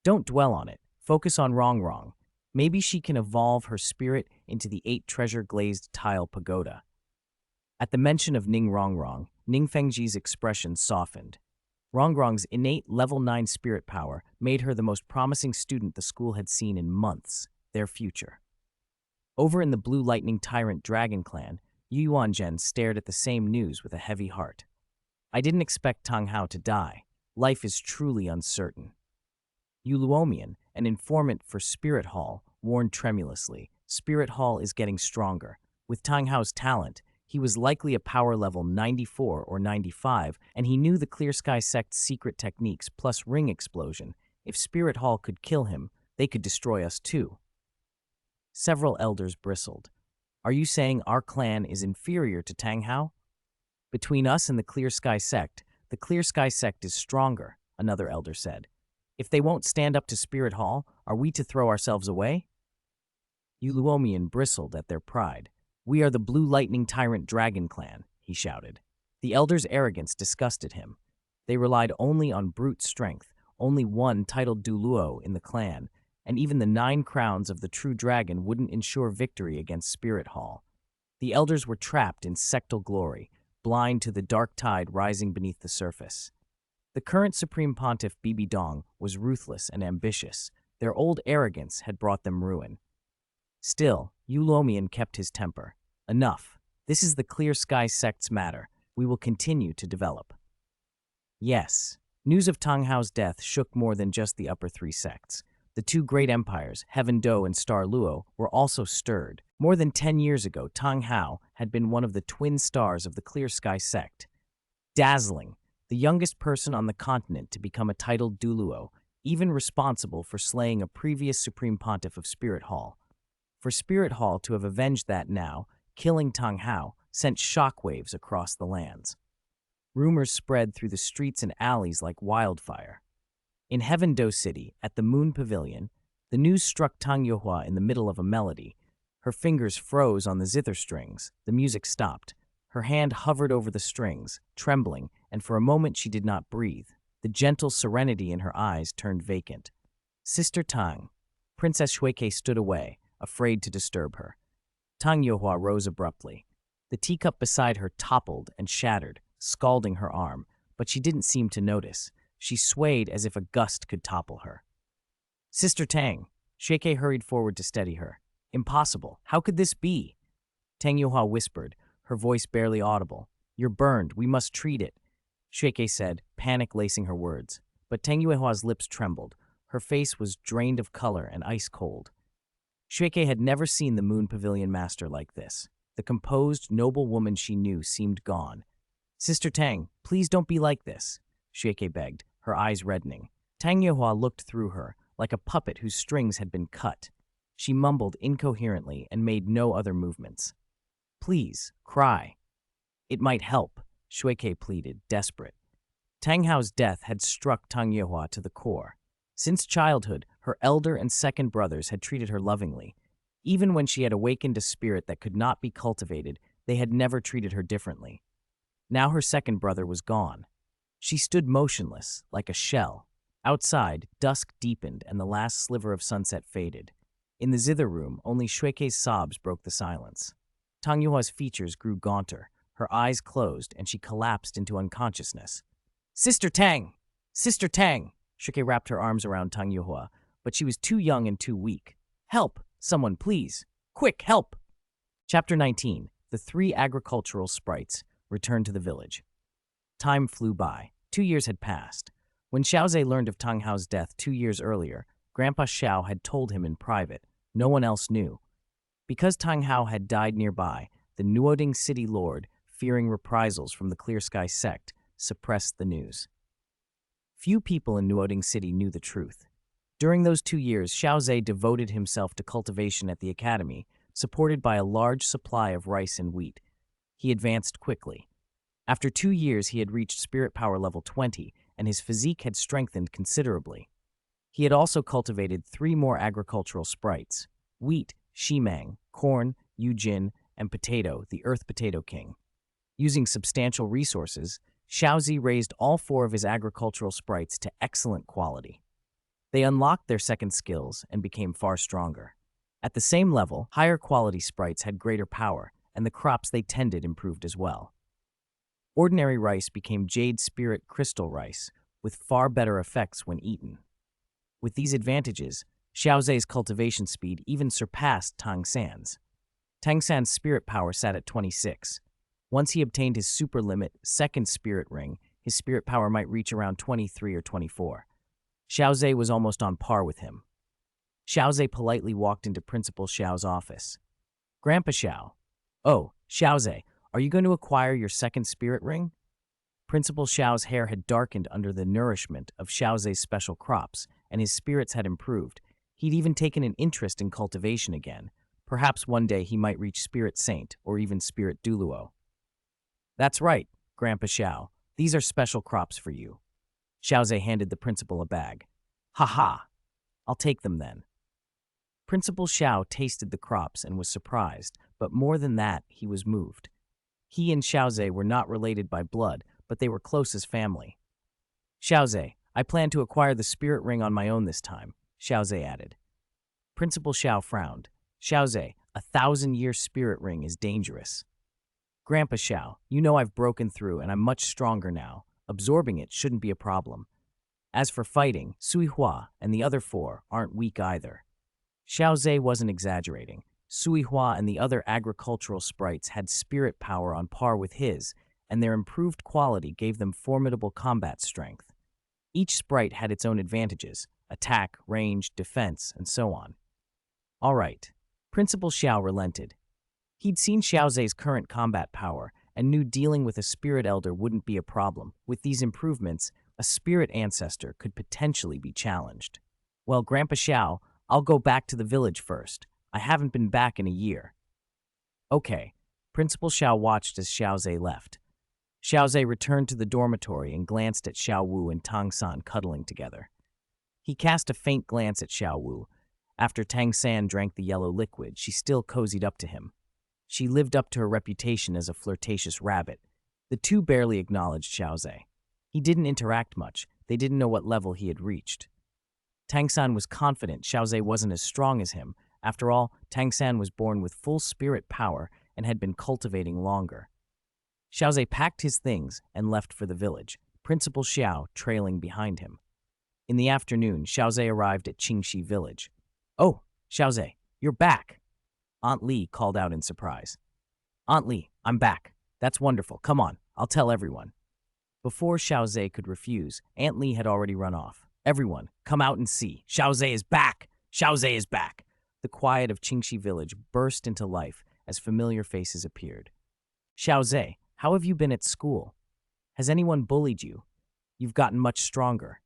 Don't dwell on it. Focus on Rong. Maybe she can evolve her spirit into the 8 treasure-glazed tile pagoda. At the mention of Ning Rong, Ning Fengji's expression softened. Rongrong's innate level 9 spirit power made her the most promising student the school had seen in months, their future. Over in the Blue Lightning Tyrant Dragon Clan, Yu Yuanzhen stared at the same news with a heavy heart. I didn't expect Tang Hao to die. Life is truly uncertain. Yu Luomian, an informant for Spirit Hall, warned tremulously, Spirit Hall is getting stronger. With Tang Hao's talent, he was likely a power level 94 or 95, and he knew the Clear Sky Sect's secret techniques plus ring explosion. If Spirit Hall could kill him, they could destroy us too. Several elders bristled. Are you saying our clan is inferior to Tang Hao? Between us and the Clear Sky Sect is stronger, another elder said. If they won't stand up to Spirit Hall, are we to throw ourselves away? Yu Luomian bristled at their pride. We are the Blue Lightning Tyrant Dragon Clan, he shouted. The elders' arrogance disgusted him. They relied only on brute strength, only one titled Douluo in the clan, and even the 9 crowns of the true dragon wouldn't ensure victory against Spirit Hall. The elders were trapped in sectal glory, blind to the dark tide rising beneath the surface. The current Supreme Pontiff Bibi Dong was ruthless and ambitious. Their old arrogance had brought them ruin. Still, Yu Luomian kept his temper. Enough. This is the Clear Sky Sect's matter. We will continue to develop. Yes, news of Tang Hao's death shook more than just the upper 3 sects. The 2 great empires, Heaven Do and Star Luo, were also stirred. More than 10 years ago, Tang Hao had been one of the twin stars of the Clear Sky Sect. Dazzling, the youngest person on the continent to become a titled Douluo, even responsible for slaying a previous Supreme Pontiff of Spirit Hall. For Spirit Hall to have avenged that now, killing Tang Hao, sent shockwaves across the lands. Rumors spread through the streets and alleys like wildfire. In Heaven Do City, at the Moon Pavilion, the news struck Tang Yuhua in the middle of a melody. Her fingers froze on the zither strings. The music stopped. Her hand hovered over the strings, trembling, and for a moment she did not breathe. The gentle serenity in her eyes turned vacant. Sister Tang. Princess Shuike stood away, afraid to disturb her. Tang Yuhua rose abruptly. The teacup beside her toppled and shattered, scalding her arm, but she didn't seem to notice. She swayed as if a gust could topple her. Sister Tang. Shuike hurried forward to steady her. Impossible. How could this be? Tang Yuhua whispered, her voice barely audible. You're burned. We must treat it. Shuike said, panic lacing her words. But Tang Yuhua's lips trembled. Her face was drained of color and ice cold. Shuike had never seen the Moon Pavilion master like this. The composed, noble woman she knew seemed gone. Sister Tang, please don't be like this, Shuike begged, her eyes reddening. Tang Yuhua looked through her, like a puppet whose strings had been cut. She mumbled incoherently and made no other movements. Please, cry. It might help, Shuike pleaded, desperate. Tang Hao's death had struck Tang Yuhua to the core. Since childhood, her elder and second brothers had treated her lovingly. Even when she had awakened a spirit that could not be cultivated, they had never treated her differently. Now her second brother was gone. She stood motionless, like a shell. Outside, dusk deepened and the last sliver of sunset faded. In the zither room, only Shuike's sobs broke the silence. Tang Yuhua's features grew gaunter, her eyes closed, and she collapsed into unconsciousness. Sister Tang! Sister Tang! Shuike wrapped her arms around Tang Yuhua, but she was too young and too weak. Help! Someone, please! Quick, help! Chapter 19. The 3 agricultural sprites returned to the village. Time flew by. 2 years had passed. When Xiao Ze learned of Tang Hao's death 2 years earlier, Grandpa Xiao had told him in private. No one else knew. Because Tang Hao had died nearby, the Nuoding City Lord, fearing reprisals from the Clear Sky Sect, suppressed the news. Few people in Nuoding City knew the truth. During those 2 years, Xiao Ze devoted himself to cultivation at the academy, supported by a large supply of rice and wheat. He advanced quickly. After 2 years, he had reached spirit power level 20, and his physique had strengthened considerably. He had also cultivated 3 more agricultural sprites. wheat, shimang, corn, yujin, and potato, the Earth Potato King. Using substantial resources, Xiao Ze raised all 4 of his agricultural sprites to excellent quality. They unlocked their second skills and became far stronger. At the same level, higher quality sprites had greater power, and the crops they tended improved as well. Ordinary rice became Jade Spirit Crystal Rice, with far better effects when eaten. With these advantages, Xiao Ze's cultivation speed even surpassed Tang San's. Tang San's spirit power sat at 26. Once he obtained his super limit second spirit ring, his spirit power might reach around 23 or 24. Xiao Ze was almost on par with him. Xiao Ze politely walked into Principal Xiao's office. "Grandpa Xiao." "Oh, Xiao Ze, are you going to acquire your second spirit ring?" Principal Xiao's hair had darkened under the nourishment of Xiao Ze's special crops, and his spirits had improved. He'd even taken an interest in cultivation again. Perhaps one day he might reach Spirit Saint or even Spirit Douluo. "That's right, Grandpa Xiao. These are special crops for you." Xiao Ze handed the principal a bag. "Ha ha! I'll take them then." Principal Xiao tasted the crops and was surprised, but more than that, he was moved. He and Xiao Ze were not related by blood, but they were close as family. "Xiao Ze, I plan to acquire the spirit ring on my own this time," Xiao Ze added. Principal Xiao frowned. "Xiao Ze, 1,000-year spirit ring is dangerous." "Grandpa Xiao, you know I've broken through and I'm much stronger now. Absorbing it shouldn't be a problem. As for fighting, Sui Hua and the other 4 aren't weak either." Xiao Ze wasn't exaggerating. Sui Hua and the other agricultural sprites had spirit power on par with his, and their improved quality gave them formidable combat strength. Each sprite had its own advantages: attack, range, defense, and so on. All right. Principal Xiao relented. He'd seen Xiao Ze's current combat power and knew dealing with a spirit elder wouldn't be a problem. With these improvements, a spirit ancestor could potentially be challenged. "Well, Grandpa Xiao, I'll go back to the village first. I haven't been back in a year." "Okay." Principal Xiao watched as Xiao Ze left. Xiao Ze returned to the dormitory and glanced at Xiao Wu and Tang San cuddling together. He cast a faint glance at Xiao Wu. After Tang San drank the yellow liquid, she still cozied up to him. She lived up to her reputation as a flirtatious rabbit. The two barely acknowledged Xiao Ze. He didn't interact much. They didn't know what level he had reached. Tang San was confident Xiao Ze wasn't as strong as him. After all, Tang San was born with full spirit power and had been cultivating longer. Xiao Ze packed his things and left for the village, Principal Xiao trailing behind him. In the afternoon, Xiao Ze arrived at Qingxi village. "Oh, Xiao Ze, you're back!" Aunt Li called out in surprise. "Aunt Li, I'm back. That's wonderful. Come on, I'll tell everyone." Before Xiao Ze could refuse, Aunt Li had already run off. "Everyone, come out and see. Xiao Ze is back! Xiao Ze is back!" The quiet of Qingxi village burst into life as familiar faces appeared. "Xiao Ze, how have you been at school? Has anyone bullied you? You've gotten much stronger.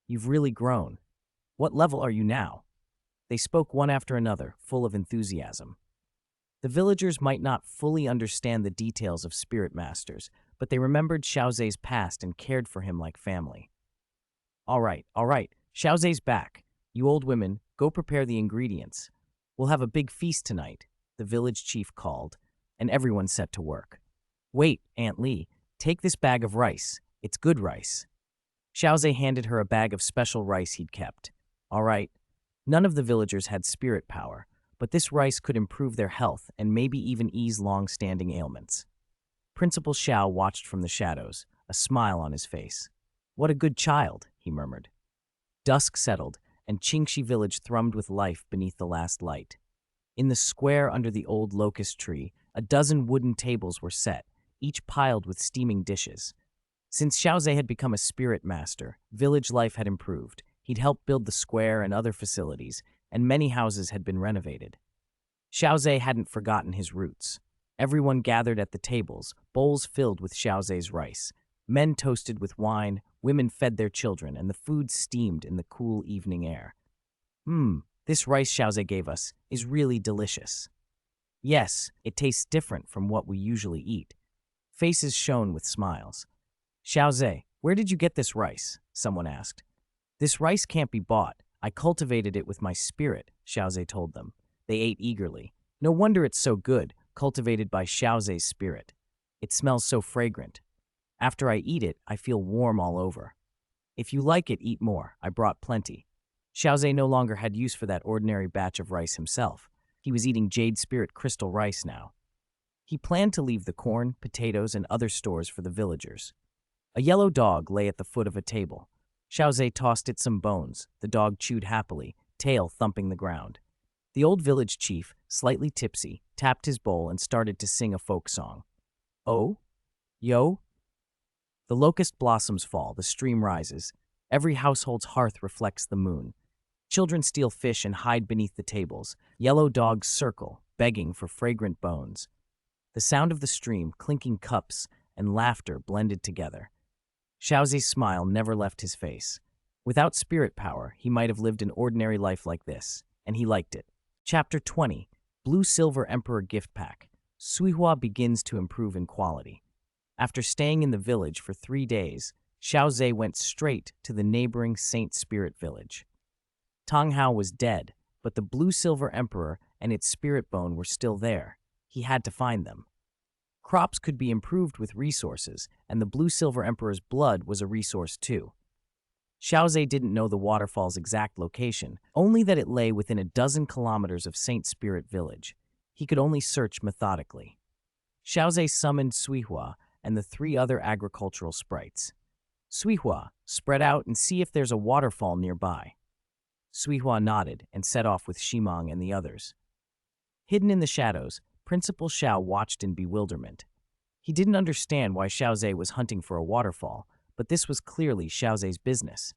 You've really grown. What level are you now?" They spoke one after another, full of enthusiasm. The villagers might not fully understand the details of spirit masters, but they remembered Xiao Ze's past and cared for him like family. All right, Xiao Ze's back. You old women, go prepare the ingredients. We'll have a big feast tonight," the village chief called, and everyone set to work. "Wait, Aunt Li, take this bag of rice. It's good rice." Xiao Ze handed her a bag of special rice he'd kept. All right. None of the villagers had spirit power, but this rice could improve their health and maybe even ease long-standing ailments. Principal Xiao watched from the shadows, a smile on his face. "What a good child," he murmured. Dusk settled, and Qingxi village thrummed with life beneath the last light. In the square under the old locust tree, a dozen wooden tables were set, each piled with steaming dishes. Since Xiao Ze had become a spirit master, village life had improved. He'd helped build the square and other facilities, and many houses had been renovated. Xiao Ze hadn't forgotten his roots. Everyone gathered at the tables, bowls filled with Xiao Ze's rice. Men toasted with wine, women fed their children, and the food steamed in the cool evening air. This rice Xiao Ze gave us is really delicious." "Yes, it tastes different from what we usually eat." Faces shone with smiles. "Xiao Ze, where did you get this rice?" someone asked. "This rice can't be bought. I cultivated it with my spirit," Xiao Ze told them. They ate eagerly. No wonder it's so good, cultivated by Xiao Ze's spirit. It smells so fragrant. After I eat it, I feel warm all over. If you like it, eat more. I brought plenty. Xiao Ze no longer had use for that ordinary batch of rice himself. He was eating jade spirit crystal rice now. He planned to leave the corn, potatoes, and other stores for the villagers. A yellow dog lay at the foot of a table. Xiao Ze tossed it some bones. The dog chewed happily, tail thumping the ground. The old village chief, slightly tipsy, tapped his bowl and started to sing a folk song. Oh? Yo? The locust blossoms fall, the stream rises. Every household's hearth reflects the moon. Children steal fish and hide beneath the tables. Yellow dogs circle, begging for fragrant bones. The sound of the stream, clinking cups, and laughter blended together. Xiao Ze's smile never left his face. Without spirit power, he might have lived an ordinary life like this, and he liked it. Chapter 20, Blue Silver Emperor Gift Pack. Suihua begins to improve in quality. After staying in the village for 3 days, Xiao Ze went straight to the neighboring Saint Spirit village. Tang Hao was dead, but the Blue Silver Emperor and its spirit bone were still there. He had to find them. Crops could be improved with resources, and the Blue Silver Emperor's blood was a resource too. Xiao Ze didn't know the waterfall's exact location, only that it lay within a dozen kilometers of Saint Spirit village. He could only search methodically. Xiao Ze summoned Suihua and the 3 other agricultural sprites. Suihua, spread out and see if there's a waterfall nearby. Suihua nodded and set off with Shimang and the others. Hidden in the shadows, Principal Xiao watched in bewilderment. He didn't understand why Xiao Ze was hunting for a waterfall, but this was clearly Xiao Ze's business.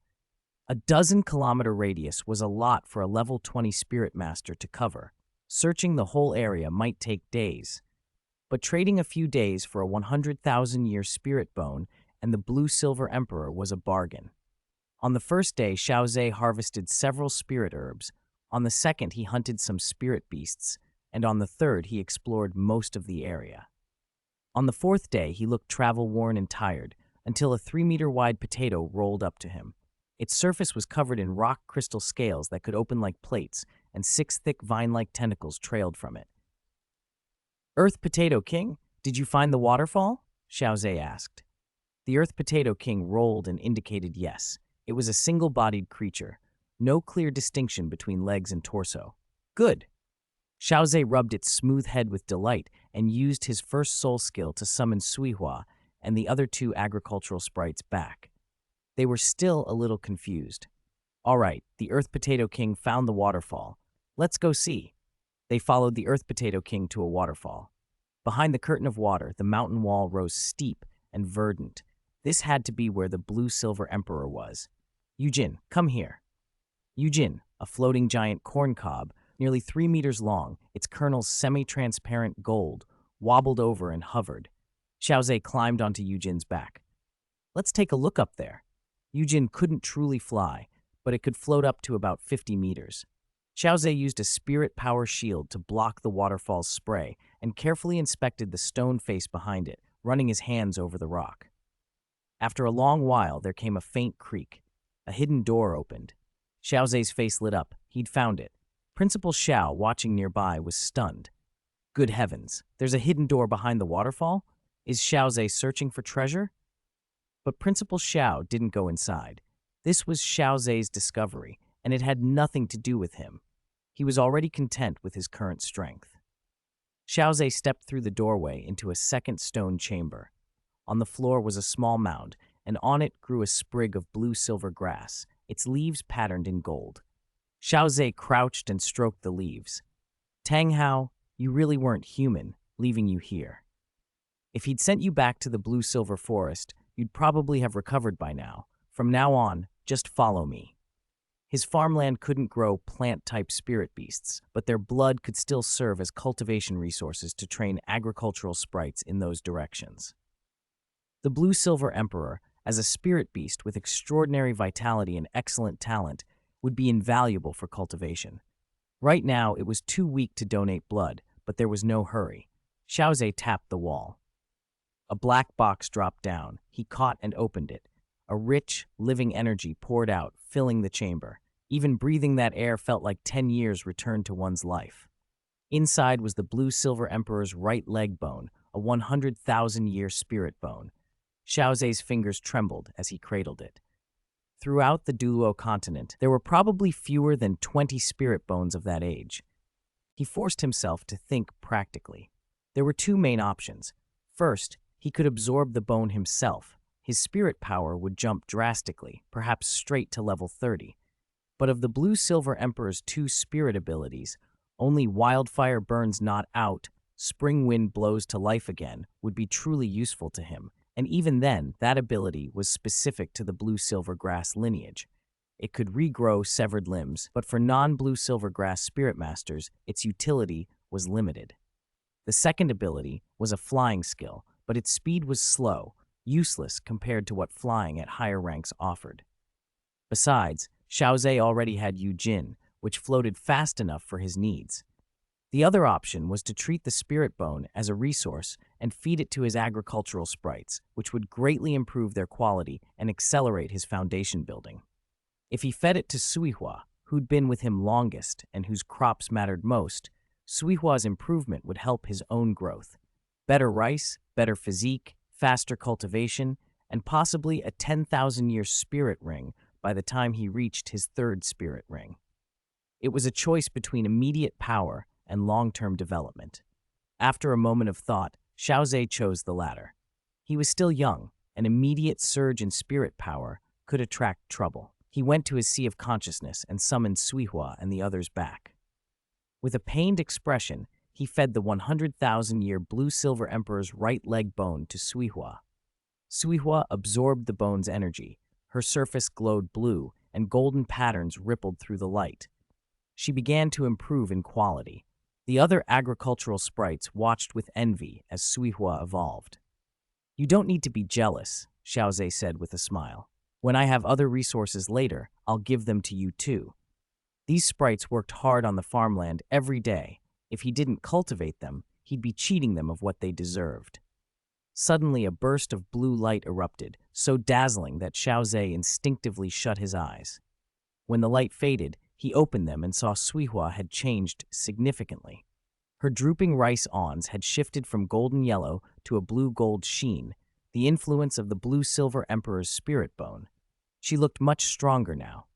A 12-kilometer radius was a lot for a level 20 spirit master to cover. Searching the whole area might take days. But trading a few days for a 100,000-year spirit bone and the Blue Silver Emperor was a bargain. On the first day, Xiao Ze harvested several spirit herbs. On the second, he hunted some spirit beasts, and on the third, he explored most of the area. On the 4th day, he looked travel-worn and tired, until a 3-meter-wide potato rolled up to him. Its surface was covered in rock crystal scales that could open like plates, and 6 thick vine-like tentacles trailed from it. "Earth Potato King, did you find the waterfall?" Xiao Ze asked. The Earth Potato King rolled and indicated yes. It was a single-bodied creature, no clear distinction between legs and torso. "Good." Xiao Ze rubbed its smooth head with delight and used his first soul skill to summon Suihua and the other 2 agricultural sprites back. They were still a little confused. "All right, the Earth Potato King found the waterfall. Let's go see." They followed the Earth Potato King to a waterfall. Behind the curtain of water, the mountain wall rose steep and verdant. This had to be where the Blue Silver Emperor was. "Yujin, come here." Yujin, a floating giant corn cob, nearly 3 meters long, its kernels semi-transparent gold, wobbled over and hovered. Xiao Ze climbed onto Yujin's back. "Let's take a look up there." Yujin couldn't truly fly, but it could float up to about 50 meters. Xiao Ze used a spirit power shield to block the waterfall's spray and carefully inspected the stone face behind it, running his hands over the rock. After a long while, there came a faint creak. A hidden door opened. Xiao Ze's face lit up. He'd found it. Principal Xiao, watching nearby, was stunned. Good heavens, there's a hidden door behind the waterfall? Is Xiao Ze searching for treasure? But Principal Xiao didn't go inside. This was Xiao Ze's discovery, and it had nothing to do with him. He was already content with his current strength. Xiao Ze stepped through the doorway into a second stone chamber. On the floor was a small mound, and on it grew a sprig of blue-silver grass, its leaves patterned in gold. Xiao Ze crouched and stroked the leaves. "Tang Hao, you really weren't human, leaving you here. If he'd sent you back to the blue-silver forest, you'd probably have recovered by now. From now on, just follow me." His farmland couldn't grow plant-type spirit beasts, but their blood could still serve as cultivation resources to train agricultural sprites in those directions. The Blue-Silver Emperor, as a spirit beast with extraordinary vitality and excellent talent, would be invaluable for cultivation. Right now, it was too weak to donate blood, but there was no hurry. Xiao Ze tapped the wall. A black box dropped down. He caught and opened it. A rich, living energy poured out, filling the chamber. Even breathing that air felt like 10 years returned to one's life. Inside was the blue-silver emperor's right leg bone, a 100,000-year spirit bone. Xiao Ze's fingers trembled as he cradled it. Throughout the Douluo Continent, there were probably fewer than 20 spirit bones of that age. He forced himself to think practically. There were two main options. First, he could absorb the bone himself. His spirit power would jump drastically, perhaps straight to level 30. But of the blue-silver emperor's two spirit abilities, only wildfire burns not out, spring wind blows to life again would be truly useful to him, and even then, that ability was specific to the blue-silver grass lineage. It could regrow severed limbs, but for non-blue-silver grass spirit masters, its utility was limited. The second ability was a flying skill, but its speed was slow, useless compared to what flying at higher ranks offered. Besides, Xiao Ze already had Yu Jin, which floated fast enough for his needs. The other option was to treat the spirit bone as a resource and feed it to his agricultural sprites, which would greatly improve their quality and accelerate his foundation building. If he fed it to Suihua, who'd been with him longest and whose crops mattered most, Suihua's improvement would help his own growth. Better rice, better physique, faster cultivation, and possibly a 10,000-year spirit ring by the time he reached his third spirit ring. It was a choice between immediate power and long-term development. After a moment of thought, Xiao Ze chose the latter. He was still young. An immediate surge in spirit power could attract trouble. He went to his sea of consciousness and summoned Suihua and the others back. With a pained expression, he fed the 100,000-year blue-silver emperor's right leg bone to Suihua. Suihua absorbed the bone's energy. Her surface glowed blue, and golden patterns rippled through the light. She began to improve in quality. The other agricultural sprites watched with envy as Suihua evolved. "You don't need to be jealous," Xiao Ze said with a smile. "When I have other resources later, I'll give them to you too." These sprites worked hard on the farmland every day. If he didn't cultivate them, he'd be cheating them of what they deserved. Suddenly, a burst of blue light erupted, so dazzling that Xiao Ze instinctively shut his eyes. When the light faded, he opened them and saw Suihua had changed significantly. Her drooping rice awns had shifted from golden yellow to a blue-gold sheen, the influence of the blue-silver emperor's spirit bone. She looked much stronger now,